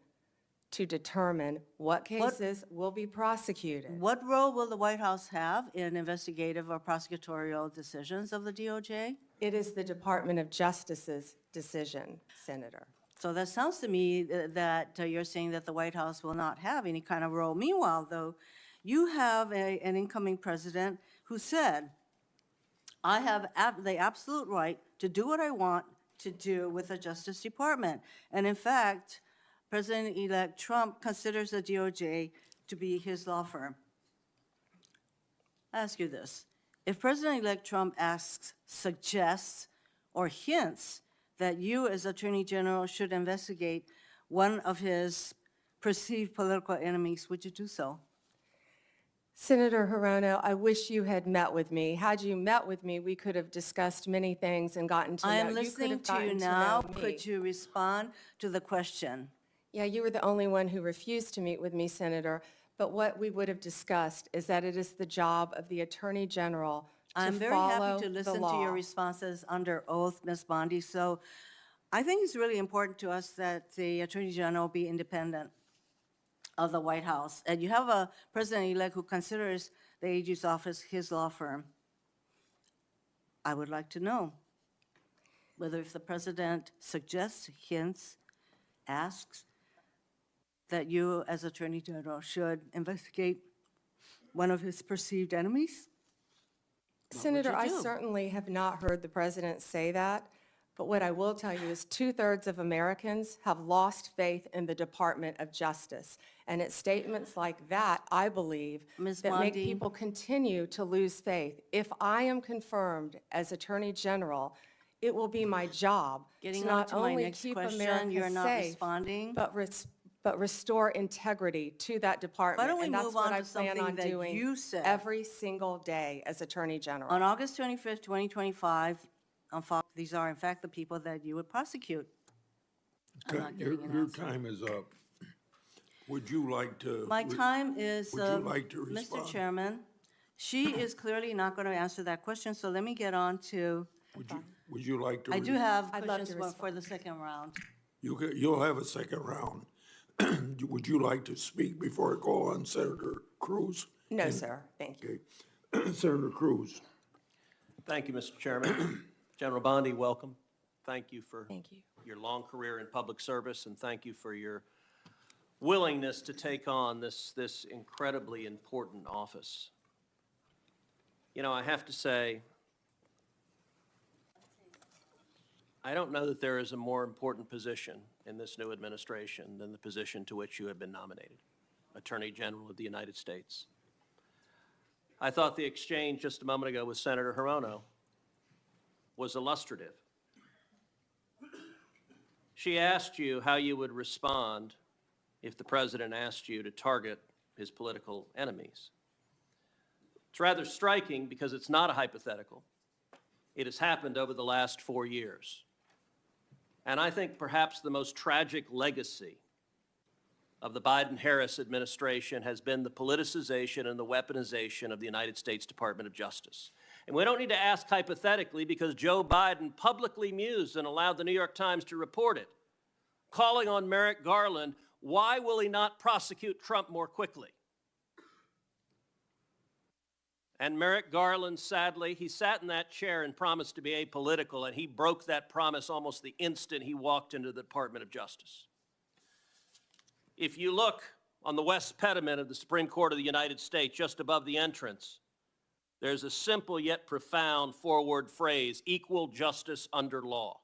to determine what cases will be prosecuted. What role will the White House have in investigative or prosecutorial decisions of the DOJ? It is the Department of Justice's decision, Senator. So that sounds to me that you're saying that the White House will not have any kind of role. Meanwhile, though, you have an incoming president who said, I have the absolute right to do what I want to do with the Justice Department. And in fact, President-elect Trump considers the DOJ to be his law firm. I ask you this. If President-elect Trump asks, suggests, or hints that you as Attorney General should investigate one of his perceived political enemies, would you do so? Senator Hirono, I wish you had met with me. Had you met with me, we could have discussed many things and gotten to know. I am You could listening have to you gotten to now. know me. Could you respond to the question? Yeah, you were the only one who refused to meet with me, Senator. But what we would have discussed is that it is the job of the Attorney General to I'm very follow happy to the listen to law. your responses under oath, Ms. Bondi. So I think it's really important to us that the Attorney General be independent. of the White House, and you have a president-elect who considers the AG's office his law firm, I would like to know whether if the president suggests, hints, asks, that you, as Attorney General, should investigate one of his perceived enemies? Senator, I do? certainly have not heard the president say that, but what I will tell you is 2/3 of Americans have lost faith in the Department of Justice. And it's statements like that, I believe, Ms. that make Bondi. people continue to lose faith. If I am confirmed as Attorney General, it will be my job Getting to on not to my only next keep question, America you're not safe, responding. but restore integrity to that department. Why don't we And that's move what on I to plan something on that doing you said? every single day as Attorney General. On August 25th, 2025, on Fox, these are in fact the people that you would prosecute. I'm not getting an Your answer. time is up. Would you like to? My time is, Would you like to Mr. respond? Chairman, she is clearly not going to answer that question, so let me get on to, Would you like to? I do have I'd love to questions for the second round. You'll have a second round. Would you like to speak before I call on Senator Cruz? No, sir, thank you. Okay. Senator Cruz. Thank you, Mr. Chairman. General Bondi, welcome. Thank you for Thank you. your long career in public service, and thank you for your willingness to take on this incredibly important office. You know, I have to say, I don't know that there is a more important position in this new administration than the position to which you have been nominated, Attorney General of the United States. I thought the exchange just a moment ago with Senator Hirono was illustrative. She asked you how you would respond if the president asked you to target his political enemies. It's rather striking because it's not a hypothetical. It has happened over the last 4 years. And I think perhaps the most tragic legacy of the Biden-Harris administration has been the politicization and the weaponization of the United States Department of Justice. And we don't need to ask hypothetically because Joe Biden publicly mused and allowed the New York Times to report it, calling on Merrick Garland, why will he not prosecute Trump more quickly? And Merrick Garland, sadly, he sat in that chair and promised to be apolitical, and he broke that promise almost the instant he walked into the Department of Justice. If you look on the west pediment of the Supreme Court of the United States, just above the entrance, there's a simple yet profound four-word phrase, equal justice under law.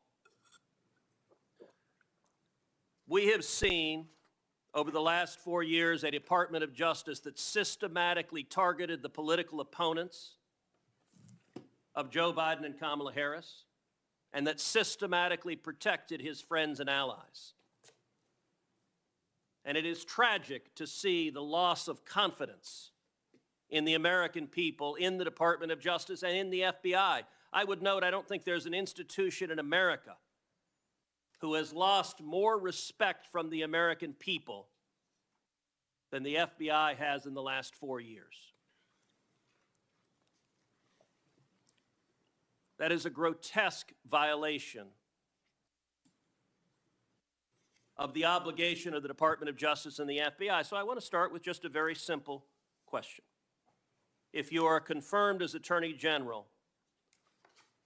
We have seen over the last 4 years a Department of Justice that systematically targeted the political opponents of Joe Biden and Kamala Harris, and that systematically protected his friends and allies. And it is tragic to see the loss of confidence in the American people, in the Department of Justice, and in the FBI. I would note, I don't think there's an institution in America who has lost more respect from the American people than the FBI has in the last 4 years. That is a grotesque violation of the obligation of the Department of Justice and the FBI. So I want to start with just a very simple question. If you are confirmed as Attorney General,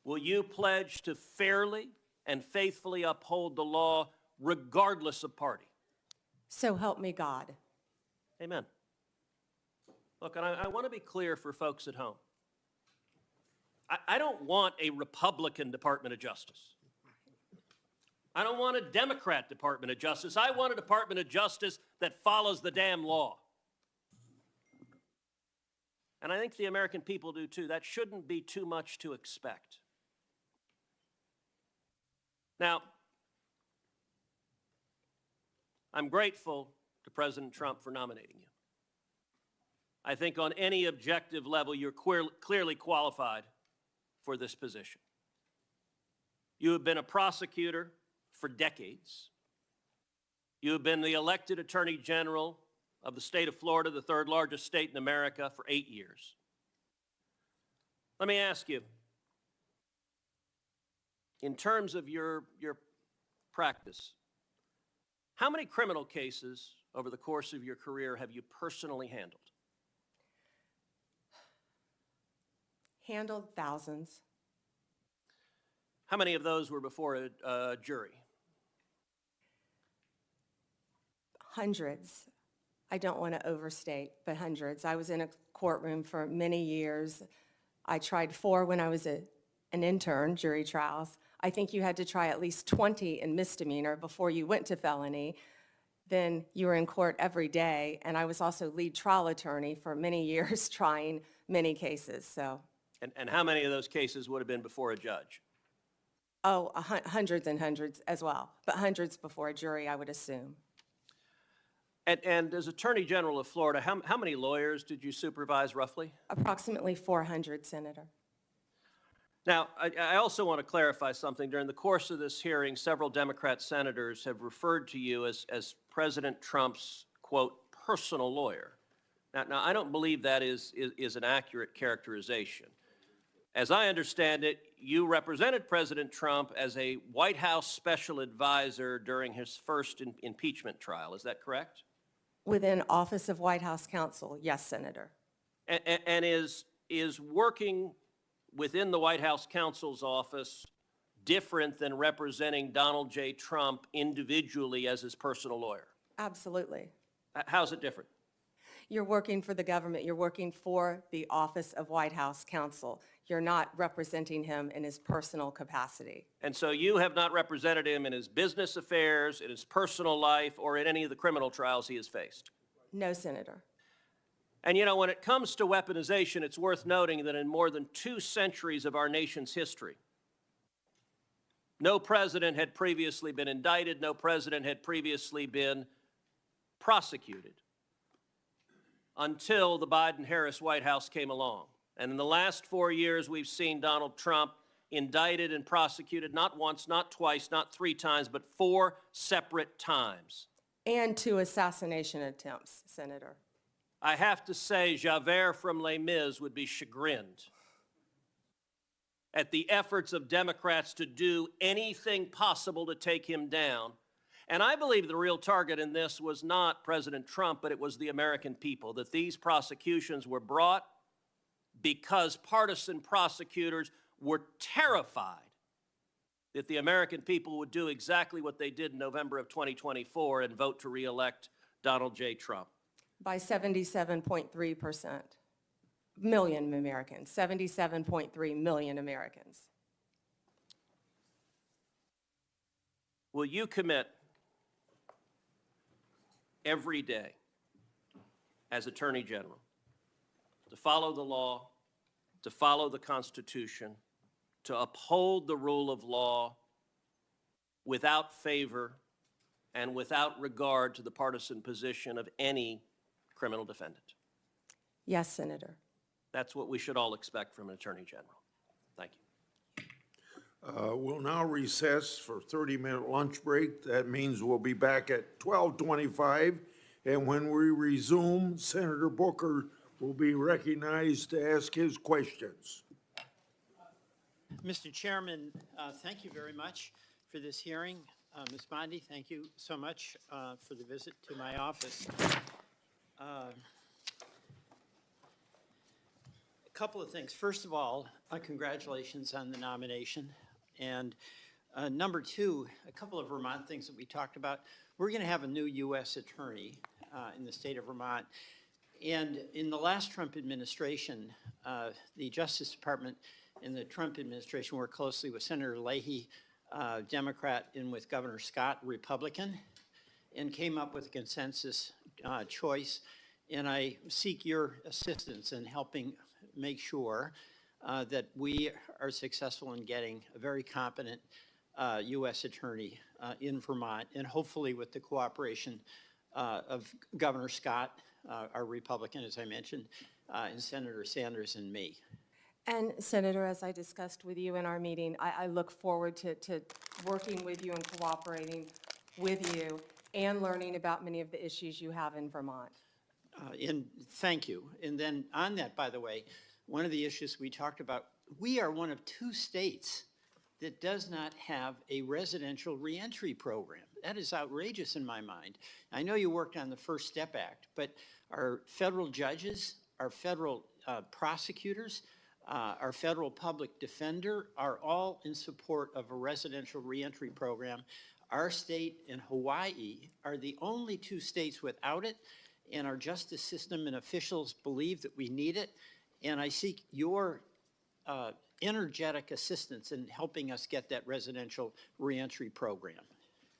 will you pledge to fairly and faithfully uphold the law regardless of party? So help me God. Amen. Look, and I want to be clear for folks at home. I don't want a Republican Department of Justice. I don't want a Democrat Department of Justice. I want a Department of Justice that follows the damn law. And I think the American people do too. That shouldn't be too much to expect. Now, I'm grateful to President Trump for nominating you. I think on any objective level, you're clearly qualified for this position. You have been a prosecutor for decades. You have been the elected Attorney General of the state of Florida, the third largest state in America, for 8 years. Let me ask you, in terms of your practice, how many criminal cases over the course of your career have you personally handled? Handled thousands. How many of those were before a jury? Hundreds. I don't want to overstate, but hundreds. I was in a courtroom for many years. I tried 4 when I was an intern, jury trials. I think you had to try at least 20 in misdemeanor before you went to felony. Then you were in court every day, and I was also lead trial attorney for many years trying many cases, so. And how many of those cases would have been before a judge? Oh, hundreds and hundreds as well, but hundreds before a jury, I would assume. And as Attorney General of Florida, how many lawyers did you supervise roughly? Approximately 400, Senator. Now, I also want to clarify something. During the course of this hearing, several Democrat senators have referred to you as President Trump's, quote, personal lawyer. Now I don't believe that is an accurate characterization. As I understand it, you represented President Trump as a White House special advisor during his first impeachment trial. Is that correct? Within Office of White House Counsel, yes, Senator. And is working within the White House counsel's office different than representing Donald J. Trump individually as his personal lawyer? Absolutely. How's it different? You're working for the government. You're working for the Office of White House Counsel. You're not representing him in his personal capacity. And so you have not represented him in his business affairs, in his personal life, or in any of the criminal trials he has faced? No, Senator. And you know, when it comes to weaponization, it's worth noting that in more than 2 centuries of our nation's history, no president had previously been indicted, no president had previously been prosecuted until the Biden-Harris White House came along. And in the last 4 years, we've seen Donald Trump indicted and prosecuted not once, not twice, not 3 times, but 4 separate times. And 2 assassination attempts, Senator. I have to say, Javert from Les Mis would be chagrined at the efforts of Democrats to do anything possible to take him down. And I believe the real target in this was not President Trump, but it was the American people, that these prosecutions were brought because partisan prosecutors were terrified that the American people would do exactly what they did in November of 2024 and vote to re-elect Donald J. Trump. By 77.3%. Million Americans, 77.3 million Americans. Will you commit every day as Attorney General to follow the law, to follow the Constitution, to uphold the rule of law without favor and without regard to the partisan position of any criminal defendant? Yes, Senator. That's what we should all expect from an Attorney General. Thank you. We'll now recess for 30-minute lunch break. That means we'll be back at 12:25. And when we resume, Senator Booker will be recognized to ask his questions. Mr. Chairman, thank you very much for this hearing. Ms. Bondi, thank you so much for the visit to my office. A couple of things. First of all, congratulations on the nomination. And number 2, a couple of Vermont things that we talked about. We're going to have a new U.S. attorney in the state of Vermont. And in the last Trump administration, the Justice Department in the Trump administration worked closely with Senator Leahy, Democrat, and with Governor Scott, Republican, and came up with a consensus choice. And I seek your assistance in helping make sure that we are successful in getting a very competent U.S. attorney in Vermont, and hopefully with the cooperation of Governor Scott, our Republican, as I mentioned, and Senator Sanders and me. And Senator, as I discussed with you in our meeting, I look forward to working with you and cooperating with you and learning about many of the issues you have in Vermont. And thank you. And then on that, by the way, one of the issues we talked about, we are one of 2 states that does not have a residential reentry program. That is outrageous in my mind. I know you worked on the First Step Act, but our federal judges, our federal prosecutors, our federal public defender are all in support of a residential reentry program. Our state and Hawaii are the only two states without it, and our justice system and officials believe that we need it. And I seek your energetic assistance in helping us get that residential reentry program.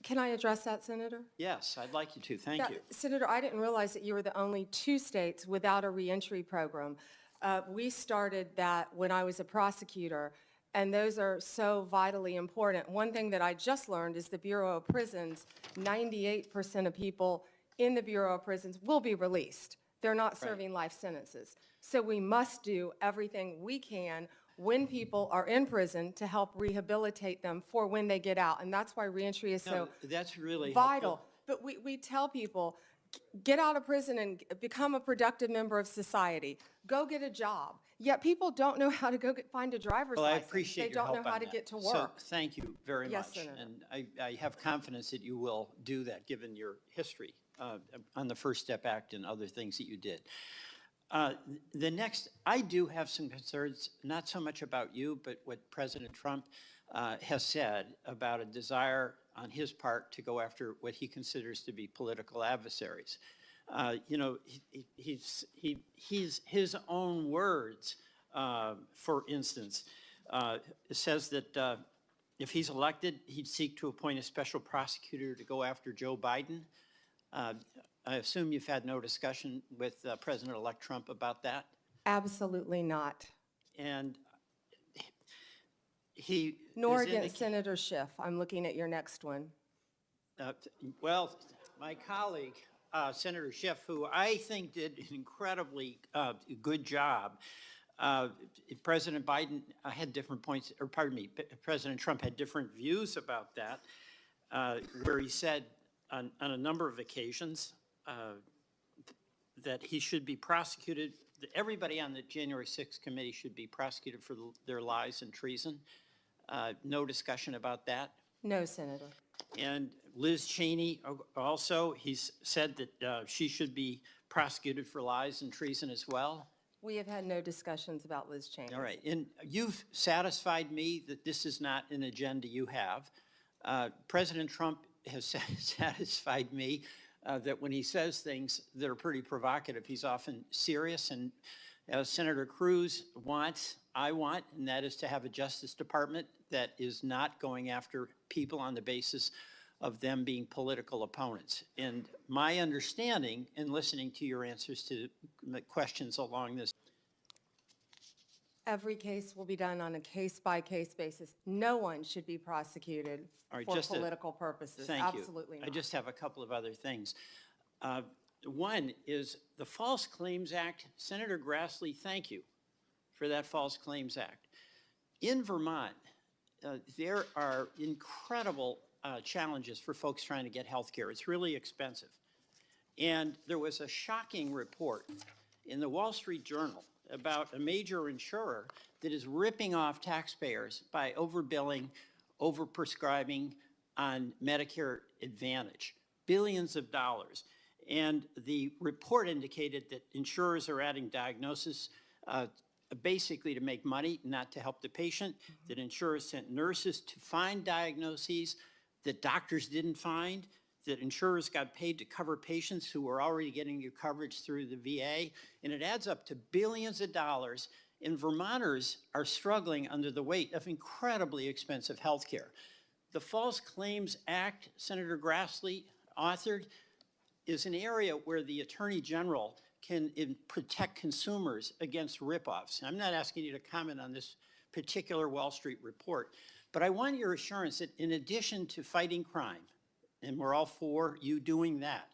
Can I address that, Senator? Yes, I'd like you to. Thank you. Senator, I didn't realize that you were the only two states without a reentry program. We started that when I was a prosecutor, and those are so vitally important. One thing that I just learned is the Bureau of Prisons, 98% of people in the Bureau of Prisons will be released. They're not serving life sentences. So we must do everything we can when people are in prison to help rehabilitate them for when they get out. And that's why reentry is so That's really vital. helpful. But we tell people, get out of prison and become a productive member of society. Go get a job. Yet people don't know how to go find a driver's Well, I license. appreciate your help They don't know how on to that. get to So work. thank you very Yes, much. Senator. And I have confidence that you will do that, given your history on the First Step Act and other things that you did. The next, I do have some concerns, not so much about you, but what President Trump has said about a desire on his part to go after what he considers to be political adversaries. You know, he's his own words, for instance, says that if he's elected, he'd seek to appoint a special prosecutor to go after Joe Biden. I assume you've had no discussion with President-elect Trump about that? Absolutely not. And he Nor has against Senator Schiff. I'm looking at your next one. Well, my colleague, Senator Schiff, who I think did an incredibly good job. President Biden had different points, or pardon me, President Trump had different views about that, where he said on a number of occasions that he should be prosecuted, that everybody on the January 6th committee should be prosecuted for their lies and treason. No discussion about that. No, Senator. And Liz Cheney also, he's said that she should be prosecuted for lies and treason as well. We have had no discussions about Liz Cheney. All right, and you've satisfied me that this is not an agenda you have. President Trump has satisfied me that when he says things that are pretty provocative, he's often serious. And as Senator Cruz wants, I want, and that is to have a Justice Department that is not going after people on the basis of them being political opponents. And my understanding, in listening to your answers to the questions along this, Every case will be done on a case-by-case basis. No one should be prosecuted for political purposes. Thank you. Absolutely not. I just have a couple of other things. One is the False Claims Act. Senator Grassley, thank you for that False Claims Act. In Vermont, there are incredible challenges for folks trying to get health care. It's really expensive. And there was a shocking report in the Wall Street Journal about a major insurer that is ripping off taxpayers by overbilling, overprescribing on Medicare Advantage, billions of dollars. And the report indicated that insurers are adding diagnosis basically to make money, not to help the patient, that insurers sent nurses to find diagnoses that doctors didn't find, that insurers got paid to cover patients who were already getting your coverage through the VA, and it adds up to billions of dollars, and Vermonters are struggling under the weight of incredibly expensive health care. The False Claims Act, Senator Grassley authored, is an area where the Attorney General can protect consumers against ripoffs. I'm not asking you to comment on this particular Wall Street report, but I want your assurance that in addition to fighting crime, and we're all for you doing that,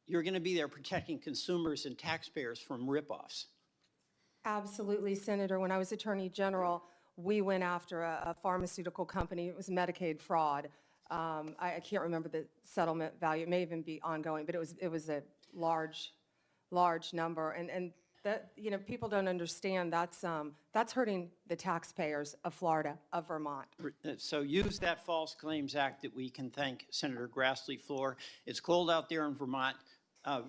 you're going to be there protecting consumers and taxpayers from ripoffs. Absolutely, Senator. When I was Attorney General, we went after a pharmaceutical company. It was Medicaid fraud. I can't remember the settlement value. It may even be ongoing, but it was a large number. And That, people don't understand, that's hurting the taxpayers of Florida, of Vermont. So use that False Claims Act that we can thank Senator Grassley for. It's cold out there in Vermont.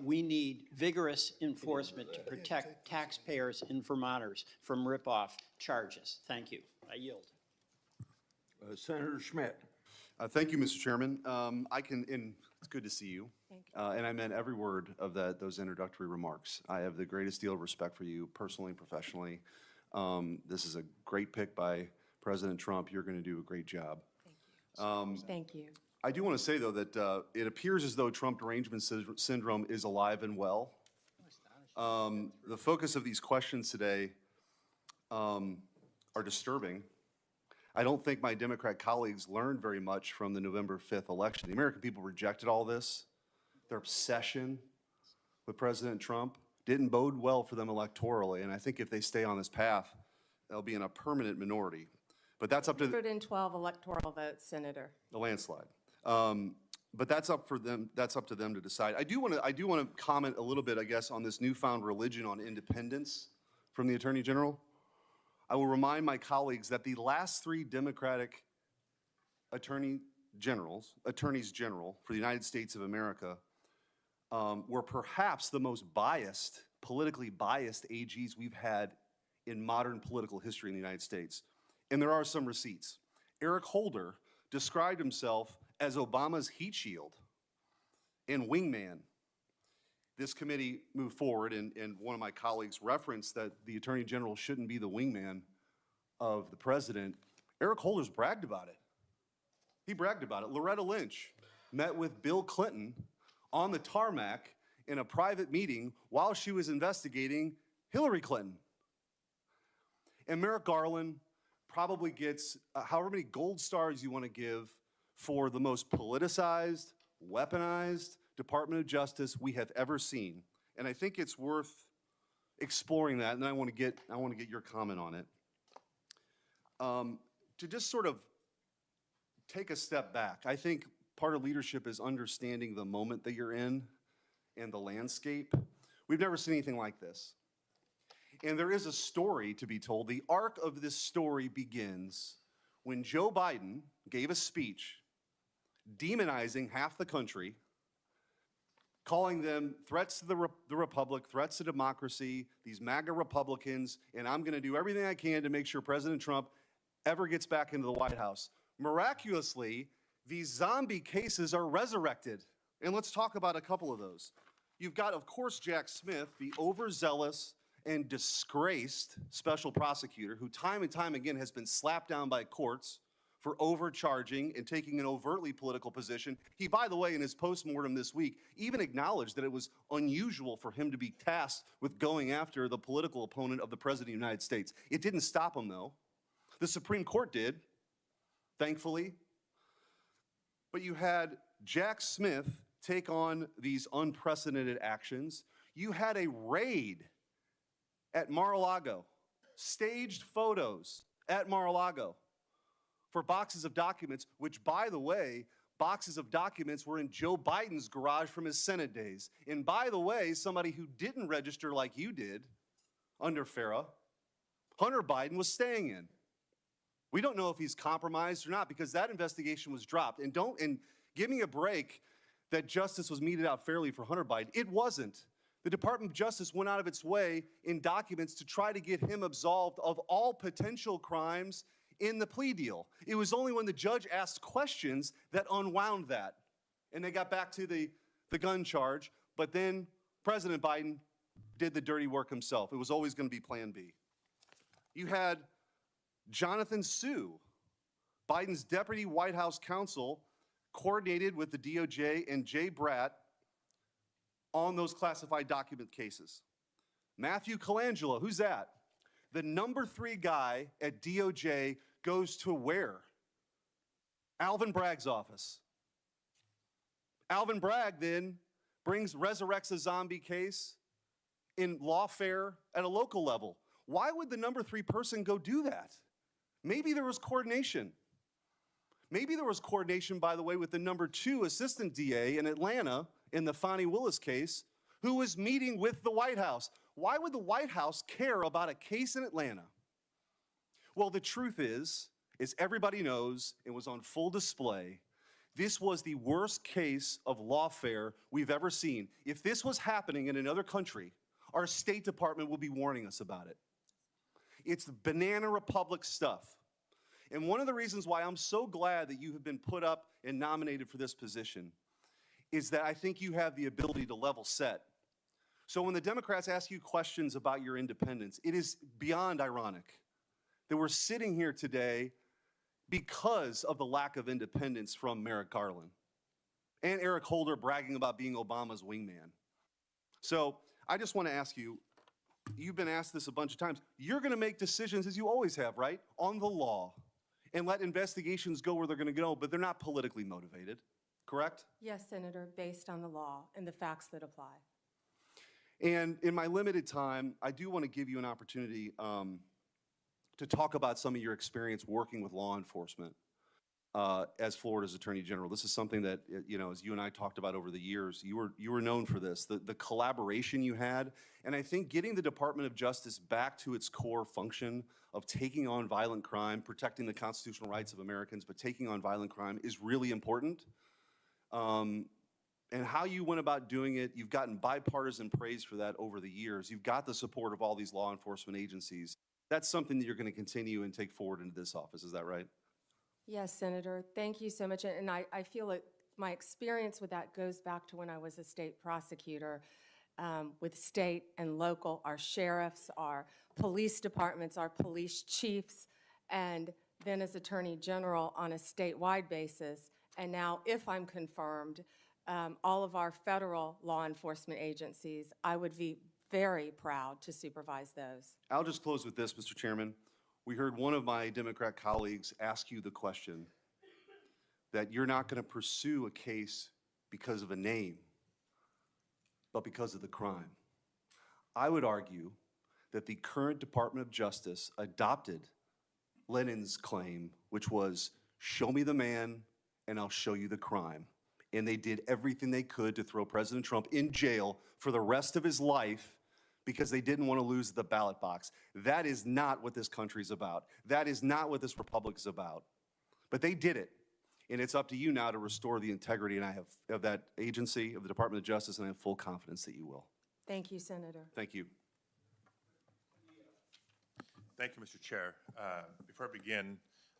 We need vigorous enforcement to protect taxpayers and Vermonters from rip-off charges. Thank you. I yield. Senator Schmidt. Thank you, Mr. Chairman. And it's good to see you. Thank you. And I meant every word of those introductory remarks. I have the greatest deal of respect for you personally and professionally. This is a great pick by President Trump. You're going to do a great job. Thank you. Thank you. I do want to say, though, that it appears as though Trump derangement syndrome is alive and well. The focus of these questions today are disturbing. I don't think my Democrat colleagues learned very much from the November 5th election. The American people rejected all this. Their obsession with President Trump didn't bode well for them electorally, and I think if they stay on this path, they'll be in a permanent minority. But that's up to 112 electoral votes, Senator. the landslide. But that's up for them. That's up to them to decide. I do want to comment a little bit, I guess, on this newfound religion on independence from the Attorney General. I will remind my colleagues that the last 3 Democratic attorneys general for the United States of America were perhaps the most biased, politically biased AGs we've had in modern political history in the United States. And there are some receipts. Eric Holder described himself as Obama's heat shield and wingman. This committee moved forward, and one of my colleagues referenced that the Attorney General shouldn't be the wingman of the president. Eric Holder's bragged about it. He bragged about it. Loretta Lynch met with Bill Clinton on the tarmac in a private meeting while she was investigating Hillary Clinton. And Merrick Garland probably gets however many gold stars you want to give for the most politicized, weaponized Department of Justice we have ever seen. And I think it's worth exploring that, and then I want to get your comment on it. To just sort of take a step back, I think part of leadership is understanding the moment that you're in and the landscape. We've never seen anything like this. And there is a story to be told. The arc of this story begins when Joe Biden gave a speech demonizing half the country, calling them threats to the republic, threats to democracy, these MAGA Republicans, and I'm going to do everything I can to make sure President Trump ever gets back into the White House. Miraculously, these zombie cases are resurrected. And let's talk about a couple of those. You've got, of course, Jack Smith, the overzealous and disgraced special prosecutor who time and time again has been slapped down by courts for overcharging and taking an overtly political position. He, by the way, in his postmortem this week, even acknowledged that it was unusual for him to be tasked with going after the political opponent of the President of the United States. It didn't stop him, though. The Supreme Court did, thankfully. But you had Jack Smith take on these unprecedented actions. You had a raid at Mar-a-Lago, staged photos at Mar-a-Lago for boxes of documents, which, by the way, boxes of documents were in Joe Biden's garage from his Senate days. And by the way, somebody who didn't register like you did under FARA, Hunter Biden was staying in. We don't know if he's compromised or not because that investigation was dropped. And give me a break that justice was meted out fairly for Hunter Biden. It wasn't. The Department of Justice went out of its way in documents to try to get him absolved of all potential crimes in the plea deal. It was only when the judge asked questions that unwound that. And they got back to the gun charge, but then President Biden did the dirty work himself. It was always going to be Plan B. You had Jonathan Sue, Biden's deputy White House counsel, coordinated with the DOJ and Jay Bratt on those classified document cases. Matthew Colangelo, who's that? The number 3 guy at DOJ goes to where? Alvin Bragg's office. Alvin Bragg then resurrects a zombie case in lawfare at a local level. Why would the number 3 person go do that? Maybe there was coordination. Maybe there was coordination, by the way, with the number 2 assistant DA in Atlanta in the Fonnie Willis case, who was meeting with the White House. Why would the White House care about a case in Atlanta? Well, the truth is everybody knows it was on full display. This was the worst case of lawfare we've ever seen. If this was happening in another country, our State Department will be warning us about it. It's banana republic stuff. And one of the reasons why I'm so glad that you have been put up and nominated for this position is that I think you have the ability to level set. So when the Democrats ask you questions about your independence, it is beyond ironic that we're sitting here today because of the lack of independence from Merrick Garland and Eric Holder bragging about being Obama's wingman. So I just want to ask you, you've been asked this a bunch of times, you're going to make decisions, as you always have, right, on the law and let investigations go where they're going to go, but they're not politically motivated, correct? Yes, Senator, based on the law and the facts that apply. And in my limited time, I do want to give you an opportunity to talk about some of your experience working with law enforcement as Florida's Attorney General. This is something that, you know, as you and I talked about over the years, you were known for this, the collaboration you had. And I think getting the Department of Justice back to its core function of taking on violent crime, protecting the constitutional rights of Americans, but taking on violent crime is really important. And how you went about doing it, you've gotten bipartisan praise for that over the years. You've got the support of all these law enforcement agencies. That's something that you're going to continue and take forward into this office. Is that right? Yes, Senator, thank you so much. And I feel that my experience with that goes back to when I was a state prosecutor with state and local, our sheriffs, our police departments, our police chiefs, and then as Attorney General on a statewide basis. And now, if I'm confirmed, all of our federal law enforcement agencies, I would be very proud to supervise those. I'll just close with this, Mr. Chairman. We heard one of my Democrat colleagues ask you the question that you're not going to pursue a case because of a name, but because of the crime. I would argue that the current Department of Justice adopted Lenin's claim, which was, show me the man and I'll show you the crime. And they did everything they could to throw President Trump in jail for the rest of his life because they didn't want to lose the ballot box. That is not what this country is about. That is not what this republic is about. But they did it. And it's up to you now to restore the integrity and I have of that agency, of the Department of Justice, and I have full confidence that you will. Thank you, Senator. Thank you. Thank you, Mr. Chair. Before I begin,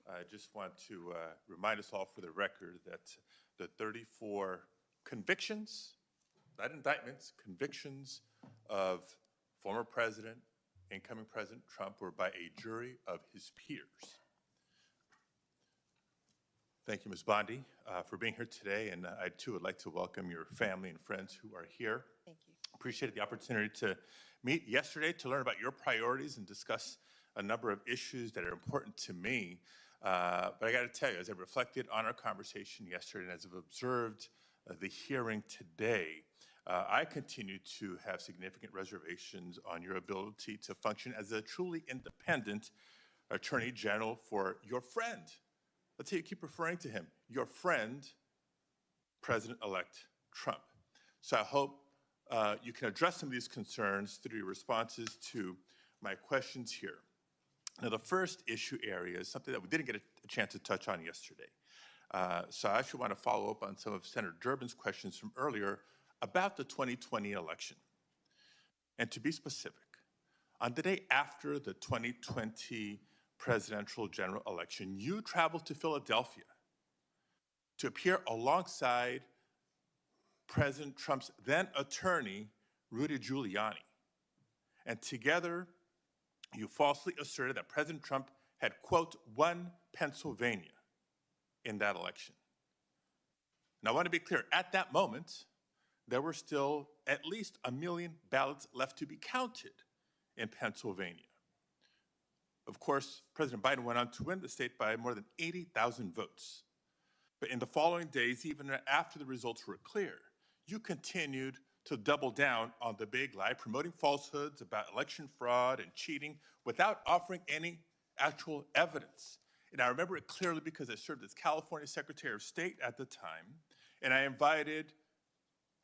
I just want to remind us all for the record that the 34 convictions, not indictments, convictions of former President, incoming President Trump were by a jury of his peers. Thank you, Ms. Bondi, for being here today, and I too would like to welcome your family and friends who are here. Thank you. Appreciated the opportunity to meet yesterday to learn about your priorities and discuss a number of issues that are important to me. But I got to tell you, as I reflected on our conversation yesterday and as I've observed the hearing today, I continue to have significant reservations on your ability to function as a truly independent Attorney General for your friend. Let's say you keep referring to him, your friend, President-elect Trump. So I hope you can address some of these concerns through your responses to my questions here. Now, the first issue area is something that we didn't get a chance to touch on yesterday. So I actually want to follow up on some of Senator Durbin's questions from earlier about the 2020 election. And to be specific, on the day after the 2020 presidential general election, you traveled to Philadelphia to appear alongside President Trump's then attorney, Rudy Giuliani. And together, you falsely asserted that President Trump had, quote, won Pennsylvania in that election. Now, I want to be clear, at that moment, there were still at least 1 million ballots left to be counted in Pennsylvania. Of course, President Biden went on to win the state by more than 80,000 votes. But in the following days, even after the results were clear, you continued to double down on the big lie, promoting falsehoods about election fraud and cheating without offering any actual evidence. And I remember it clearly because I served as California Secretary of State at the time, and I invited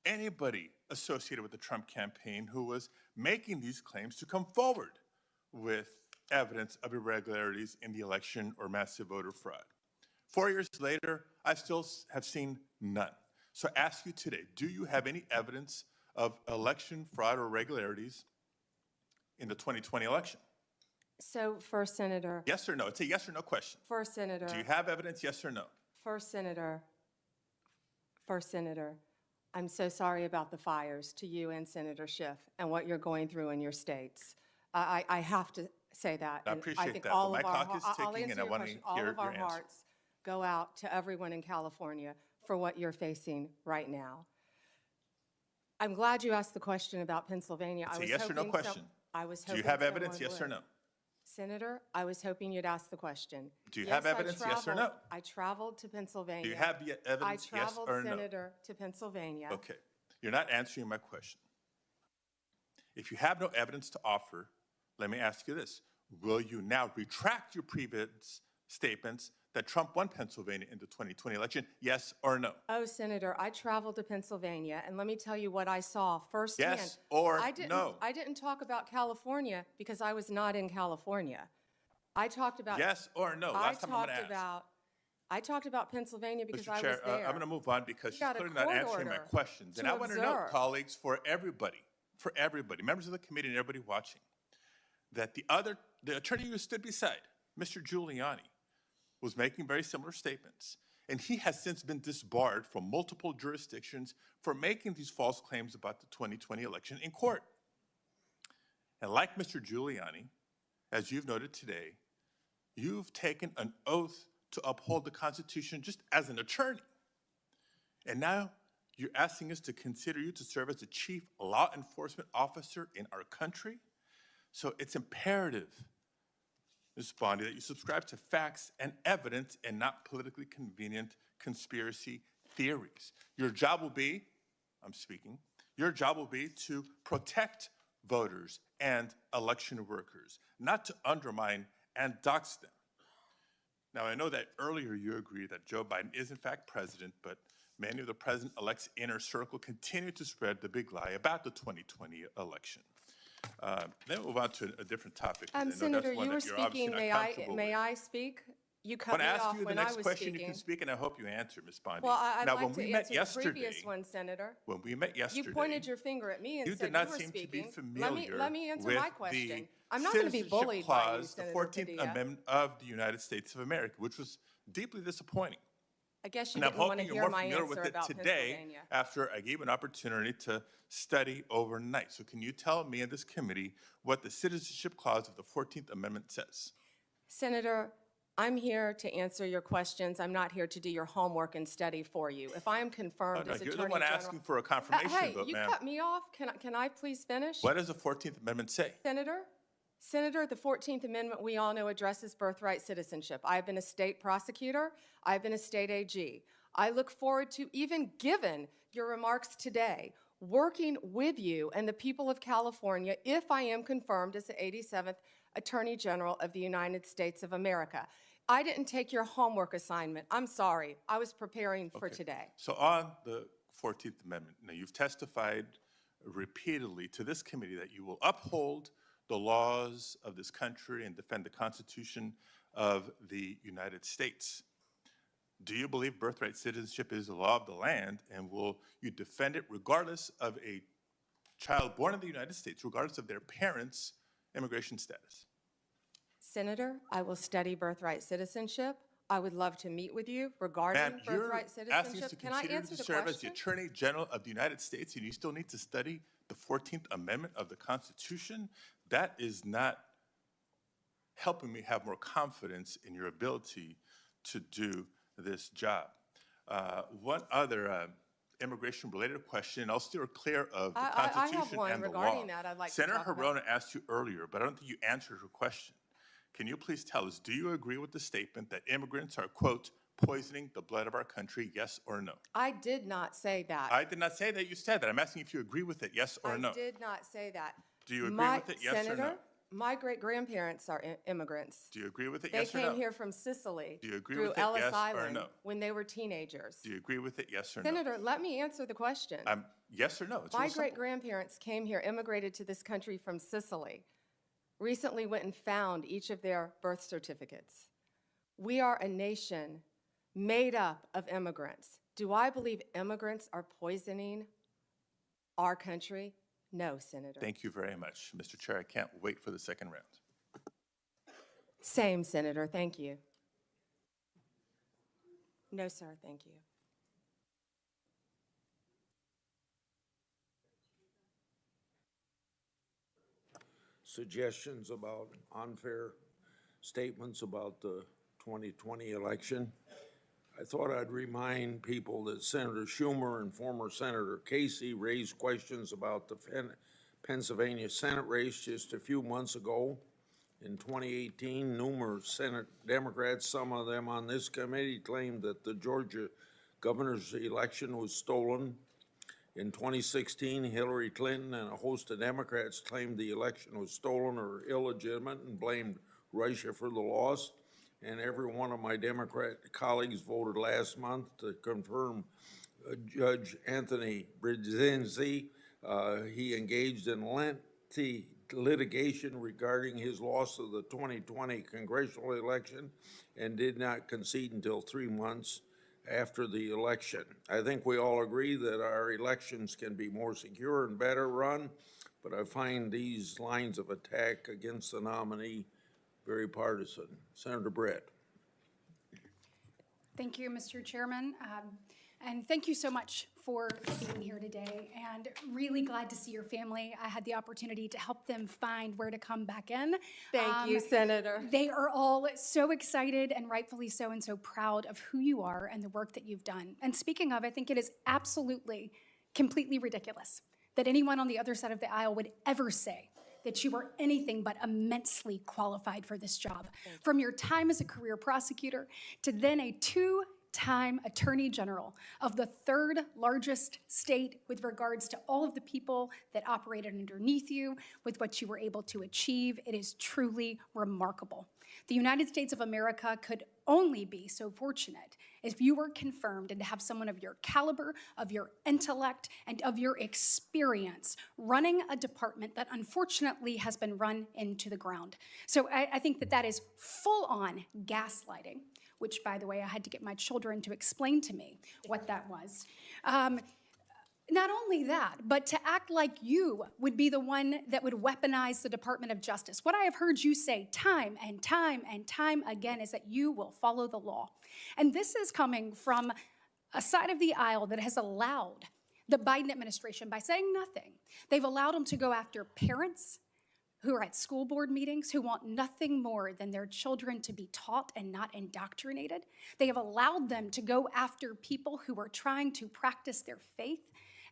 anybody associated with the Trump campaign who was making these claims to come forward with evidence of irregularities in the election or massive voter fraud. 4 years later, I still have seen none. So I ask you today, do you have any evidence of election fraud or irregularities in the 2020 election? So, First Senator. Yes or no? It's a yes or no question. First Senator. Do you have evidence, yes or no? First Senator. First Senator. I'm so sorry about the fires to you and Senator Schiff and what you're going through in your states. I have to say that. I And appreciate think that, all but of my our clock is I'll ticking answer and I your want to question. hear All of our your answer. hearts go out to everyone in California for what you're facing right now. I'm glad you asked the question about Pennsylvania. It's I a was yes or no hoping question. I was Do you hoping have evidence, someone yes or would. no? Senator, I was hoping you'd ask the question. Do you have evidence, yes or no? I traveled to Pennsylvania. Do you have the evidence, I yes traveled, or no? Senator, to Pennsylvania. Okay, you're not answering my question. If you have no evidence to offer, let me ask you this. Will you now retract your previous statements that Trump won Pennsylvania in the 2020 election, yes or no? Oh, Senator, I traveled to Pennsylvania, and let me tell you what I saw firsthand. Yes or no? I didn't talk about California because I was not in California. I talked about. Yes or no? Last time I'm going to ask. I talked about Pennsylvania because Mr. I was Chair, there. I'm going to move on because she's got a clearly not court answering my order questions. And to I want to note, observe. colleagues, for everybody, members of the committee and everybody watching, that the attorney who stood beside Mr. Giuliani was making very similar statements. And he has since been disbarred from multiple jurisdictions for making these false claims about the 2020 election in court. And like Mr. Giuliani, as you've noted today, you've taken an oath to uphold the Constitution just as an attorney. And now you're asking us to consider you to serve as the chief law enforcement officer in our country. So it's imperative, Ms. Bondi, that you subscribe to facts and evidence and not politically convenient conspiracy theories. Your job will be, your job will be to protect voters and election workers, not to undermine and dox them. Now, I know that earlier you agreed that Joe Biden is in fact president, but many of the president-elect's inner circle continue to spread the big lie about the 2020 election. Then we'll move on to a different topic. 'Cause I know Senator, that's one you were that you're obviously speaking. not comfortable May with. I speak? You When cut I me ask off you the when I next was question, speaking. you can speak, and I hope you answer, Ms. Bondi. Well, I'd now, like when to we met answer yesterday, the previous one, Senator. when we met yesterday, You pointed your finger at me and you said did not you were seem speaking. to be familiar Let me answer with my the question. I'm not going to be Citizenship bullied by you, Clause, the Senator 14th Padilla. Amendment of the United States of America, which was deeply disappointing. I guess you And I'm didn't want to hoping hear you're more my familiar answer with it about today Pennsylvania. after I gave an opportunity to study overnight. So can you tell me and this committee what the Citizenship Clause of the 14th Amendment says? Senator, I'm here to answer your questions. I'm not here to do your homework and study for you. If I am confirmed No, as you're Attorney the one General. asking for a confirmation Hey, vote, you ma'am. cut me off. Can I please finish? What does the 14th Amendment say? Senator, the 14th Amendment, we all know, addresses birthright citizenship. I've been a state prosecutor. I've been a state AG. I look forward to, even given your remarks today, working with you and the people of California if I am confirmed as the 87th Attorney General of the United States of America. I didn't take your homework assignment. I'm sorry. I was preparing for today. So on the 14th Amendment, now you've testified repeatedly to this committee that you will uphold the laws of this country and defend the Constitution of the United States. Do you believe birthright citizenship is the law of the land, and will you defend it regardless of a child born in the United States, regardless of their parents' immigration status? Senator, I will study birthright citizenship. I would love to meet with you regarding Ma'am, you're birthright asking us citizenship. to Can I consider answer to the serve as the question? Attorney General of the United States, and you still need to study the 14th Amendment of the Constitution? That is not helping me have more confidence in your ability to do this job. One other immigration-related question, I'll steer clear of the I Constitution have one and the law. regarding that I'd like to Senator talk about. Hora asked you earlier, but I don't think you answered her question. Can you please tell us, do you agree with the statement that immigrants are, quote, poisoning the blood of our country, yes or no? I did not say that. I did not say that you said that. I'm asking if you agree with it, yes or no? I did not say that. Do you agree with it, yes or no? My great-grandparents are immigrants. Do you agree with it, They yes or no? came here from Sicily Do you agree through with it, Ellis yes or Island no? when they were teenagers. Do you agree with it, yes or no? Senator, let me answer the question. Yes or no? It's My real simple. great-grandparents came here, immigrated to this country from Sicily, recently went and found each of their birth certificates. We are a nation made up of immigrants. Do I believe immigrants are poisoning our country? No, Senator. Thank you very much, Mr. Chair. I can't wait for the second round. Same, Senator. Thank you. No, sir. Thank you. Suggestions about unfair statements about the 2020 election. I thought I'd remind people that Senator Schumer and former Senator Casey raised questions about the Pennsylvania Senate race just a few months ago. In 2018, numerous Senate Democrats, some of them on this committee, claimed that the Georgia governor's election was stolen. In 2016, Hillary Clinton and a host of Democrats claimed the election was stolen or illegitimate and blamed Russia for the loss. And every one of my Democrat colleagues voted last month to confirm Judge Anthony BREZNER. He engaged in lengthy litigation regarding his loss of the 2020 congressional election and did not concede until 3 months after the election. I think we all agree that our elections can be more secure and better run, but I find these lines of attack against the nominee very partisan. Senator Brett. Thank you, Mr. Chairman. And thank you so much for being here today, and really glad to see your family. I had the opportunity to help them find where to come back in. Thank you, Senator. They are all so excited, and rightfully so, and so proud of who you are and the work that you've done. And speaking of, I think it is absolutely, completely ridiculous that anyone on the other side of the aisle would ever say that you are anything but immensely qualified for this job. From your time as a career prosecutor to then a two-time Attorney General of the third largest state with regards to all of the people that operated underneath you, with what you were able to achieve. It is truly remarkable. The United States of America could only be so fortunate if you were confirmed and to have someone of your caliber, of your intellect, and of your experience running a department that unfortunately has been run into the ground. So I think that that is full-on gaslighting, which, by the way, I had to get my children to explain to me what that was. Not only that, but to act like you would be the one that would weaponize the Department of Justice. What I have heard you say time and time and time again is that you will follow the law. And this is coming from a side of the aisle that has allowed the Biden administration, by saying nothing, they've allowed them to go after parents who are at school board meetings, who want nothing more than their children to be taught and not indoctrinated. They have allowed them to go after people who are trying to practice their faith.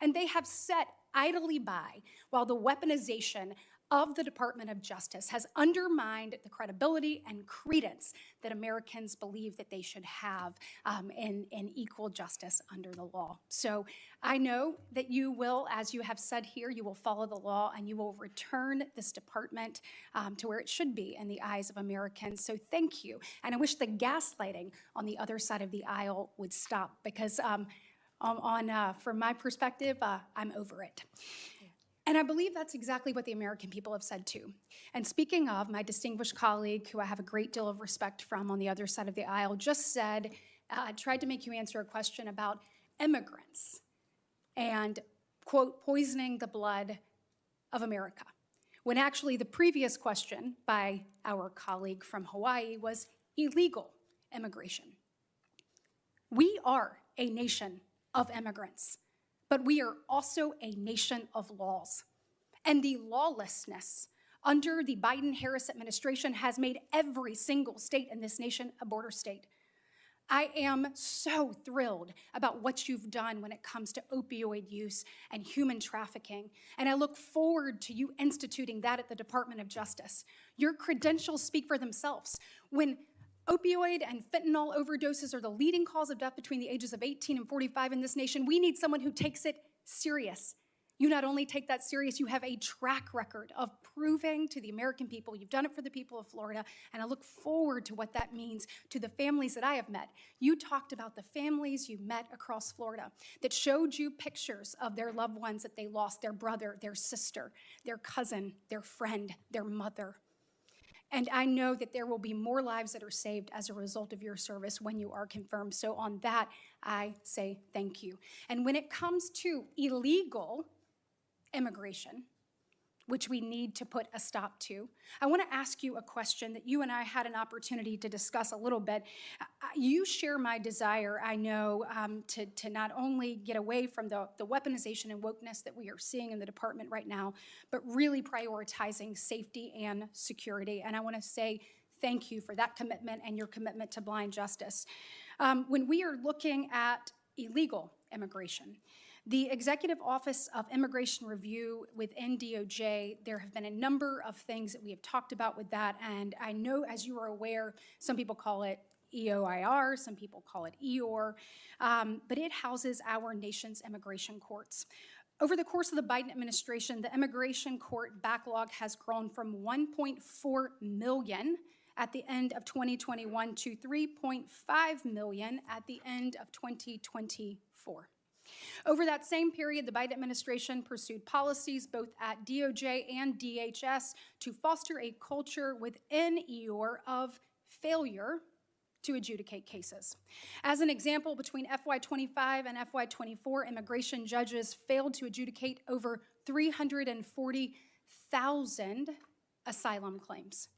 And they have sat idly by while the weaponization of the Department of Justice has undermined the credibility and credence that Americans believe that they should have in equal justice under the law. So I know that you will, as you have said here, you will follow the law and you will return this department to where it should be in the eyes of Americans. So thank you. And I wish the gaslighting on the other side of the aisle would stop, because from my perspective, I'm over it. And I believe that's exactly what the American people have said too. And speaking of, my distinguished colleague, who I have a great deal of respect from on the other side of the aisle, just said, tried to make you answer a question about immigrants and, quote, poisoning the blood of America, when actually the previous question by our colleague from Hawaii was illegal immigration. We are a nation of immigrants, but we are also a nation of laws. And the lawlessness under the Biden-Harris administration has made every single state in this nation a border state. I am so thrilled about what you've done when it comes to opioid use and human trafficking, and I look forward to you instituting that at the Department of Justice. Your credentials speak for themselves. When opioid and fentanyl overdoses are the leading cause of death between the ages of 18 and 45 in this nation, we need someone who takes it serious. You not only take that serious, you have a track record of proving to the American people you've done it for the people of Florida, and I look forward to what that means to the families that I have met. You talked about the families you met across Florida that showed you pictures of their loved ones that they lost, their brother, their sister, their cousin, their friend, their mother. And I know that there will be more lives that are saved as a result of your service when you are confirmed. So on that, I say thank you. And when it comes to illegal immigration, which we need to put a stop to, I want to ask you a question that you and I had an opportunity to discuss a little bit. You share my desire, I know, to not only get away from the weaponization and wokeness that we are seeing in the department right now, but really prioritizing safety and security. And I want to say thank you for that commitment and your commitment to blind justice. When we are looking at illegal immigration, the Executive Office of Immigration Review within DOJ, there have been a number of things that we have talked about with that, and I know, as you are aware, some people call it EOIR, some people call it EOR, but it houses our nation's immigration courts. Over the course of the Biden administration, the immigration court backlog has grown from 1.4 million at the end of 2021 to 3.5 million at the end of 2024. Over that same period, the Biden administration pursued policies both at DOJ and DHS to foster a culture within EOR of failure to adjudicate cases. As an example, between FY25 and FY24, immigration judges failed to adjudicate over 340,000 asylum claims.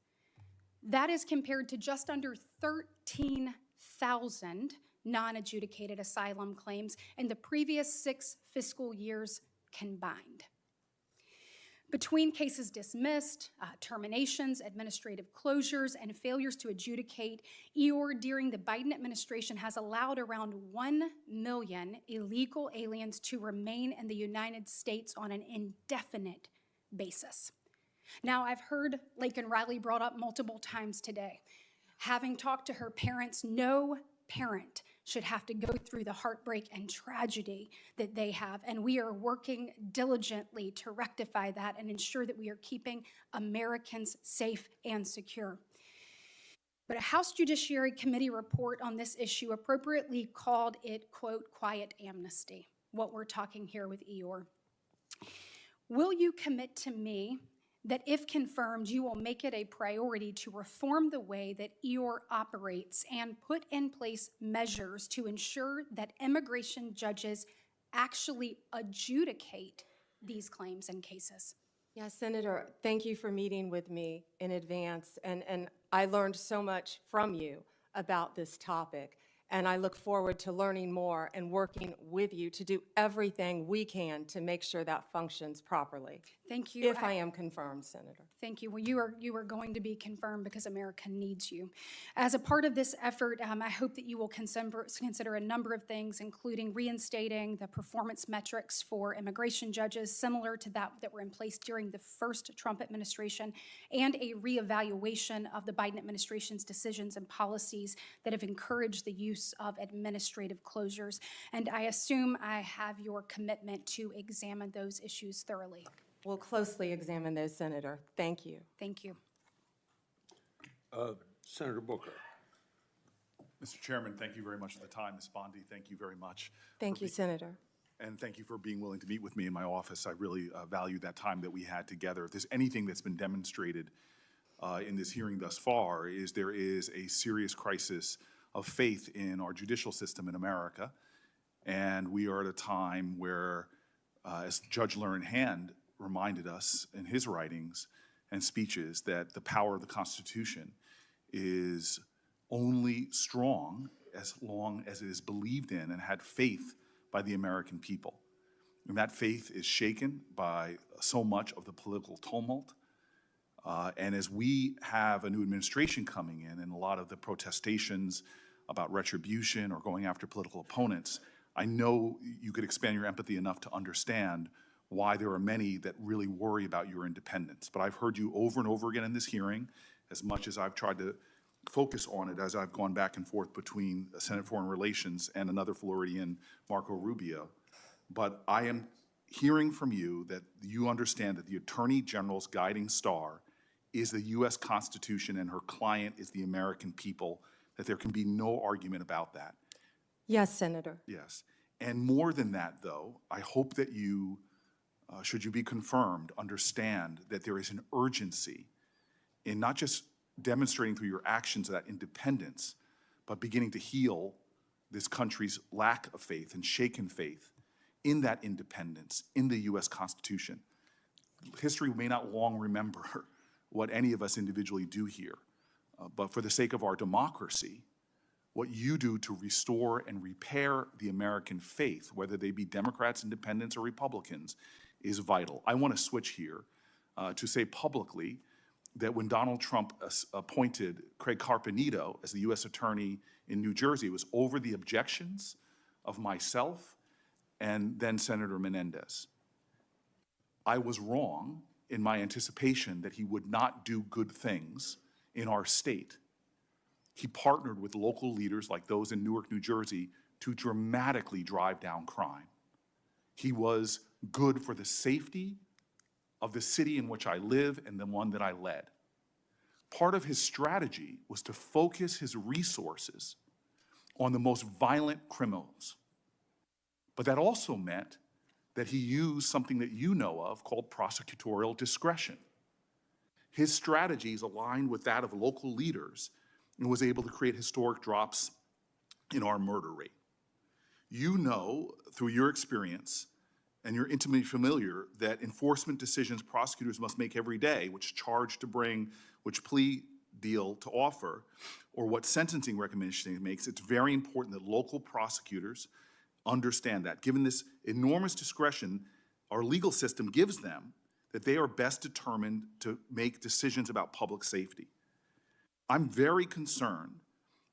That is compared to just under 13,000 non-adjudicated asylum claims in the previous 6 fiscal years combined. Between cases dismissed, terminations, administrative closures, and failures to adjudicate, EOR during the Biden administration has allowed around 1 million illegal aliens to remain in the United States on an indefinite basis. Now, I've heard Laken Riley brought up multiple times today. Having talked to her parents, no parent should have to go through the heartbreak and tragedy that they have, and we are working diligently to rectify that and ensure that we are keeping Americans safe and secure. But a House Judiciary Committee report on this issue appropriately called it, quote, quiet amnesty, what we're talking here with EOR. Will you commit to me that if confirmed, you will make it a priority to reform the way that EOR operates and put in place measures to ensure that immigration judges actually adjudicate these claims and cases? Yes, Senator, thank you for meeting with me in advance, and I learned so much from you about this topic, and I look forward to learning more and working with you to do everything we can to make sure that functions properly. Thank you. If I am confirmed, Senator. Thank you. Well, you are going to be confirmed because America needs you. As a part of this effort, I hope that you will consider a number of things, including reinstating the performance metrics for immigration judges, similar to that were in place during the first Trump administration, and a reevaluation of the Biden administration's decisions and policies that have encouraged the use of administrative closures. And I assume I have your commitment to examine those issues thoroughly. We'll closely examine those, Senator. Thank you. Thank you. Senator Booker. Mr. Chairman, thank you very much for the time. Ms. Bondi, thank you very much. Thank you, Senator. And thank you for being willing to meet with me in my office. I really value that time that we had together. If there's anything that's been demonstrated in this hearing thus far, is there is a serious crisis of faith in our judicial system in America. And we are at a time where, as Judge Learned Hand reminded us in his writings and speeches, that the power of the Constitution is only strong as long as it is believed in and had faith by the American people. And that faith is shaken by so much of the political tumult. And as we have a new administration coming in and a lot of the protestations about retribution or going after political opponents, I know you could expand your empathy enough to understand why there are many that really worry about your independence. But I've heard you over and over again in this hearing, as much as I've tried to focus on it as I've gone back and forth between Senate Foreign Relations and another Floridian, Marco Rubio. But I am hearing from you that you understand that the Attorney General's guiding star is the U.S. Constitution and her client is the American people, that there can be no argument about that. Yes, Senator. Yes. And more than that, though, I hope that you, should you be confirmed, understand that there is an urgency in not just demonstrating through your actions that independence, but beginning to heal this country's lack of faith and shaken faith in that independence, in the U.S. Constitution. History may not long remember what any of us individually do here, but for the sake of our democracy, what you do to restore and repair the American faith, whether they be Democrats, Independents, or Republicans, is vital. I want to switch here to say publicly that when Donald Trump appointed Craig Carpenito as the U.S. Attorney in New Jersey, it was over the objections of myself and then Senator Menendez. I was wrong in my anticipation that he would not do good things in our state. He partnered with local leaders like those in Newark, New Jersey, to dramatically drive down crime. He was good for the safety of the city in which I live and the one that I led. Part of his strategy was to focus his resources on the most violent criminals. But that also meant that he used something that you know of called prosecutorial discretion. His strategies aligned with that of local leaders and was able to create historic drops in our murder rate. You know, through your experience, and you're intimately familiar, that enforcement decisions prosecutors must make every day, which charge to bring, which plea deal to offer, or what sentencing recommendation it makes, it's very important that local prosecutors understand that. Given this enormous discretion our legal system gives them, that they are best determined to make decisions about public safety. I'm very concerned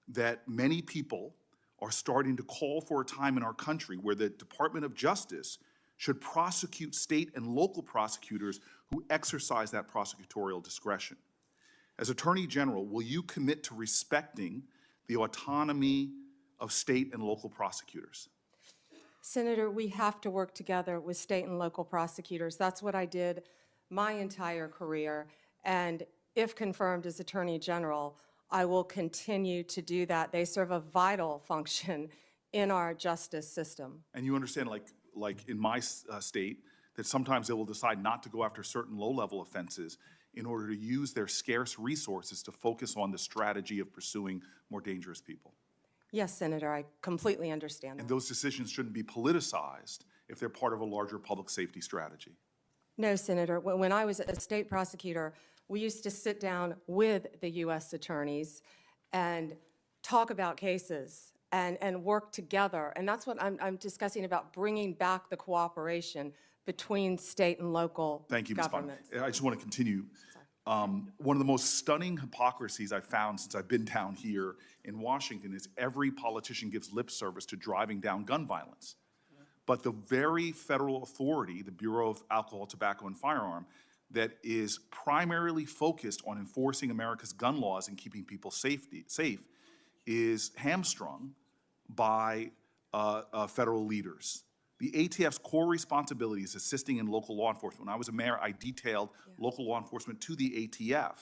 that many people are starting to call for a time in our country where the Department of Justice should prosecute state and local prosecutors who exercise that prosecutorial discretion. As Attorney General, will you commit to respecting the autonomy of state and local prosecutors? Senator, we have to work together with state and local prosecutors. That's what I did my entire career. And if confirmed as Attorney General, I will continue to do that. They serve a vital function in our justice system. And you understand, like in my state, that sometimes they will decide not to go after certain low-level offenses in order to use their scarce resources to focus on the strategy of pursuing more dangerous people. Yes, Senator, I completely understand And that. those decisions shouldn't be politicized if they're part of a larger public safety strategy. No, Senator. When I was a state prosecutor, we used to sit down with the U.S. attorneys and talk about cases and work together. And that's what I'm discussing about bringing back the cooperation between state and local Thank you, Ms. Bond. governments. I just want to continue. One of the most stunning hypocrisies I've found since I've been down here in Washington is every politician gives lip service to driving down gun violence. But the very federal authority, the Bureau of Alcohol, Tobacco, and Firearm, that is primarily focused on enforcing America's gun laws and keeping people safe, is hamstrung by federal leaders. The ATF's core responsibility is assisting in local law enforcement. When I was a mayor, I detailed local law enforcement to the ATF,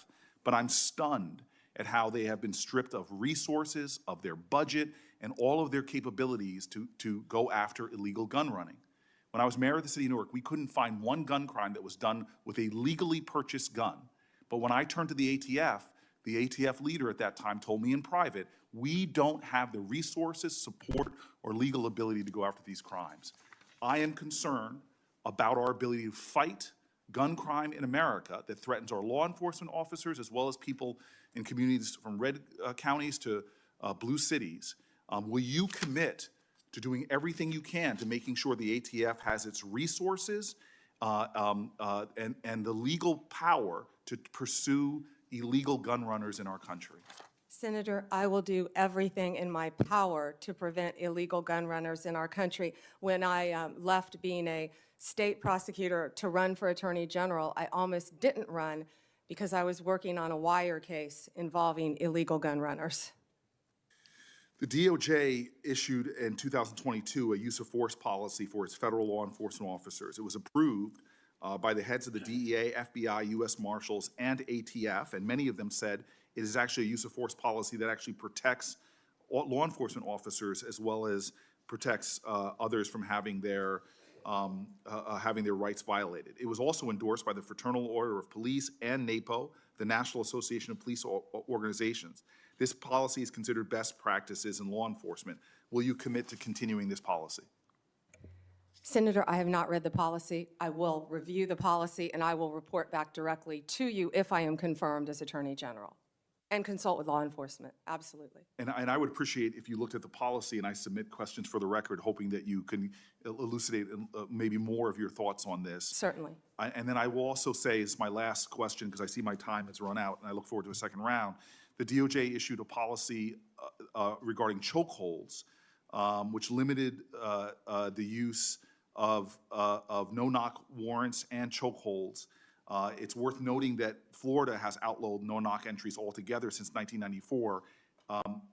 but I'm stunned at how they have been stripped of resources, of their budget, and all of their capabilities to go after illegal gun running. When I was mayor of the city of Newark, we couldn't find one gun crime that was done with a legally purchased gun. But when I turned to the ATF leader at that time told me in private, we don't have the resources, support, or legal ability to go after these crimes. I am concerned about our ability to fight gun crime in America that threatens our law enforcement officers as well as people in communities from red counties to blue cities. Will you commit to doing everything you can to making sure the ATF has its resources and the legal power to pursue illegal gun runners in our country? Senator, I will do everything in my power to prevent illegal gun runners in our country. When I left being a state prosecutor to run for Attorney General, I almost didn't run because I was working on a wire case involving illegal gun runners. The DOJ issued in 2022 a use of force policy for its federal law enforcement officers. It was approved by the heads of the DEA, FBI, U.S. Marshals, and ATF, and many of them said it is actually a use of force policy that actually protects law enforcement officers as well as protects others from having their rights violated. It was also endorsed by the Fraternal Order of Police and NAPO, the National Association of Police Organizations. This policy is considered best practices in law enforcement. Will you commit to continuing this policy? Senator, I have not read the policy. I will review the policy, and I will report back directly to you if I am confirmed as Attorney General, and consult with law enforcement, absolutely. And I would appreciate if you looked at the policy and I submit questions for the record, hoping that you can elucidate maybe more of your thoughts on this. Certainly. And then I will also say, as my last question, because I see my time has run out and I look forward to a second round, the DOJ issued a policy regarding chokeholds, which limited the use of no-knock warrants and chokeholds. It's worth noting that Florida has outlawed no-knock entries altogether since 1994.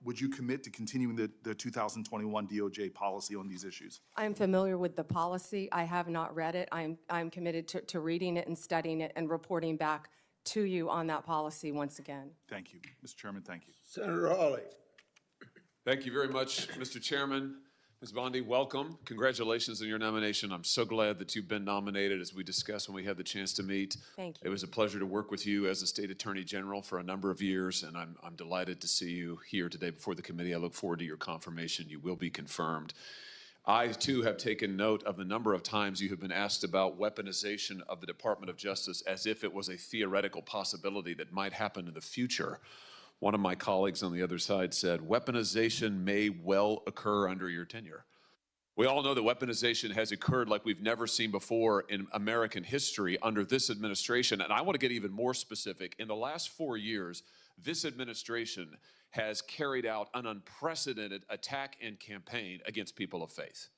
Would you commit to continuing the 2021 DOJ policy on these issues? I am familiar with the policy. I have not read it. I'm committed to reading it and studying it and reporting back to you on that policy once again. Thank you. Mr. Chairman, thank you. Senator Hawley. Thank you very much, Mr. Chairman. Ms. Bondi, welcome. Congratulations on your nomination. I'm so glad that you've been nominated, as we discussed when we had the chance to meet. Thank you. It was a pleasure to work with you as a State Attorney General for a number of years, and I'm delighted to see you here today before the committee. I look forward to your confirmation. You will be confirmed. I, too, have taken note of the number of times you have been asked about weaponization of the Department of Justice as if it was a theoretical possibility that might happen in the future. One of my colleagues on the other side said, weaponization may well occur under your tenure. We all know that weaponization has occurred like we've never seen before in American history under this administration. And I want to get even more specific. In the last 4 years, this administration has carried out an unprecedented attack and campaign against people of faith.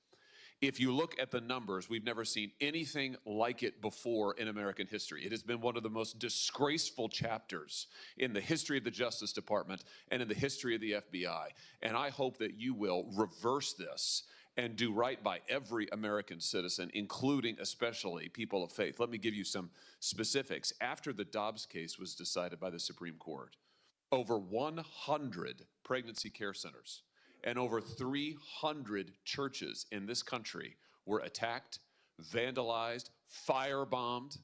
If you look at the numbers, we've never seen anything like it before in American history. It has been one of the most disgraceful chapters in the history of the Justice Department and in the history of the FBI. And I hope that you will reverse this and do right by every American citizen, including especially people of faith. Let me give you some specifics. After the Dobbs case was decided by the Supreme Court, over 100 pregnancy care centers and over 300 churches in this country were attacked, vandalized, firebombed.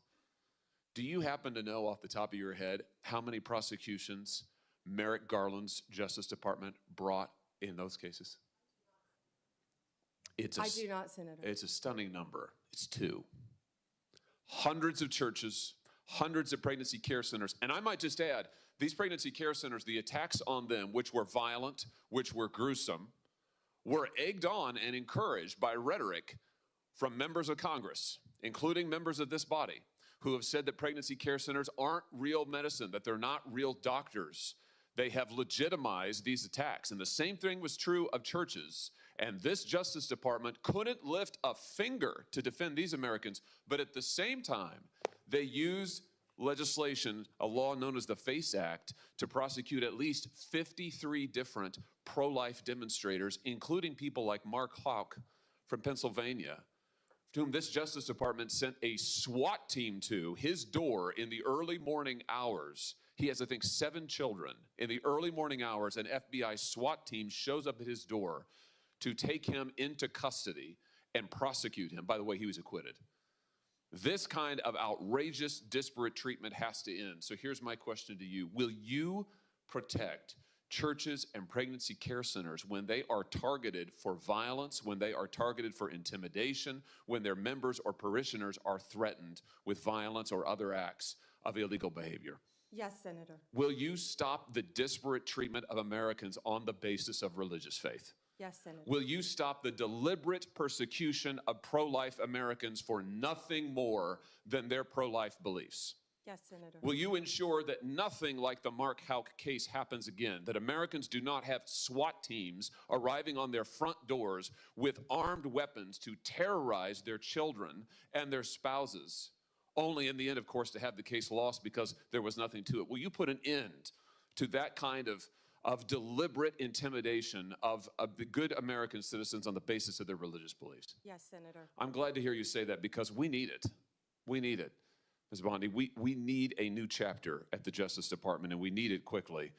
Do you happen to know off the top of your head how many prosecutions Merrick Garland's Justice Department brought in those cases? I do not, Senator. It's a stunning number. It's 2. Hundreds of churches, hundreds of pregnancy care centers. And I might just add, these pregnancy care centers, the attacks on them, which were violent, which were gruesome, were egged on and encouraged by rhetoric from members of Congress, including members of this body, who have said that pregnancy care centers aren't real medicine, that they're not real doctors. They have legitimized these attacks. And the same thing was true of churches. And this Justice Department couldn't lift a finger to defend these Americans, but at the same time, they used legislation, a law known as the FACE Act, to prosecute at least 53 different pro-life demonstrators, including people like Mark Houck from Pennsylvania, to whom this Justice Department sent a SWAT team to his door in the early morning hours. He has, I think, 7 children. In the early morning hours, an FBI SWAT team shows up at his door to take him into custody and prosecute him. By the way, he was acquitted. This kind of outrageous, disparate treatment has to end. So here's my question to you. Will you protect churches and pregnancy care centers when they are targeted for violence, when they are targeted for intimidation, when their members or parishioners are threatened with violence or other acts of illegal behavior? Yes, Senator. Will you stop the disparate treatment of Americans on the basis of religious faith? Yes, Senator. Will you stop the deliberate persecution of pro-life Americans for nothing more than their pro-life beliefs? Yes, Senator. Will you ensure that nothing like the Mark Houck case happens again, that Americans do not have SWAT teams arriving on their front doors with armed weapons to terrorize their children and their spouses, only in the end, of course, to have the case lost because there was nothing to it? Will you put an end to that kind of of deliberate intimidation of the good American citizens on the basis of their religious beliefs. Yes, Senator. I'm glad to hear you say that because we need it. We need it. Ms. Bondi, we need a new chapter at the Justice Department, and we need it quickly.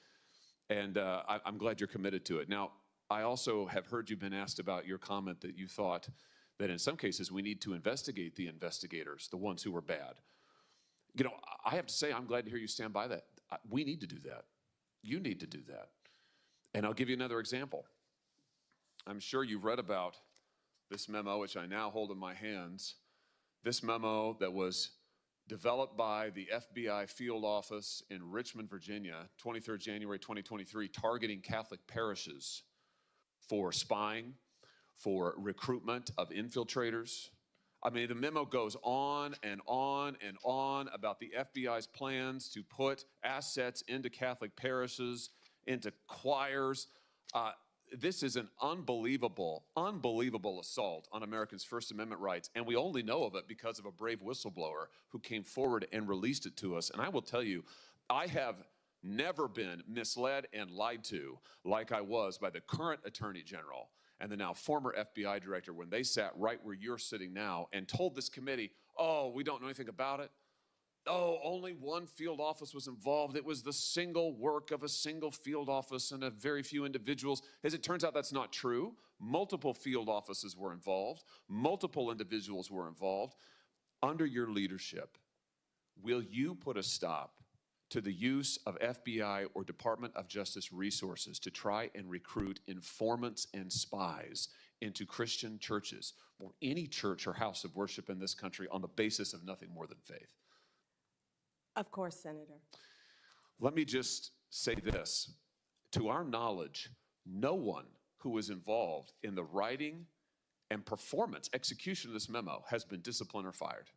And I'm glad you're committed to it. Now, I also have heard you've been asked about your comment that you thought that in some cases we need to investigate the investigators, the ones who were bad. You know, I have to say, I'm glad to hear you stand by that. We need to do that. You need to do that. And I'll give you another example. I'm sure you've read about this memo, which I now hold in my hands. This memo that was developed by the FBI field office in Richmond, Virginia, 23rd January 2023, targeting Catholic parishes for spying, for recruitment of infiltrators. I mean, the memo goes on and on and on about the FBI's plans to put assets into Catholic parishes, into choirs. This is an unbelievable, unbelievable assault on Americans' First Amendment rights, and we only know of it because of a brave whistleblower who came forward and released it to us. And I will tell you, I have never been misled and lied to like I was by the current Attorney General and the now former FBI director when they sat right where you're sitting now and told this committee, oh, we don't know anything about it. Oh, only one field office was involved. It was the single work of a single field office and a very few individuals. As it turns out, that's not true. Multiple field offices were involved. Multiple individuals were involved. Under your leadership, will you put a stop to the use of FBI or Department of Justice resources to try and recruit informants and spies into Christian churches or any church or house of worship in this country on the basis of nothing more than faith? Of course, Senator. Let me just say this. To our knowledge, no one who was involved in the writing and performance, execution of this memo has been disciplined or fired.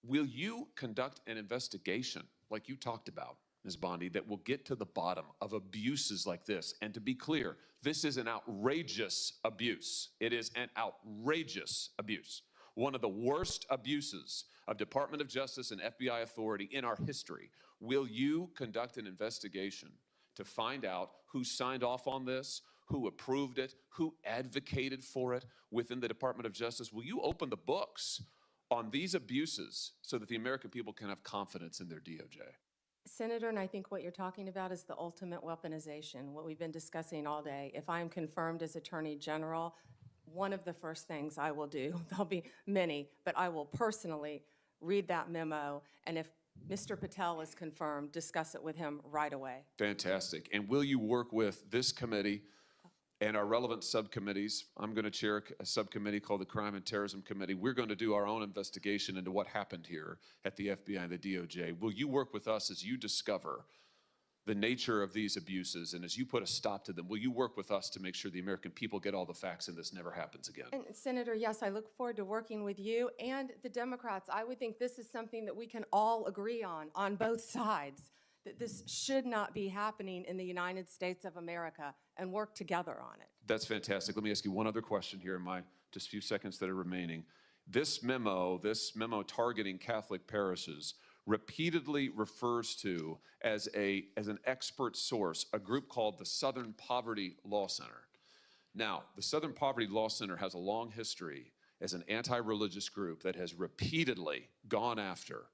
Will you conduct an investigation like you talked about, Ms. Bondi, that will get to the bottom of abuses like this? And to be clear, this is an outrageous abuse. It is an outrageous abuse. One of the worst abuses of Department of Justice and FBI authority in our history. Will you conduct an investigation to find out who signed off on this, who approved it, who advocated for it within the Department of Justice? Will you open the books on these abuses so that the American people can have confidence in their DOJ? Senator, and I think what you're talking about is the ultimate weaponization, what we've been discussing all day. If I am confirmed as Attorney General, one of the first things I will do, there'll be many, but I will personally read that memo, and if Mr. Patel is confirmed, discuss it with him right away. Fantastic. And will you work with this committee and our relevant subcommittees? I'm going to chair a subcommittee called the Crime and Terrorism Committee. We're going to do our own investigation into what happened here at the FBI and the DOJ. Will you work with us as you discover the nature of these abuses, and as you put a stop to them, will you work with us to make sure the American people get all the facts and this never happens again? And Senator, yes, I look forward to working with you and the Democrats. I would think this is something that we can all agree on both sides, that this should not be happening in the United States of America, and work together on it. That's fantastic. Let me ask you one other question here in my just few seconds that are remaining. This memo targeting Catholic parishes repeatedly refers to as an expert source a group called the Southern Poverty Law Center. Now, the Southern Poverty Law Center has a long history as an anti-religious group that has repeatedly gone after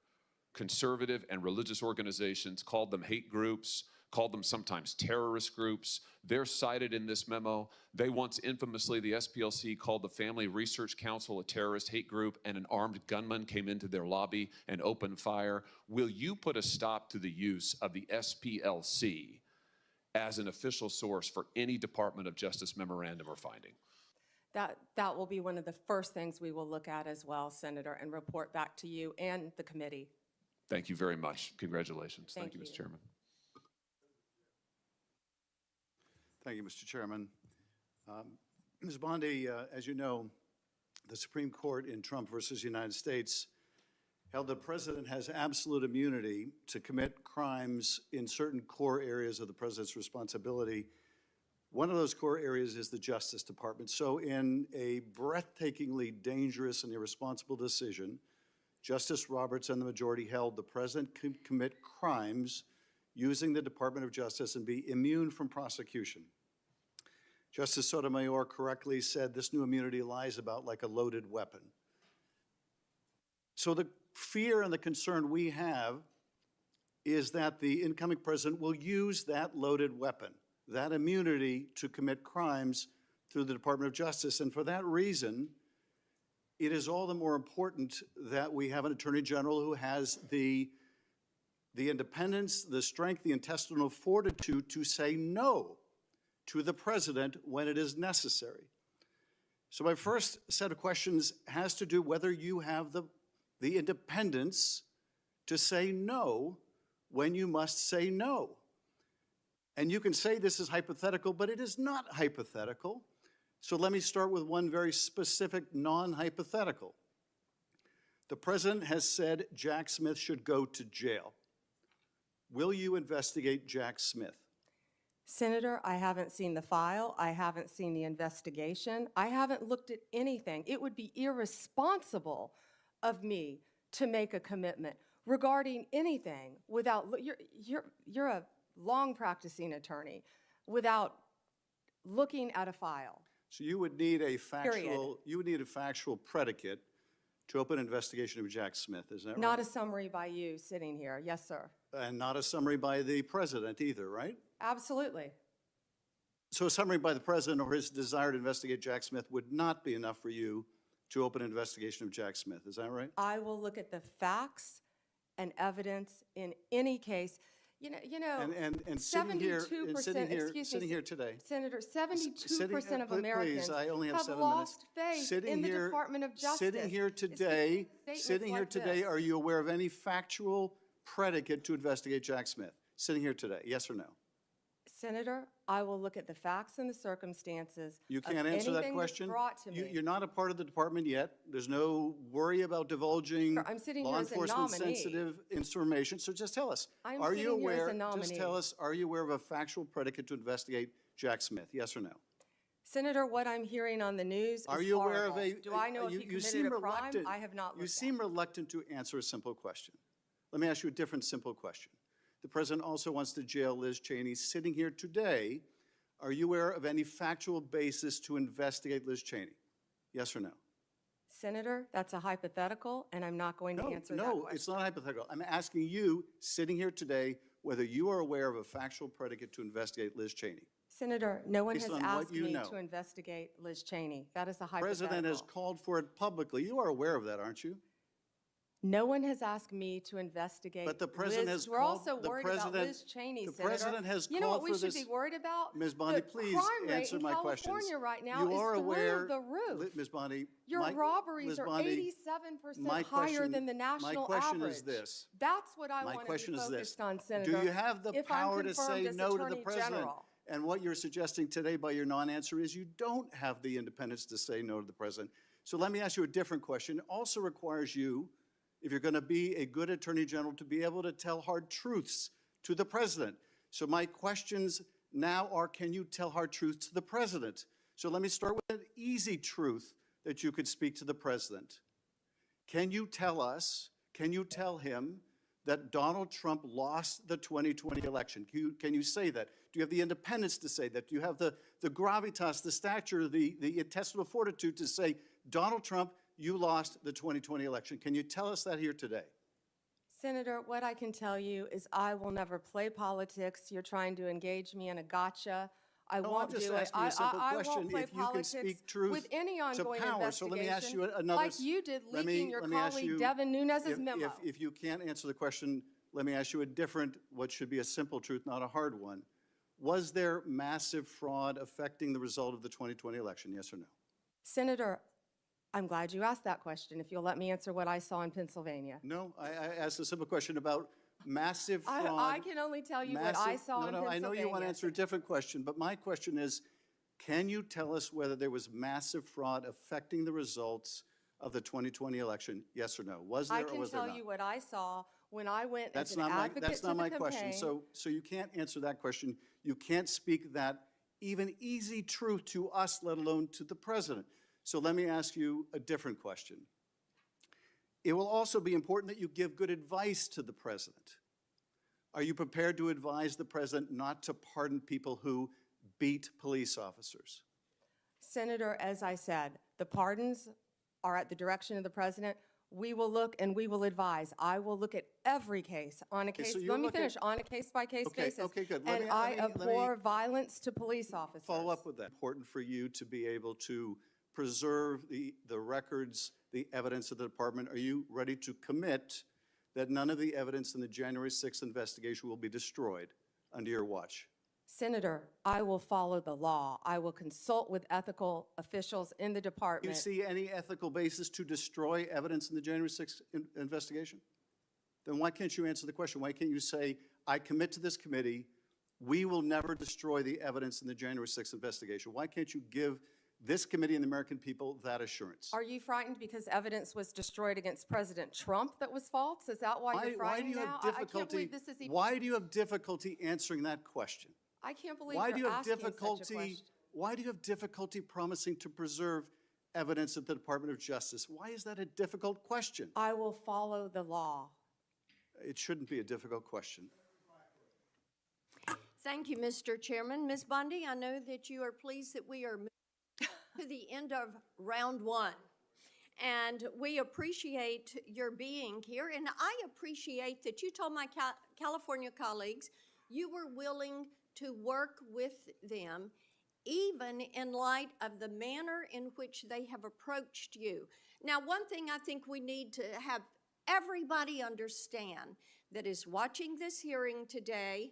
conservative and religious organizations, called them hate groups, called them sometimes terrorist groups. They're cited in this memo. They once infamously, the SPLC called the Family Research Council a terrorist hate group, and an armed gunman came into their lobby and opened fire. Will you put a stop to the use of the SPLC as an official source for any Department of Justice memorandum or finding? That will be one of the first things we will look at as well, Senator, and report back to you and the committee. Thank you very much. Congratulations. Thank you, Mr. Chairman. Thank you, Mr. Chairman. Ms. Bondi, as you know, the Supreme Court in Trump versus United States held the president has absolute immunity to commit crimes in certain core areas of the president's responsibility. One of those core areas is the Justice Department. So in a breathtakingly dangerous and irresponsible decision, Justice Roberts and the majority held the president could commit crimes using the Department of Justice and be immune from prosecution. Justice Sotomayor correctly said this new immunity lies about like a loaded weapon. So the fear and the concern we have is that the incoming president will use that loaded weapon, that immunity, to commit crimes through the Department of Justice. And for that reason, it is all the more important that we have an Attorney General who has the independence, the strength, the intestinal fortitude to say no to the president when it is necessary. So my first set of questions has to do whether you have the independence to say no when you must say no. And you can say this is hypothetical, but it is not hypothetical. So let me start with one very specific non-hypothetical. The president has said Jack Smith should go to jail. Will you investigate Jack Smith? Senator, I haven't seen the file. I haven't seen the investigation. I haven't looked at anything. It would be irresponsible of me to make a commitment regarding anything without, you're a long practicing attorney, without looking at a file. So you would need a Period. factual predicate to open an investigation of Jack Smith, is that right? Not a summary by you sitting here. Yes, sir. And not a summary by the president either, right? Absolutely. So a summary by the president or his desire to investigate Jack Smith would not be enough for you to open an investigation of Jack Smith, is that right? I will look at the facts and evidence in any case. You know, And sitting here, 72%, sitting here today. Senator, 72% of Americans please, I only have have 7 lost minutes. faith in the Department of Justice. Sitting here today, are you aware of any factual predicate to investigate Jack Smith? Sitting here today, yes or no? Senator, I will look at the facts and the circumstances. You can't answer that question? Brought to me. You're not a part of the department yet. There's no worry about divulging I'm sitting law here as a enforcement nominee. sensitive information. So just tell us, I'm are you sitting here as aware, a nominee. just tell us, are you aware of a factual predicate to investigate Jack Smith? Yes or no? Senator, what I'm hearing on the news Are is you aware of horrible. Do I know if he you seem committed a crime? reluctant. I have not looked You seem reluctant to answer a simple question. Let me ask you a different simple question. The president also wants to jail Liz Cheney. Sitting here today, are you aware of any factual basis to investigate Liz Cheney? Yes or no? Senator, that's a hypothetical, and I'm not going to answer that question. No, it's not hypothetical. I'm asking you, sitting here today, whether you are aware of a factual predicate to investigate Liz Cheney. Senator, no one Based has on what asked you me know. to investigate Liz Cheney. That is a The hypothetical. president has called for it publicly. You are aware of that, aren't you? No one has asked me to investigate But the president Liz. has We're called- also the worried about president- Liz Cheney, the Senator. president has You know what called we for should this- be worried about? Ms. Bondi, The please crime rate answer in my California questions. right now You are is aware, through the roof. Ms. Bondi, Your my- robberies Ms. are Bondi, 87% my higher question- than the national My question average. is this. That's what I My want to question be is focused this. on, Senator. Do you have the if I'm power to confirmed say as no to the Attorney president? General. And what you're suggesting today by your non-answer is you don't have the independence to say no to the president. So let me ask you a different question. It also requires you, if you're going to be a good attorney general, to be able to tell hard truths to the president. So my questions now are, can you tell hard truths to the president? So let me start with an easy truth that you could speak to the president. Can you tell us, can you tell him that Donald Trump lost the 2020 election? Can you say that? Do you have the independence to say that? Do you have the gravitas, the stature, the intestinal fortitude to say, Donald Trump, you lost the 2020 election? Can you tell us that here today? Senator, what I can tell you is I will never play politics. You're trying to engage me in a gotcha. I No, won't I'm just do it. asking you a simple I question. won't play If you can politics speak truth with any to ongoing power. So let me ask you investigation, another. like you did let leaking me- your let me ask colleague you- Devin Nunes's memo. If you can't answer the question, let me ask you a different, what should be a simple truth, not a hard one. Was there massive fraud affecting the result of the 2020 election, yes or no? Senator, I'm glad you asked that question, if you'll let me answer what I saw in Pennsylvania. No, I asked a simple question about massive fraud. I can only tell you what I saw in Pennsylvania. I know you want to answer a different question, but my question is, can you tell us whether there was massive fraud affecting the results of the 2020 election, yes or no? Was there or was there I can not? tell you what I saw when I went That's as an not advocate that's to not the my campaign. question. So you can't answer that question. You can't speak that even easy truth to us, let alone to the president. So let me ask you a different question. It will also be important that you give good advice to the president. Are you prepared to advise the president not to pardon people who beat police officers? Senator, as I said, the pardons are at the direction of the president. We will look and we will advise. I will look at every case on a case. so you Let me look at- finish. On a case-by-case Okay, basis. okay, good. And I abhor violence to police officers. Follow up with that. Important for you to be able to preserve the records, the evidence of the department. Are you ready to commit that none of the evidence in the January 6th investigation will be destroyed under your watch? Senator, I will follow the law. I will consult with ethical officials in the Do you department. see any ethical basis to destroy evidence in the January 6th investigation? Then why can't you answer the question? Why can't you say, I commit to this committee, we will never destroy the evidence in the January 6th investigation? Why can't you give this committee and the American people that assurance? Are you frightened because evidence was destroyed against President Trump that was false? Is that why you're frightened now? I can't believe this is even... Why do you have difficulty answering that question? I can't believe Why do you you're have asking such a difficulty? question. Why do you have difficulty promising to preserve evidence at the Department of Justice? Why is that a difficult question? I will follow the law. It shouldn't be a difficult question. Thank you, Mr. Chairman. Ms. Bondi, I know that you are pleased that we are moving to the end of round one. And we appreciate your being here. And I appreciate that you told my California colleagues you were willing to work with them, even in light of the manner in which they have approached you. Now, one thing I think we need to have everybody understand that is watching this hearing today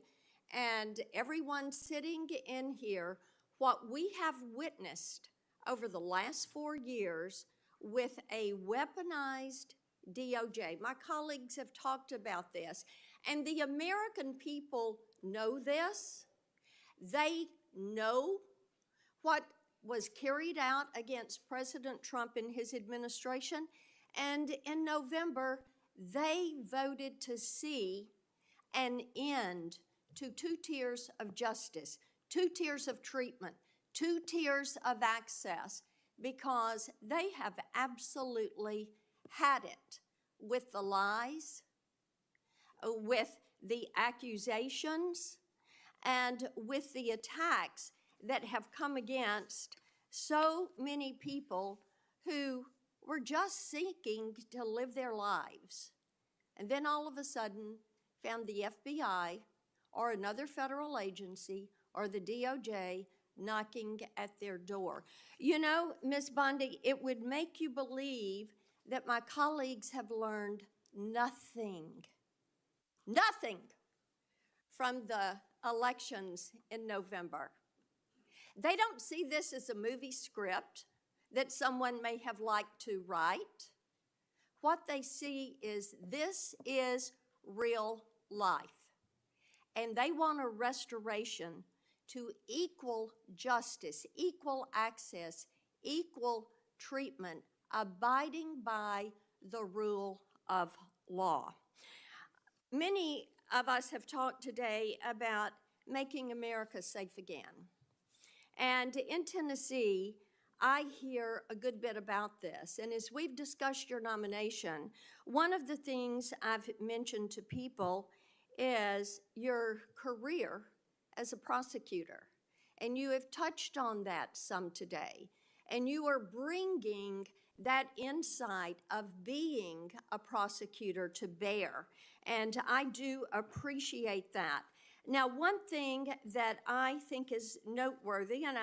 and everyone sitting in here, what we have witnessed over the last 4 years with a weaponized DOJ. My colleagues have talked about this, and the American people know this. They know what was carried out against President Trump and his administration, and in November, they voted to see an end to 2 tiers of justice, 2 tiers of treatment, 2 tiers of access, because they have absolutely had it with the lies, with the accusations, and with the attacks that have come against so many people who were just seeking to live their lives. And then all of a sudden found the FBI or another federal agency or the DOJ knocking at their door. You know, Ms. Bondi, it would make you believe that my colleagues have learned nothing from the elections in November. They don't see this as a movie script that someone may have liked to write. What they see is this is real life. And they want a restoration to equal justice, equal access, equal treatment, abiding by the rule of law. Many of us have talked today about making America safe again. And in Tennessee, I hear a good bit about this. And as we've discussed your nomination, one of the things I've mentioned to people is your career as a prosecutor. And you have touched on that some today. And you are bringing that insight of being a prosecutor to bear. And I do appreciate that. Now, one thing that I think is noteworthy, and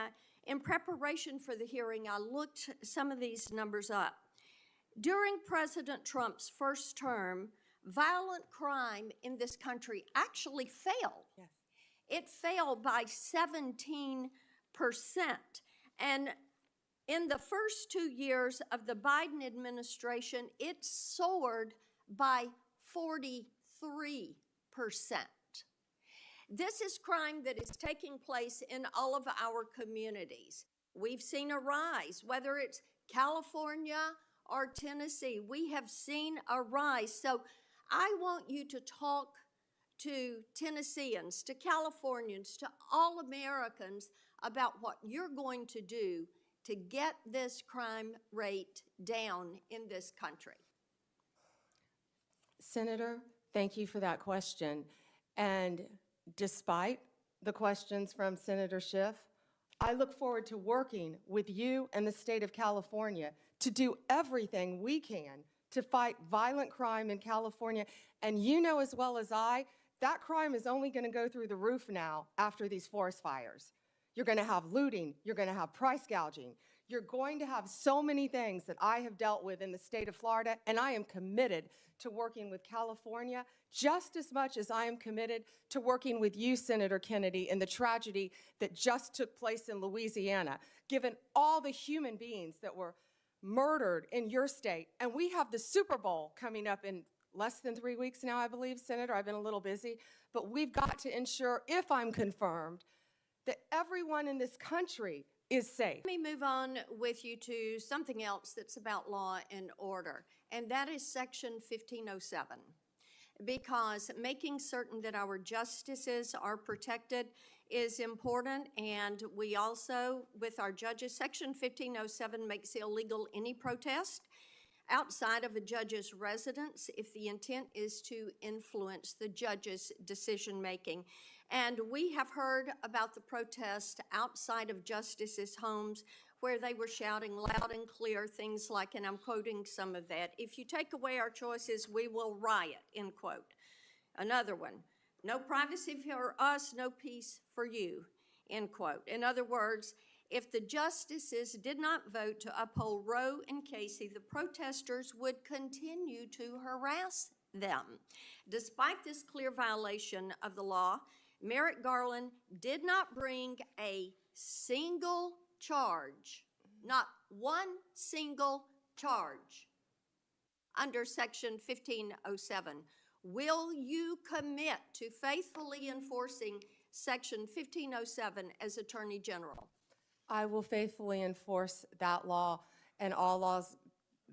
in preparation for the hearing, I looked some of these numbers up. During President Trump's first term, violent crime in this country actually fell. Yes. It fell by 17%. And in the first 2 years of the Biden administration, it soared by 43%. This is crime that is taking place in all of our communities. We've seen a rise, whether it's California or Tennessee, we have seen a rise. So I want you to talk to Tennesseans, to Californians, to all Americans about what you're going to do to get this crime rate down in this country. Senator, thank you for that question. And despite the questions from Senator Schiff, I look forward to working with you and the state of California to do everything we can to fight violent crime in California. And you know as well as I, that crime is only going to go through the roof now after these forest fires. You're going to have looting. You're going to have price gouging. You're going to have so many things that I have dealt with in the state of Florida, and I am committed to working with California just as much as I am committed to working with you, Senator Kennedy, in the tragedy that just took place in Louisiana, given all the human beings that were murdered in your state. And we have the Super Bowl coming up in less than 3 weeks now, I believe, Senator. I've been a little busy. But we've got to ensure, if I'm confirmed, that everyone in this country is safe. Let me move on with you to something else that's about law and order, and that is Section 1507. Because making certain that our justices are protected is important, and we also, with our judges, Section 1507 makes illegal any protest outside of a judge's residence if the intent is to influence the judge's decision-making. And we have heard about the protest outside of justices' homes where they were shouting loud and clear things like, and I'm quoting some of that, "If you take away our choices, we will riot," end quote. Another one, "No privacy for us, no peace for you," end quote. In other words, if the justices did not vote to uphold Roe and Casey, the protesters would continue to harass them. Despite this clear violation of the law, Merrick Garland did not bring a single charge, not one single charge, under Section 1507. Will you commit to faithfully enforcing Section 1507 as Attorney General? I will faithfully enforce that law and all laws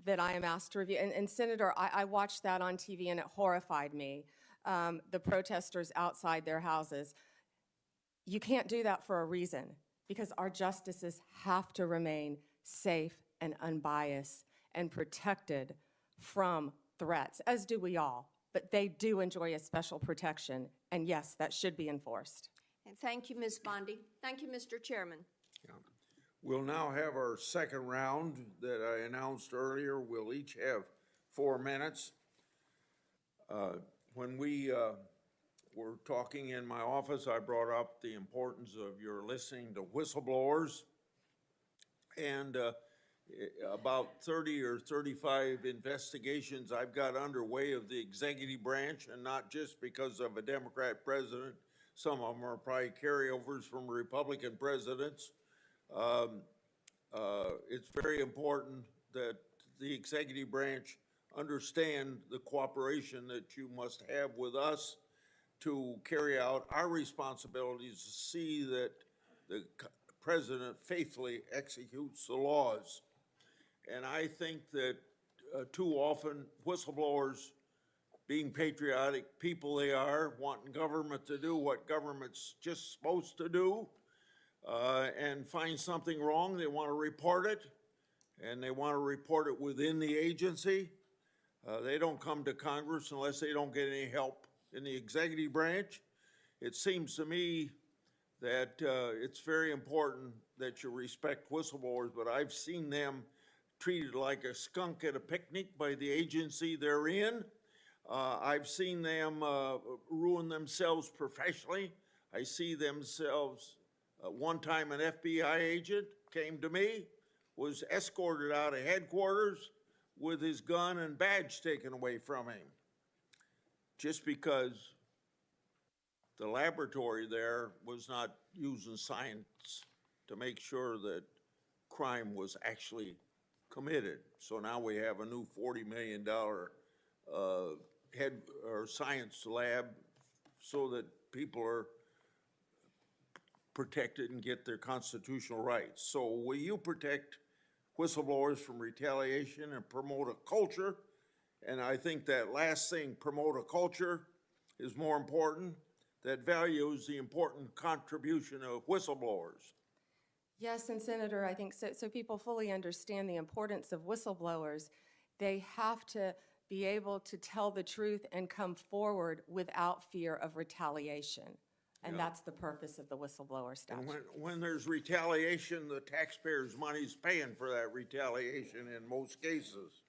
that I am asked to review. And Senator, I watched that on TV and it horrified me, the protesters outside their houses. You can't do that for a reason, because our justices have to remain safe and unbiased and protected from threats, as do we all. But they do enjoy a special protection, and yes, that should be enforced. And thank you, Ms. Bondi. Thank you, Mr. Chairman. Yeah. We'll now have our second round that I announced earlier. We'll each have 4 minutes. When we were talking in my office, I brought up the importance of your listening to whistleblowers. And about 30 or 35 investigations I've got underway of the executive branch, and not just because of a Democrat president. Some of them are probably carryovers from Republican presidents. It's very important that the executive branch understand the cooperation that you must have with us to carry out our responsibilities to see that the president faithfully executes the laws. And I think that too often whistleblowers, being patriotic people they are, wanting government to do what government's just supposed to do, and find something wrong, they want to report it, and they want to report it within the agency. They don't come to Congress unless they don't get any help in the executive branch. It seems to me that it's very important that you respect whistleblowers, but I've seen them treated like a skunk at a picnic by the agency they're in. I've seen them ruin themselves professionally. I see themselves. One time an FBI agent came to me, was escorted out of headquarters with his gun and badge taken away from him, just because the laboratory there was not using science to make sure that crime was actually committed. So now we have a new $40 million head or science lab so that people are protected and get their constitutional rights. So will you protect whistleblowers from retaliation and promote a culture? And I think that last thing, promote a culture, is more important, that values the important contribution of whistleblowers. Yes, and Senator, I think so people fully understand the importance of whistleblowers. They have to be able to tell the truth and come forward without fear of retaliation. And Yeah. that's the purpose of the whistleblower And statute. when there's retaliation, the taxpayers' money's paying for that retaliation in most cases.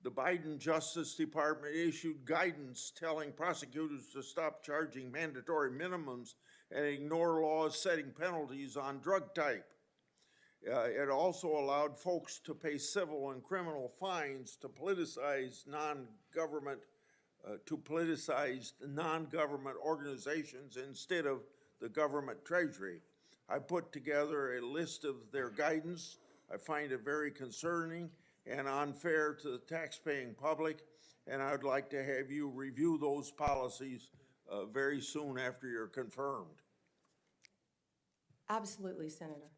The Biden Justice Department issued guidance telling prosecutors to stop charging mandatory minimums and ignore laws setting penalties on drug type. It also allowed folks to pay civil and criminal fines to politicize non-government organizations instead of the government treasury. I put together a list of their guidance. I find it very concerning and unfair to the taxpaying public, and I'd like to have you review those policies very soon after you're confirmed. Absolutely, Senator.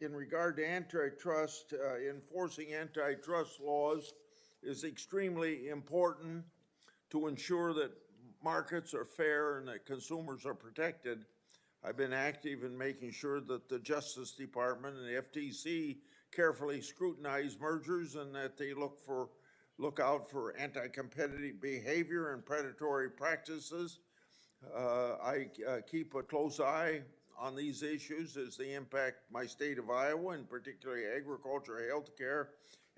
In regard to antitrust, enforcing antitrust laws is extremely important to ensure that markets are fair and that consumers are protected. I've been active in making sure that the Justice Department and the FTC carefully scrutinize mergers and that they look out for anti-competitive behavior and predatory practices. I keep a close eye on these issues as they impact my state of Iowa, and particularly agriculture, healthcare,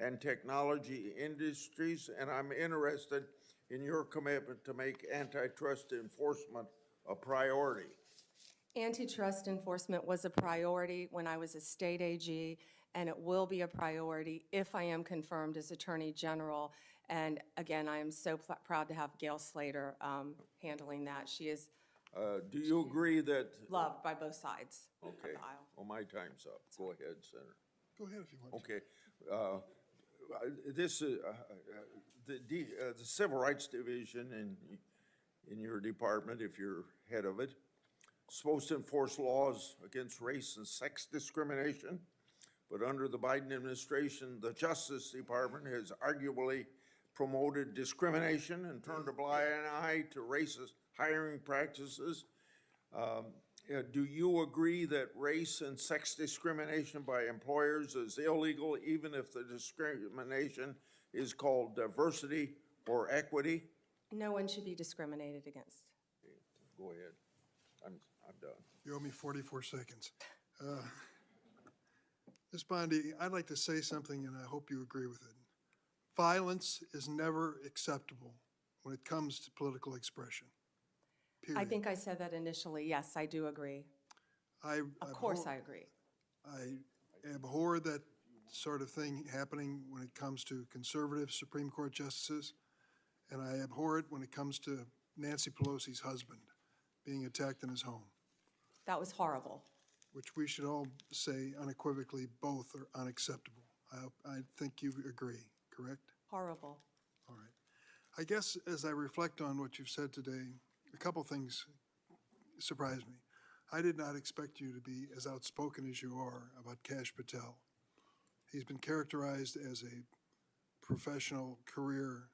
and technology industries, and I'm interested in your commitment to make antitrust enforcement a priority. Antitrust enforcement was a priority when I was a state AG, and it will be a priority if I am confirmed as Attorney General. And again, I am so proud to have Gail Slater handling that. She is Do you agree that? loved by both sides Okay. of the aisle. Well, my time's up. Go ahead, Senator. Go ahead if you want. Okay. The Civil Rights Division in your department, if you're head of it, supposed to enforce laws against race and sex discrimination, but under the Biden administration, the Justice Department has arguably promoted discrimination and turned a blind eye to racist hiring practices. Do you agree that race and sex discrimination by employers is illegal, even if the discrimination is called diversity or equity? No one should be discriminated against. Go ahead. I'm done. You owe me 44 seconds. Ms. Bondi, I'd like to say something, and I hope you agree with it. Violence is never acceptable when it comes to political expression. Period. I think I said that initially. Yes, I do agree. Of course I agree. I abhor that sort of thing happening when it comes to conservative Supreme Court justices, and I abhor it when it comes to Nancy Pelosi's husband being attacked in his home. That was horrible. Which we should all say unequivocally both are unacceptable. I think you agree, correct? Horrible. All right. I guess as I reflect on what you've said today, a couple things surprised me. I did not expect you to be as outspoken as you are about Kash Patel. He's been characterized as a professional career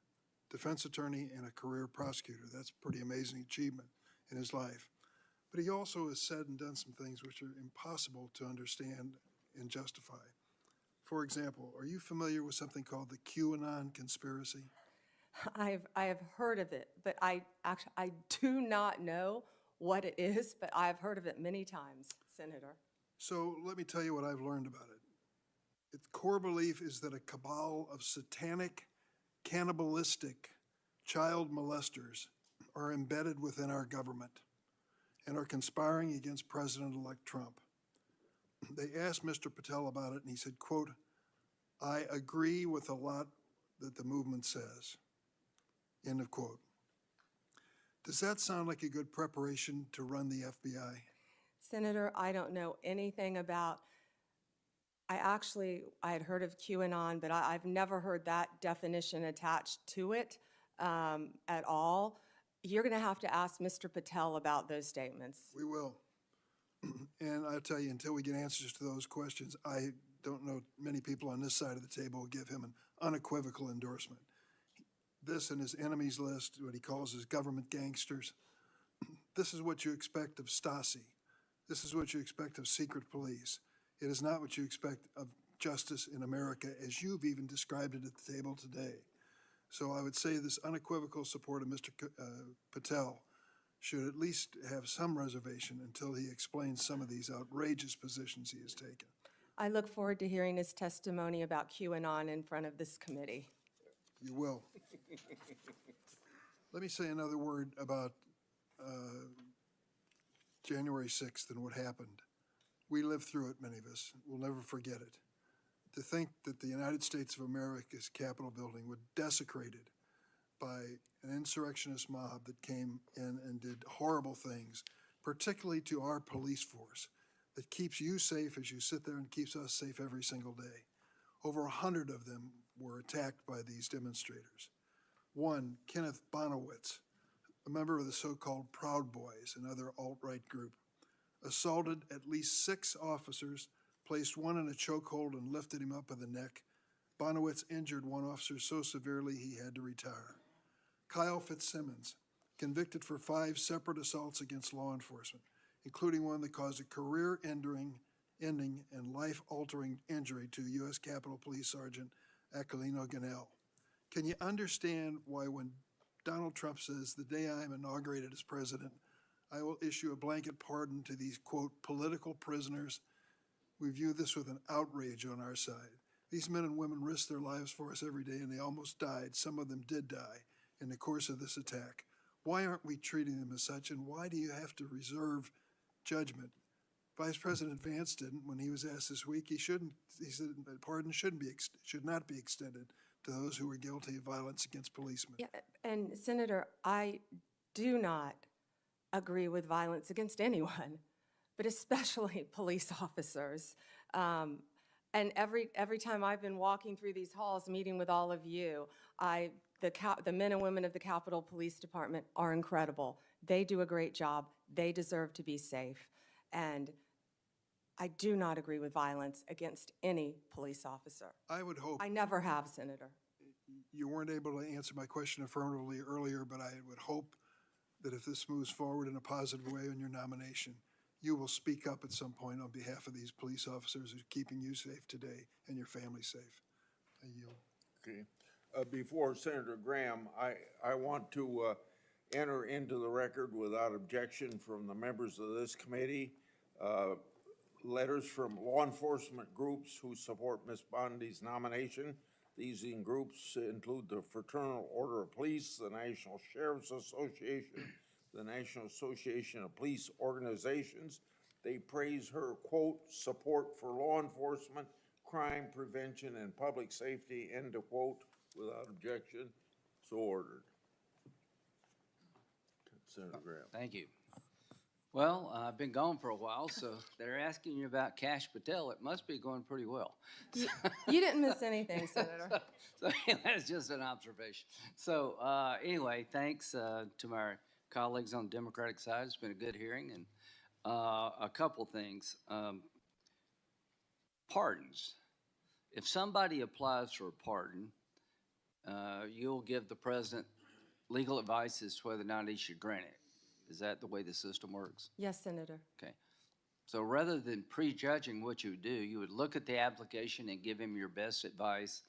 defense attorney and a career prosecutor. That's a pretty amazing achievement in his life. But he also has said and done some things which are impossible to understand and justify. For example, are you familiar with something called the QAnon conspiracy? I have heard of it, but I do not know what it is, but I've heard of it many times, Senator. So let me tell you what I've learned about it. Its core belief is that a cabal of satanic, cannibalistic child molesters are embedded within our government and are conspiring against President-elect Trump. They asked Mr. Patel about it, and he said, quote, "I agree with a lot that the movement says," end of quote. Does that sound like a good preparation to run the FBI? Senator, I don't know anything about, I had heard of QAnon, but I've never heard that definition attached to it at all. You're going to have to ask Mr. Patel about those statements. We will. And I'll tell you, until we get answers to those questions, I don't know many people on this side of the table will give him an unequivocal endorsement. This and his enemies list, what he calls his government gangsters, this is what you expect of Stasi. This is what you expect of secret police. It is not what you expect of justice in America as you've even described it at the table today. So I would say this unequivocal support of Mr. Patel should at least have some reservation until he explains some of these outrageous positions he has taken. I look forward to hearing his testimony about QAnon in front of this committee. You will. Let me say another word about January 6th and what happened. We lived through it, many of us. We'll never forget it. To think that the United States of America's Capitol building was desecrated by an insurrectionist mob that came in and did horrible things, particularly to our police force, that keeps you safe as you sit there and keeps us safe every single day. Over 100 of them were attacked by these demonstrators. One, Kenneth Bonowitz, a member of the so-called Proud Boys, another alt-right group, assaulted at least 6 officers, placed one in a chokehold and lifted him up by the neck. Bonowitz injured one officer so severely he had to retire. Kyle Fitzsimmons, convicted for 5 separate assaults against law enforcement, including one that caused a career-ending and life-altering injury to U.S. Capitol Police Sergeant Aquilino Ganell. Can you understand why when Donald Trump says, the day I am inaugurated as president, I will issue a blanket pardon to these, quote, political prisoners? We view this with an outrage on our side. These men and women risk their lives for us every day, and they almost died. Some of them did die in the course of this attack. Why aren't we treating them as such, and why do you have to reserve judgment? Vice President Vance didn't when he was asked this week. He said pardon should not be extended to those who were guilty of violence against policemen. Yeah, and Senator, I do not agree with violence against anyone, but especially police officers. And every time I've been walking through these halls, meeting with all of you, the men and women of the Capitol Police Department are incredible. They do a great job. They deserve to be safe. And I do not agree with violence against any police officer. I would hope. I never have, Senator. You weren't able to answer my question affirmatively earlier, but I would hope that if this moves forward in a positive way on your nomination, you will speak up at some point on behalf of these police officers who are keeping you safe today and your family safe. I yield. Okay. Before Senator Graham, I want to enter into the record without objection from the members of this committee letters from law enforcement groups who support Ms. Bondi's nomination. These groups include the Fraternal Order of Police, the National Sheriff's Association, the National Association of Police Organizations. They praise her, quote, support for law enforcement, crime prevention, and public safety, end of quote, without objection. So ordered. Senator Graham. Thank you. Well, I've been gone for a while, so they're asking you about Kash Patel. It must be going pretty well. You didn't miss anything, Senator. So that's just an observation. So anyway, thanks to my colleagues on the Democratic side. It's been a good hearing. And a couple things. Pardons. If somebody applies for a pardon, you'll give the president legal advice as to whether or not he should grant it. Is that the way the system works? Yes, Senator. Okay. So rather than prejudging what you would do, you would look at the application and give him your best advice,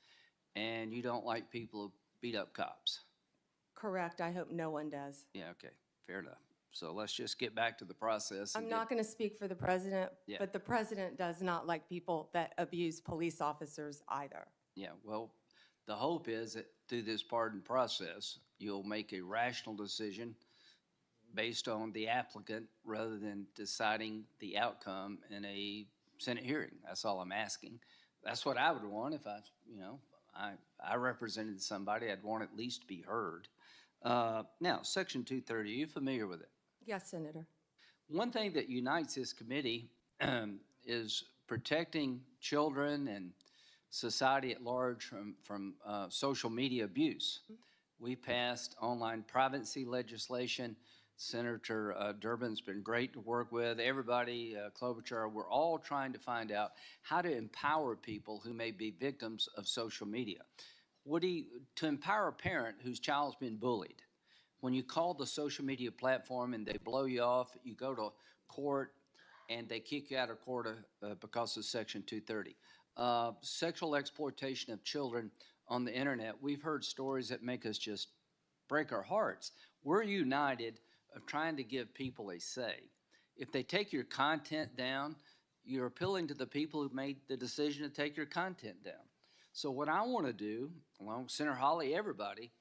and you don't like people who beat up cops. Correct. I hope no one does. Yeah, okay. Fair enough. So let's just get back to the process. I'm not going to speak for the president, Yeah. but the president does not like people that abuse police officers either. Yeah, well, the hope is that through this pardon process, you'll make a rational decision based on the applicant rather than deciding the outcome in a Senate hearing. That's all I'm asking. That's what I would want if I represented somebody. I'd want at least to be heard. Now, Section 230, are you familiar with it? Yes, Senator. One thing that unites this committee is protecting children and society at large from social media abuse. We passed online privacy legislation. Senator Durbin's been great to work with. Everybody, Klobuchar, we're all trying to find out how to empower people who may be victims of social media. To empower a parent whose child's been bullied, when you call the social media platform and they blow you off, you go to court and they kick you out of court because of Section 230. sexual exploitation of children on the internet. We've heard stories that make us just break our hearts. We're united of trying to give people a say. If they take your content down, you're appealing to the people who made the decision to take your content down. So what I want to do, along with Senator Hawley, everybody,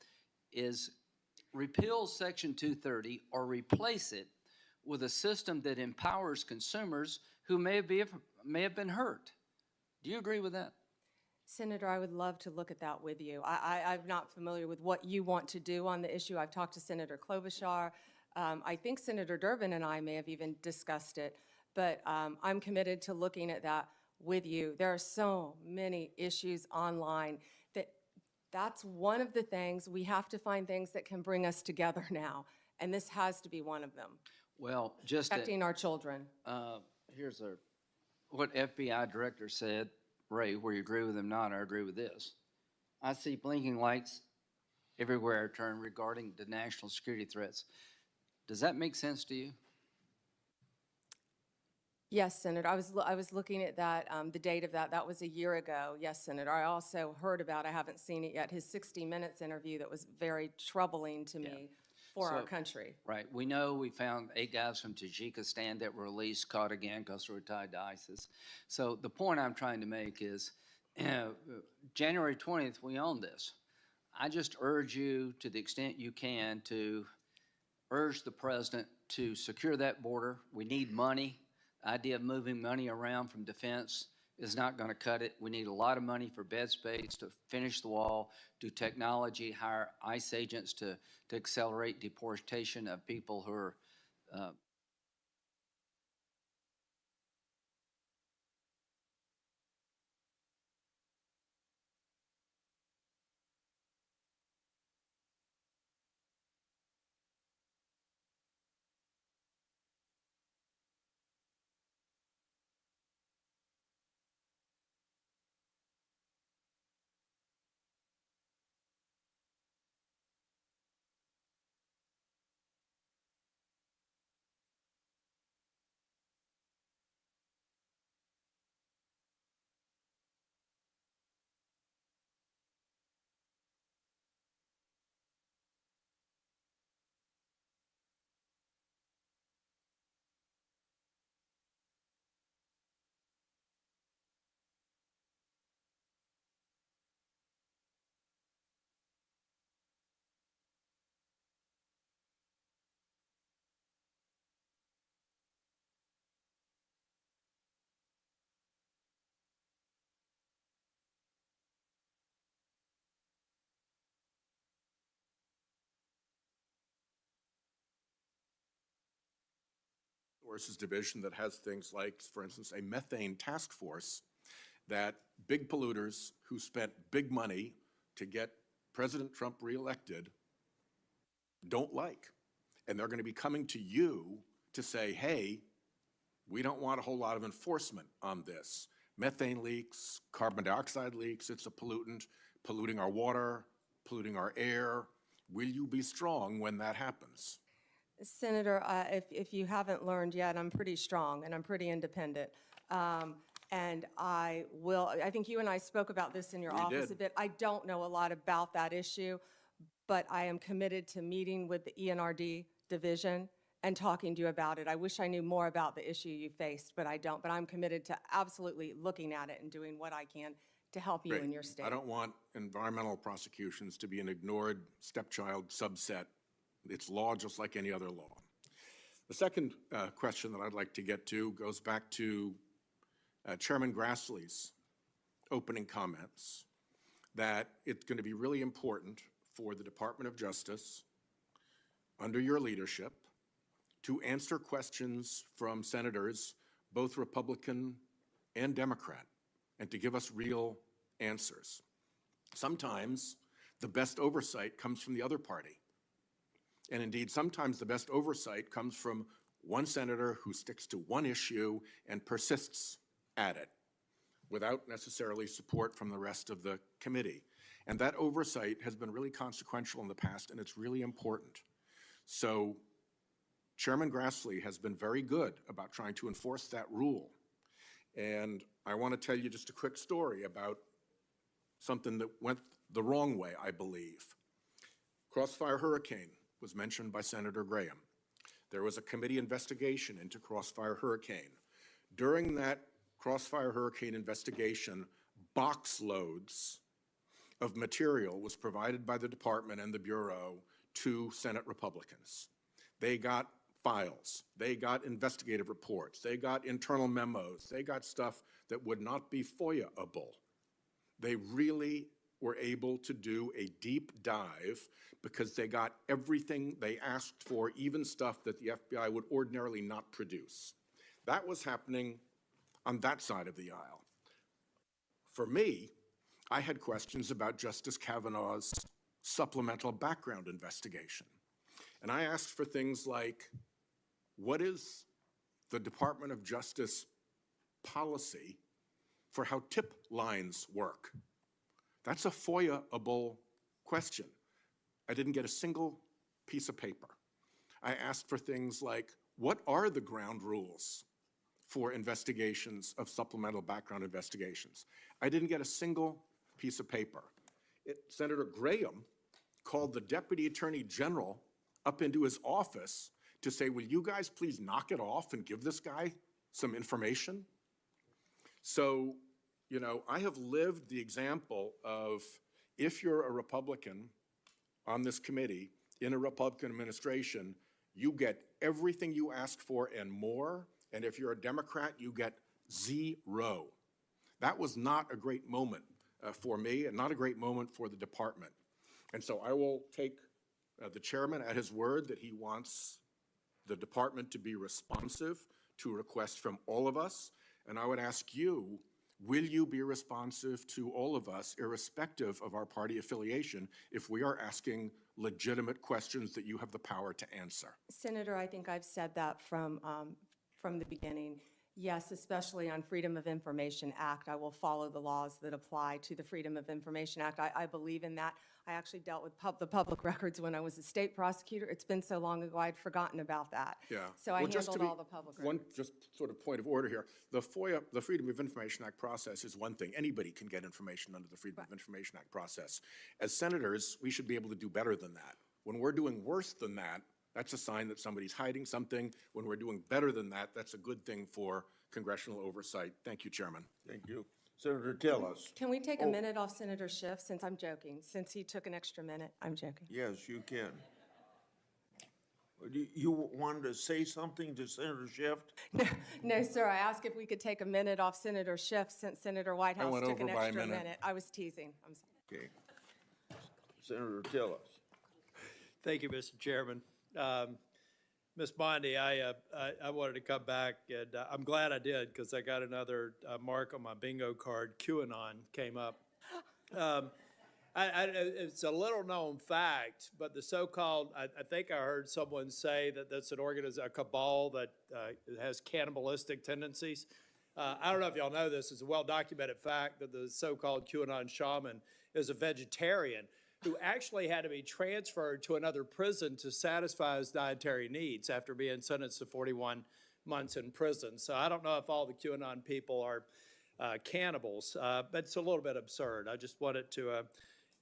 is repeal Section 230 or replace it with a system that empowers consumers who may have been hurt. Do you agree with that? Senator, I would love to look at that with you. I'm not familiar with what you want to do on the issue. I've talked to Senator Klobuchar. I think Senator Durbin and I may have even discussed it, but I'm committed to looking at that with you. There are so many issues online that's one of the things. We have to find things that can bring us together now, and this has to be one of them. Well, just protecting our children. Here's what FBI director said, Ray, where you agree with him or not, I agree with this. I see blinking lights everywhere I turn regarding the national security threats. Does that make sense to you? Yes, Senator. I was looking at that, the date of that. That was a year ago. Yes, Senator. I also heard about, I haven't seen it yet, his 60 Minutes interview that was very troubling to me for our country. Right. We know we found 8 guys from Tajikistan that were released, caught again because they were tied to ISIS. So the point I'm trying to make is January 20th, we own this. I just urge you, to the extent you can, to urge the president to secure that border. We need money. The idea of moving money around from defense is not going to cut it. We need a lot of money for bed space, to finish the wall, do technology, hire ICE agents to accelerate deportation of people who are Resources Division that has things like, for instance, a methane task force that big polluters who spent big money to get President Trump reelected don't like. And they're going to be coming to you to say, hey, we don't want a whole lot of enforcement on this. Methane leaks, carbon dioxide leaks, it's a pollutant, polluting our water, polluting our air. Will you be strong when that happens? Senator, if you haven't learned yet, I'm pretty strong and I'm pretty independent. And I think you and I spoke about this in your office a bit. I don't know a lot about that issue, but I am committed to meeting with the ENRD division and talking to you about it. I wish I knew more about the issue you faced, but I don't. But I'm committed to absolutely looking at it and doing what I can to help you in your state. I don't want environmental prosecutions to be an ignored stepchild subset. It's law just like any other law. The second question that I'd like to get to goes back to Chairman Grassley's opening comments, that it's going to be really important for the Department of Justice, under your leadership, to answer questions from senators, both Republican and Democrat, and to give us real answers. Sometimes the best oversight comes from the other party. And indeed, sometimes the best oversight comes from one senator who sticks to one issue and persists at it without necessarily support from the rest of the committee. And that oversight has been really consequential in the past, and it's really important. So Chairman Grassley has been very good about trying to enforce that rule. And I want to tell you just a quick story about something that went the wrong way, I believe. Crossfire Hurricane was mentioned by Senator Graham. There was a committee investigation into Crossfire Hurricane. During that Crossfire Hurricane investigation, box loads of material was provided by the department and the Bureau to Senate Republicans. They got files, they got investigative reports, they got internal memos, they got stuff that would not be FOIA-able. They really were able to do a deep dive because they got everything they asked for, even stuff that the FBI would ordinarily not produce. That was happening on that side of the aisle. For me, I had questions about Justice Kavanaugh's supplemental background investigation. And I asked for things like, what is the Department of Justice policy for how tip lines work? That's a FOIA-able question. I didn't get a single piece of paper. I asked for things like, what are the ground rules for investigations of supplemental background investigations? I didn't get a single piece of paper. Senator Graham called the Deputy Attorney General up into his office to say, will you guys please knock it off and give this guy some information? So, you know, I have lived the example of, if you're a Republican on this committee in a Republican administration, you get everything you ask for and more. And if you're a Democrat, you get zero. That was not a great moment for me and not a great moment for the department. And so I will take the chairman at his word that he wants the department to be responsive to requests from all of us. And I would ask you, will you be responsive to all of us, irrespective of our party affiliation, if we are asking legitimate questions that you have the power to answer? Senator, I think I've said that from the beginning. Yes, especially on Freedom of Information Act, I will follow the laws that apply to the Freedom of Information Act. I believe in that. I actually dealt with the public records when I was a state prosecutor. It's been so long ago, I'd forgotten about that. Yeah. So I handled all the public records. One just sort of point of order here. The FOIA, the Freedom of Information Act process is one thing. Anybody can get information under the Freedom of Information Act process. As senators, we should be able to do better than that. When we're doing worse than that, that's a sign that somebody's hiding something. When we're doing better than that, that's a good thing for congressional oversight. Thank you, Chairman. Thank you. Senator Tillis. Can we take a minute off Senator Schiff, since I'm joking? Since he took an extra minute, I'm joking. Yes, you can. You wanted to say something to Senator Schiff? No, sir, I asked if we could take a minute off Senator Schiff since Senator Whitehouse took an extra minute. I was teasing. I'm sorry. Okay. Senator Tillis. Thank you, Mr. Chairman. Ms. Bondi, I wanted to come back, and I'm glad I did, because I got another mark on my bingo card. QAnon came up. It's a little-known fact, but the so-called, I think I heard someone say that that's an organization, a cabal that has cannibalistic tendencies. I don't know if y'all know this. It's a well-documented fact that the so-called QAnon shaman is a vegetarian who actually had to be transferred to another prison to satisfy his dietary needs after being sentenced to 41 months in prison. So I don't know if all the QAnon people are cannibals, but it's a little bit absurd. I just wanted to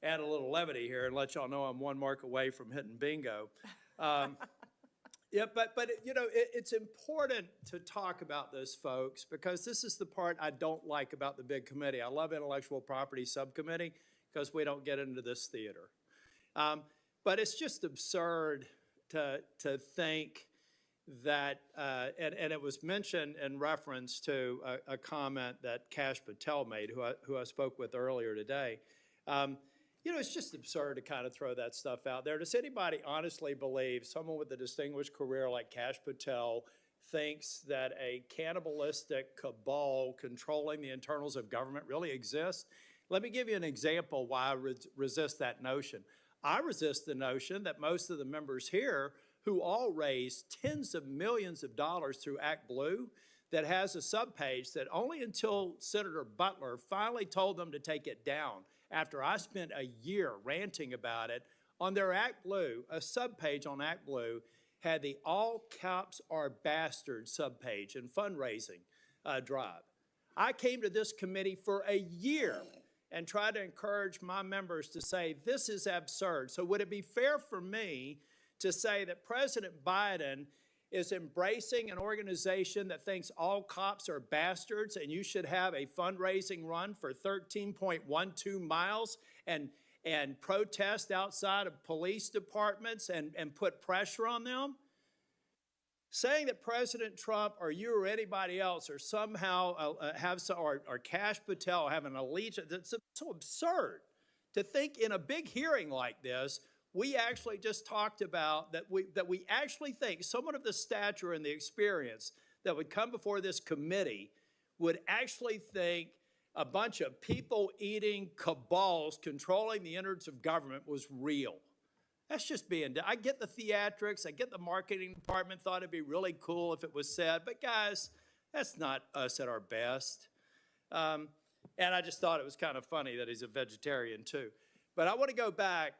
add a little levity here and let y'all know I'm one mark away from hitting bingo. Yeah, but you know, it's important to talk about this, folks, because this is the part I don't like about the big committee. I love intellectual property subcommittee, because we don't get into this theater. But it's just absurd to think that, and it was mentioned in reference to a comment that Kash Patel made, who I spoke with earlier today. You know, it's just absurd to kind of throw that stuff out there. Does anybody honestly believe someone with a distinguished career like Kash Patel thinks that a cannibalistic cabal controlling the internals of government really exists? Let me give you an example why I resist that notion. I resist the notion that most of the members here, who all raise tens of millions of dollars through ActBlue, that has a subpage that only until Senator Butler finally told them to take it down, after I spent a year ranting about it, on their ActBlue, a subpage on ActBlue had the all caps are bastard subpage and fundraising drive. I came to this committee for a year and tried to encourage my members to say, this is absurd. So would it be fair for me to say that President Biden is embracing an organization that thinks all cops are bastards and you should have a fundraising run for 13.12 miles and protest outside of police departments and put pressure on them? Saying that President Trump or you or anybody else or somehow or Kash Patel have an allegiance, it's so absurd to think in a big hearing like this. We actually just talked about that we actually think someone of the stature and the experience that would come before this committee would actually think a bunch of people-eating cabals controlling the innards of government was real. That's just being, I get the theatrics, I get the marketing department thought it'd be really cool if it was said, but guys, that's not us at our best. And I just thought it was kind of funny that he's a vegetarian too. But I want to go back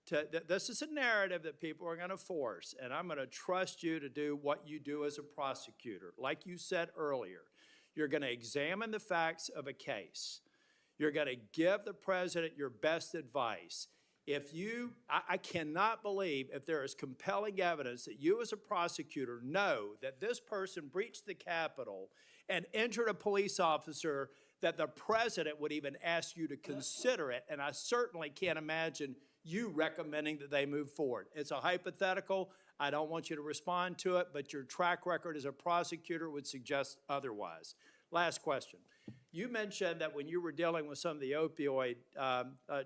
to, this is a narrative that people are going to force, and I'm going to trust you to do what you do as a prosecutor. Like you said earlier, you're going to examine the facts of a case. You're going to give the president your best advice. If you, I cannot believe if there is compelling evidence that you as a prosecutor know that this person breached the Capitol and injured a police officer, that the president would even ask you to consider it, and I certainly can't imagine you recommending that they move forward. It's a hypothetical. I don't want you to respond to it, but your track record as a prosecutor would suggest otherwise. Last question. You mentioned that when you were dealing with some of the opioid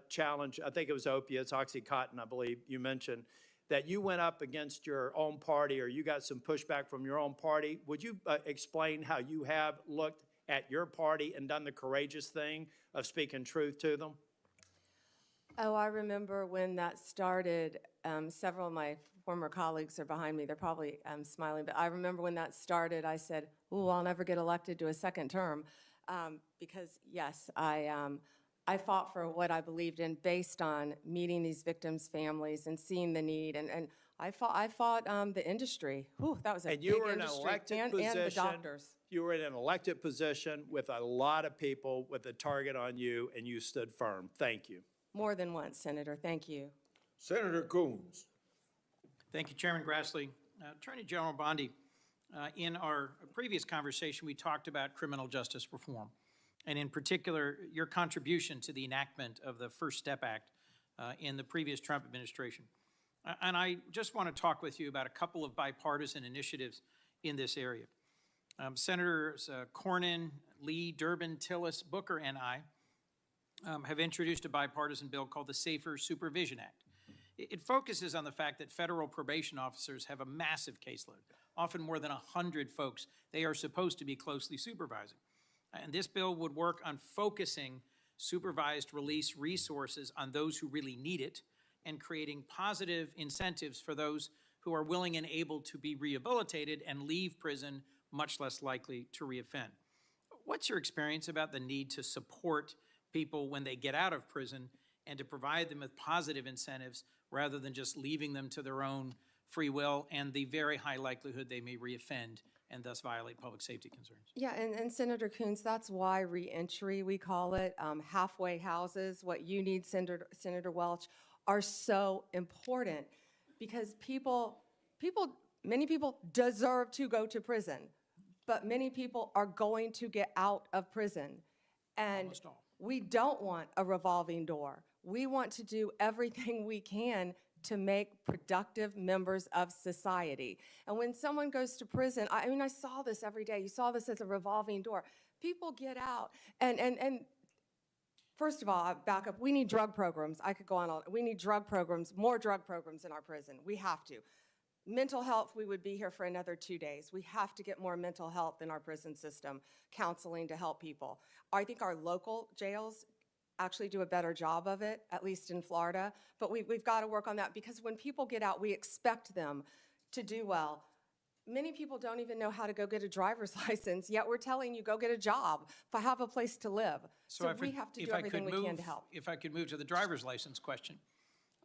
challenge, I think it was opiates, Oxycontin, I believe you mentioned, that you went up against your own party or you got some pushback from your own party. Would you explain how you have looked at your party and done the courageous thing of speaking truth to them? Oh, I remember when that started. Several of my former colleagues are behind me. They're probably smiling, but I remember when that started, I said, "Ooh, I'll never get elected to a second term," because yes, I fought for what I believed in based on meeting these victims' families and seeing the need, and I fought the industry. Whew, that was a big industry. And you were in an elected position. And the doctors. You were in an elected position with a lot of people with a target on you, and you stood firm. Thank you. More than once, Senator. Thank you. Senator Coons. Thank you, Chairman Grassley. Attorney General Bondi, in our previous conversation, we talked about criminal justice reform, and in particular, your contribution to the enactment of the First Step Act in the previous Trump administration. And I just want to talk with you about a couple of bipartisan initiatives in this area. Senators Cornyn, Lee, Durbin, Tillis, Booker, and I have introduced a bipartisan bill called the Safer Supervision Act. It focuses on the fact that federal probation officers have a massive caseload, often more than 100 folks they are supposed to be closely supervising. And this bill would work on focusing supervised release resources on those who really need it and creating positive incentives for those who are willing and able to be rehabilitated and leave prison much less likely to reoffend. What's your experience about the need to support people when they get out of prison and to provide them with positive incentives rather than just leaving them to their own free will and the very high likelihood they may reoffend and thus violate public safety concerns? Yeah, and Senator Coons, that's why reentry, we call it, halfway houses, what you need, Senator Welch, are so important because many people deserve to go to prison, but many people are going to get out of prison. And we don't want a revolving door. We want to do everything we can to make productive members of society. And when someone goes to prison, I mean, I saw this every day. You saw this as a revolving door. People get out, and first of all, I back up, we need drug programs. I could go on all, we need drug programs, more drug programs in our prison. We have to. Mental health, we would be here for another 2 days. We have to get more mental health in our prison system, counseling to help people. I think our local jails actually do a better job of it, at least in Florida, but we've got to work on that because when people get out, we expect them to do well. Many people don't even know how to go get a driver's license, yet we're telling you, go get a job, have a place to live. So we have to do everything we can to help. If I could move to the driver's license question.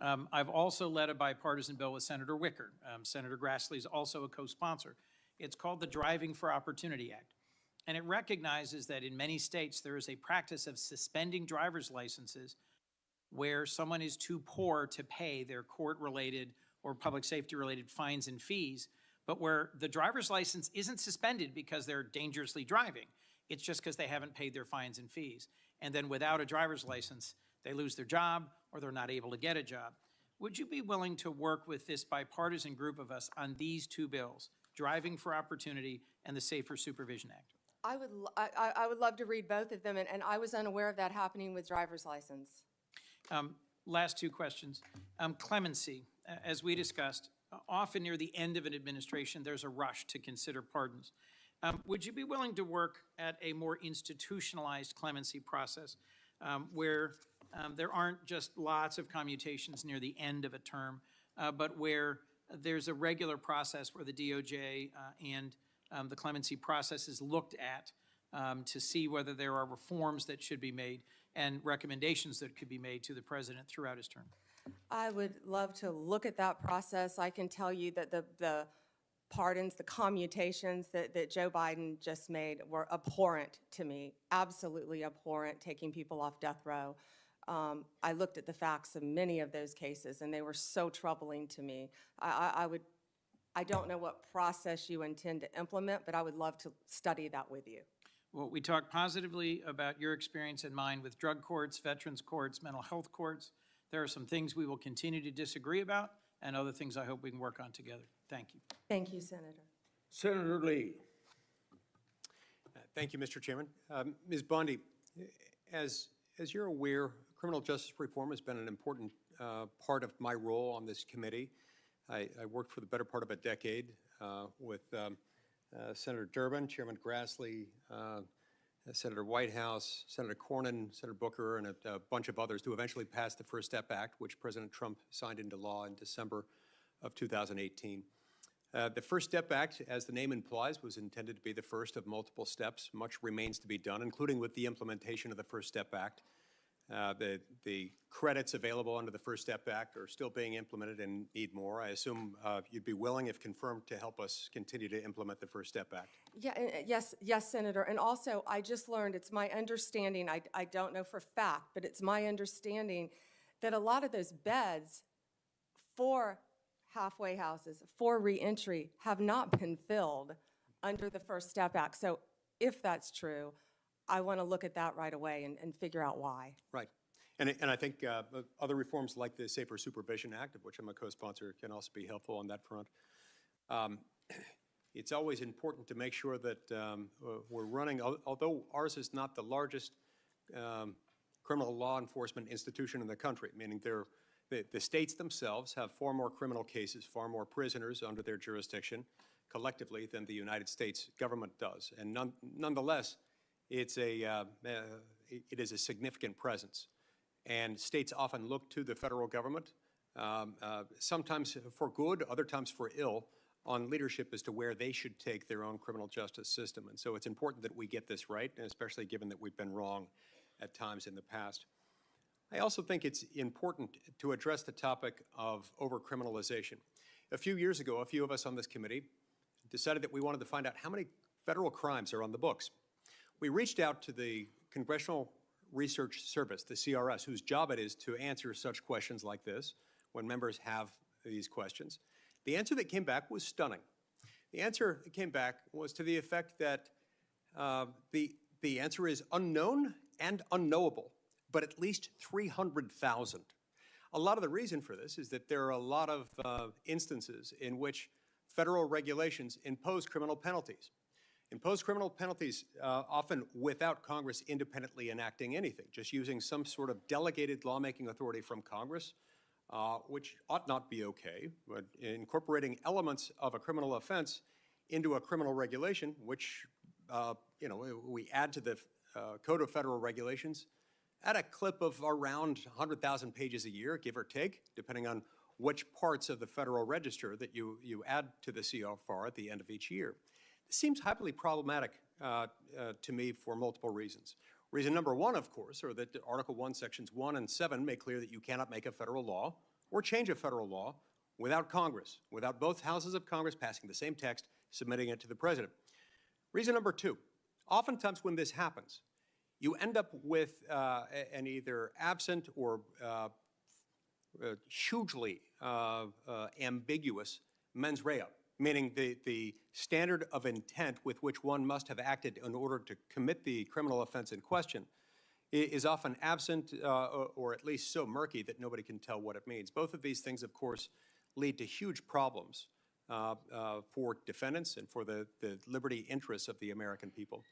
I've also led a bipartisan bill with Senator Wicker. Senator Grassley is also a co-sponsor. It's called the Driving for Opportunity Act. And it recognizes that in many states, there is a practice of suspending driver's licenses where someone is too poor to pay their court-related or public safety-related fines and fees, but where the driver's license isn't suspended because they're dangerously driving. It's just because they haven't paid their fines and fees. And then without a driver's license, they lose their job or they're not able to get a job. Would you be willing to work with this bipartisan group of us on these two bills, Driving for Opportunity and the Safer Supervision Act? I would love to read both of them, and I was unaware of that happening with driver's license. Last two questions. Clemency, as we discussed, often near the end of an administration, there's a rush to consider pardons. Would you be willing to work at a more institutionalized clemency process where there aren't just lots of commutations near the end of a term, but where there's a regular process where the DOJ and the clemency process is looked at to see whether there are reforms that should be made and recommendations that could be made to the president throughout his term? I would love to look at that process. I can tell you that the pardons, the commutations that Joe Biden just made were abhorrent to me, absolutely abhorrent, taking people off death row. I looked at the facts of many of those cases, and they were so troubling to me. I don't know what process you intend to implement, but I would love to study that with you. Well, we talked positively about your experience and mine with drug courts, veterans courts, mental health courts. There are some things we will continue to disagree about and other things I hope we can work on together. Thank you. Thank you, Senator. Senator Lee. Thank you, Mr. Chairman. Ms. Bondi, as you're aware, criminal justice reform has been an important part of my role on this committee. I worked for the better part of a decade with Senator Durbin, Chairman Grassley, Senator Whitehouse, Senator Cornyn, Senator Booker, and a bunch of others to eventually pass the First Step Act, which President Trump signed into law in December of 2018. The First Step Act, as the name implies, was intended to be the first of multiple steps. Much remains to be done, including with the implementation of the First Step Act. The credits available under the First Step Act are still being implemented and need more. I assume you'd be willing, if confirmed, to help us continue to implement the First Step Act. Yeah, yes, Senator. And also, I just learned, it's my understanding, I don't know for fact, but it's my understanding that a lot of those beds for halfway houses, for reentry, have not been filled under the First Step Act. So if that's true, I want to look at that right away and figure out why. Right. And I think other reforms like the Safer Supervision Act, of which I'm a co-sponsor, can also be helpful on that front. It's always important to make sure that we're running, although ours is not the largest criminal law enforcement institution in the country, meaning the states themselves have far more criminal cases, far more prisoners under their jurisdiction collectively than the United States government does. And nonetheless, it is a significant presence. And states often look to the federal government, sometimes for good, other times for ill, on leadership as to where they should take their own criminal justice system. And so it's important that we get this right, and especially given that we've been wrong at times in the past. I also think it's important to address the topic of overcriminalization. A few years ago, a few of us on this committee decided that we wanted to find out how many federal crimes are on the books. We reached out to the Congressional Research Service, the CRS, whose job it is to answer such questions like this when members have these questions. The answer that came back was stunning. The answer that came back was to the effect that the answer is unknown and unknowable, but at least 300,000. A lot of the reason for this is that there are a lot of instances in which federal regulations impose criminal penalties. Impose criminal penalties often without Congress independently enacting anything, just using some sort of delegated lawmaking authority from Congress, which ought not be okay, but incorporating elements of a criminal offense into a criminal regulation, which we add to the Code of Federal Regulations at a clip of around 100,000 pages a year, give or take, depending on which parts of the Federal Register that you add to the CFR at the end of each year. This seems highly problematic to me for multiple reasons. Reason number one, of course, are that Article 1, Sections 1 and 7 make clear that you cannot make a federal law or change a federal law without Congress, without both houses of Congress passing the same text, submitting it to the president. Reason number two, Oftentimes when this happens, you end up with an either absent or hugely ambiguous mens rea, meaning the standard of intent with which one must have acted in order to commit the criminal offense in question is often absent or at least so murky that nobody can tell what it means. Both of these things, of course, lead to huge problems for defendants and for the liberty interests of the American people.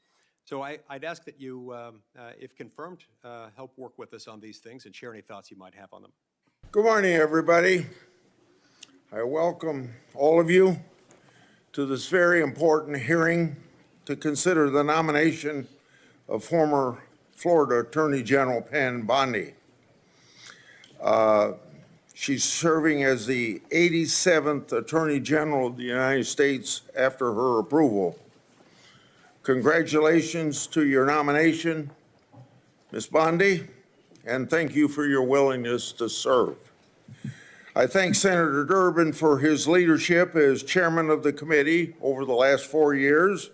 So I'd ask that you, if confirmed, help work with us on these things and share any thoughts you might have on them. Good morning, everybody. I welcome all of you to this very important hearing to consider the nomination of former Florida Attorney General Pam Bondi. She's serving as the 87th Attorney General of the United States after her approval. Congratulations to your nomination, Ms. Bondi, and thank you for your willingness to serve. I thank Senator Durbin for his leadership as chairman of the committee over the last 4 years.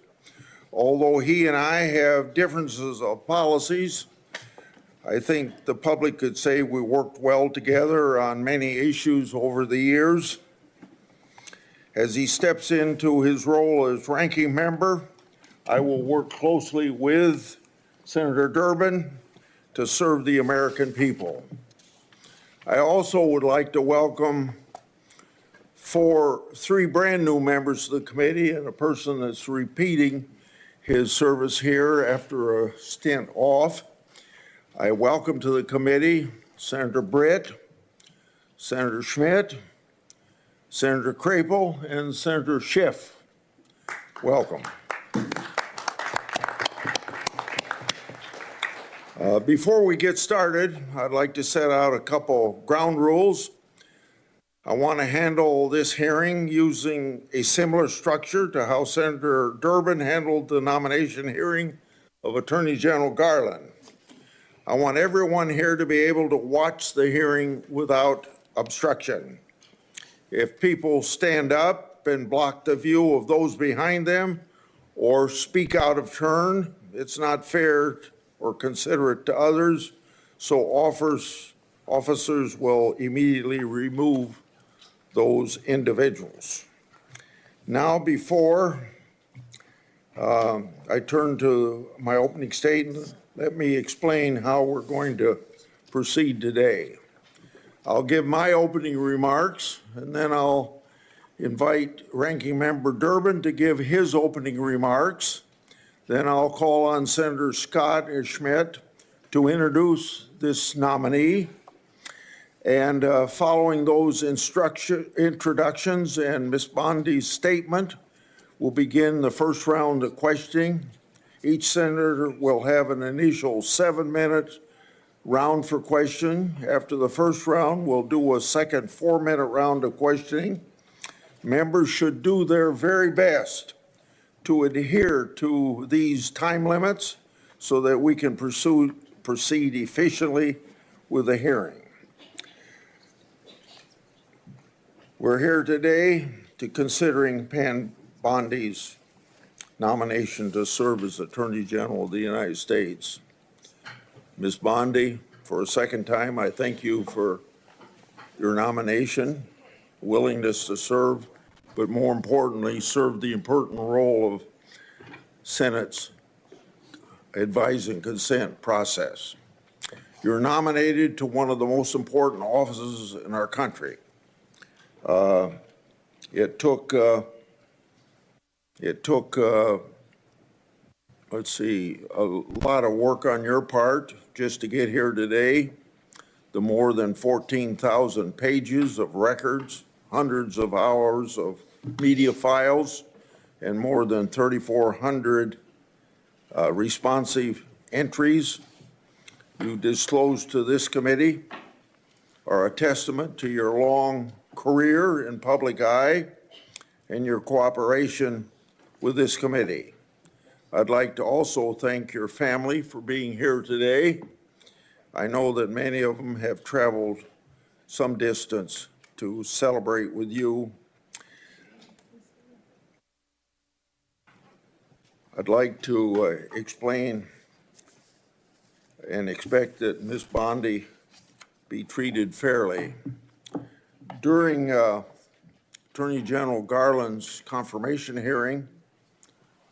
Although he and I have differences of policies, I think the public could say we worked well together on many issues over the years. As he steps into his role as ranking member, I will work closely with Senator Durbin to serve the American people. I also would like to welcome three brand new members of the committee and a person that's repeating his service here after a stint off. I welcome to the committee Senator Britt, Senator Schmidt, Senator Crapel, and Senator Schiff. Welcome. Before we get started, I'd like to set out a couple ground rules. I want to handle this hearing using a similar structure to how Senator Durbin handled the nomination hearing of Attorney General Garland. I want everyone here to be able to watch the hearing without obstruction. If people stand up and block the view of those behind them or speak out of turn, it's not fair or considerate to others, so officers will immediately remove those individuals. Now, before I turn to my opening statement, let me explain how we're going to proceed today. I'll give my opening remarks, and then I'll invite Ranking Member Durbin to give his opening remarks. Then I'll call on Senator Scott and Schmidt to introduce this nominee. And following those introductions and Ms. Bondi's statement, we'll begin the first round of questioning. Each senator will have an initial 7-minute round for question. After the first round, we'll do a second 4-minute round of questioning. Members should do their very best to adhere to these time limits so that we can proceed efficiently with the hearing. We're here today to considering Pam Bondi's nomination to serve as Attorney General of the United States. Ms. Bondi, for a second time, I thank you for your nomination, willingness to serve, but more importantly, serve the important role of Senate's advise and consent process. You're nominated to one of the most important offices in our country. It took let's see, a lot of work on your part just to get here today. The more than 14,000 pages of records, hundreds of hours of media files, and more than 3,400 responsive entries you disclosed to this committee are a testament to your long career in public eye and your cooperation with this committee. I'd like to also thank your family for being here today. I know that many of them have traveled some distance to celebrate with you. I'd like to explain and expect that Ms. Bondi be treated fairly. During Attorney General Garland's confirmation hearing,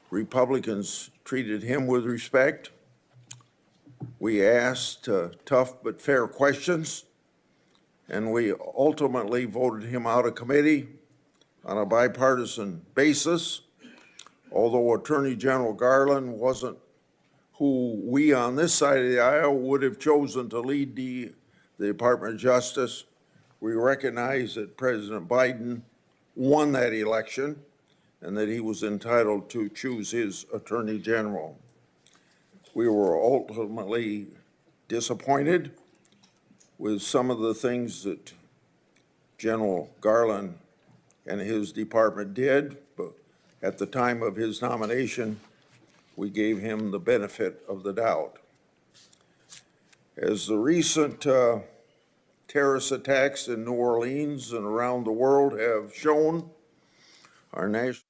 Republicans treated him with respect. We asked tough but fair questions, and we ultimately voted him out of committee on a bipartisan basis. Although Attorney General Garland wasn't who we on this side of the aisle would have chosen to lead the Department of Justice, we recognize that President Biden won that election and that he was entitled to choose his Attorney General. We were ultimately disappointed with some of the things that General Garland and his department did, but at the time of his nomination, we gave him the benefit of the doubt. As the recent terrorist attacks in New Orleans and around the world have shown, our national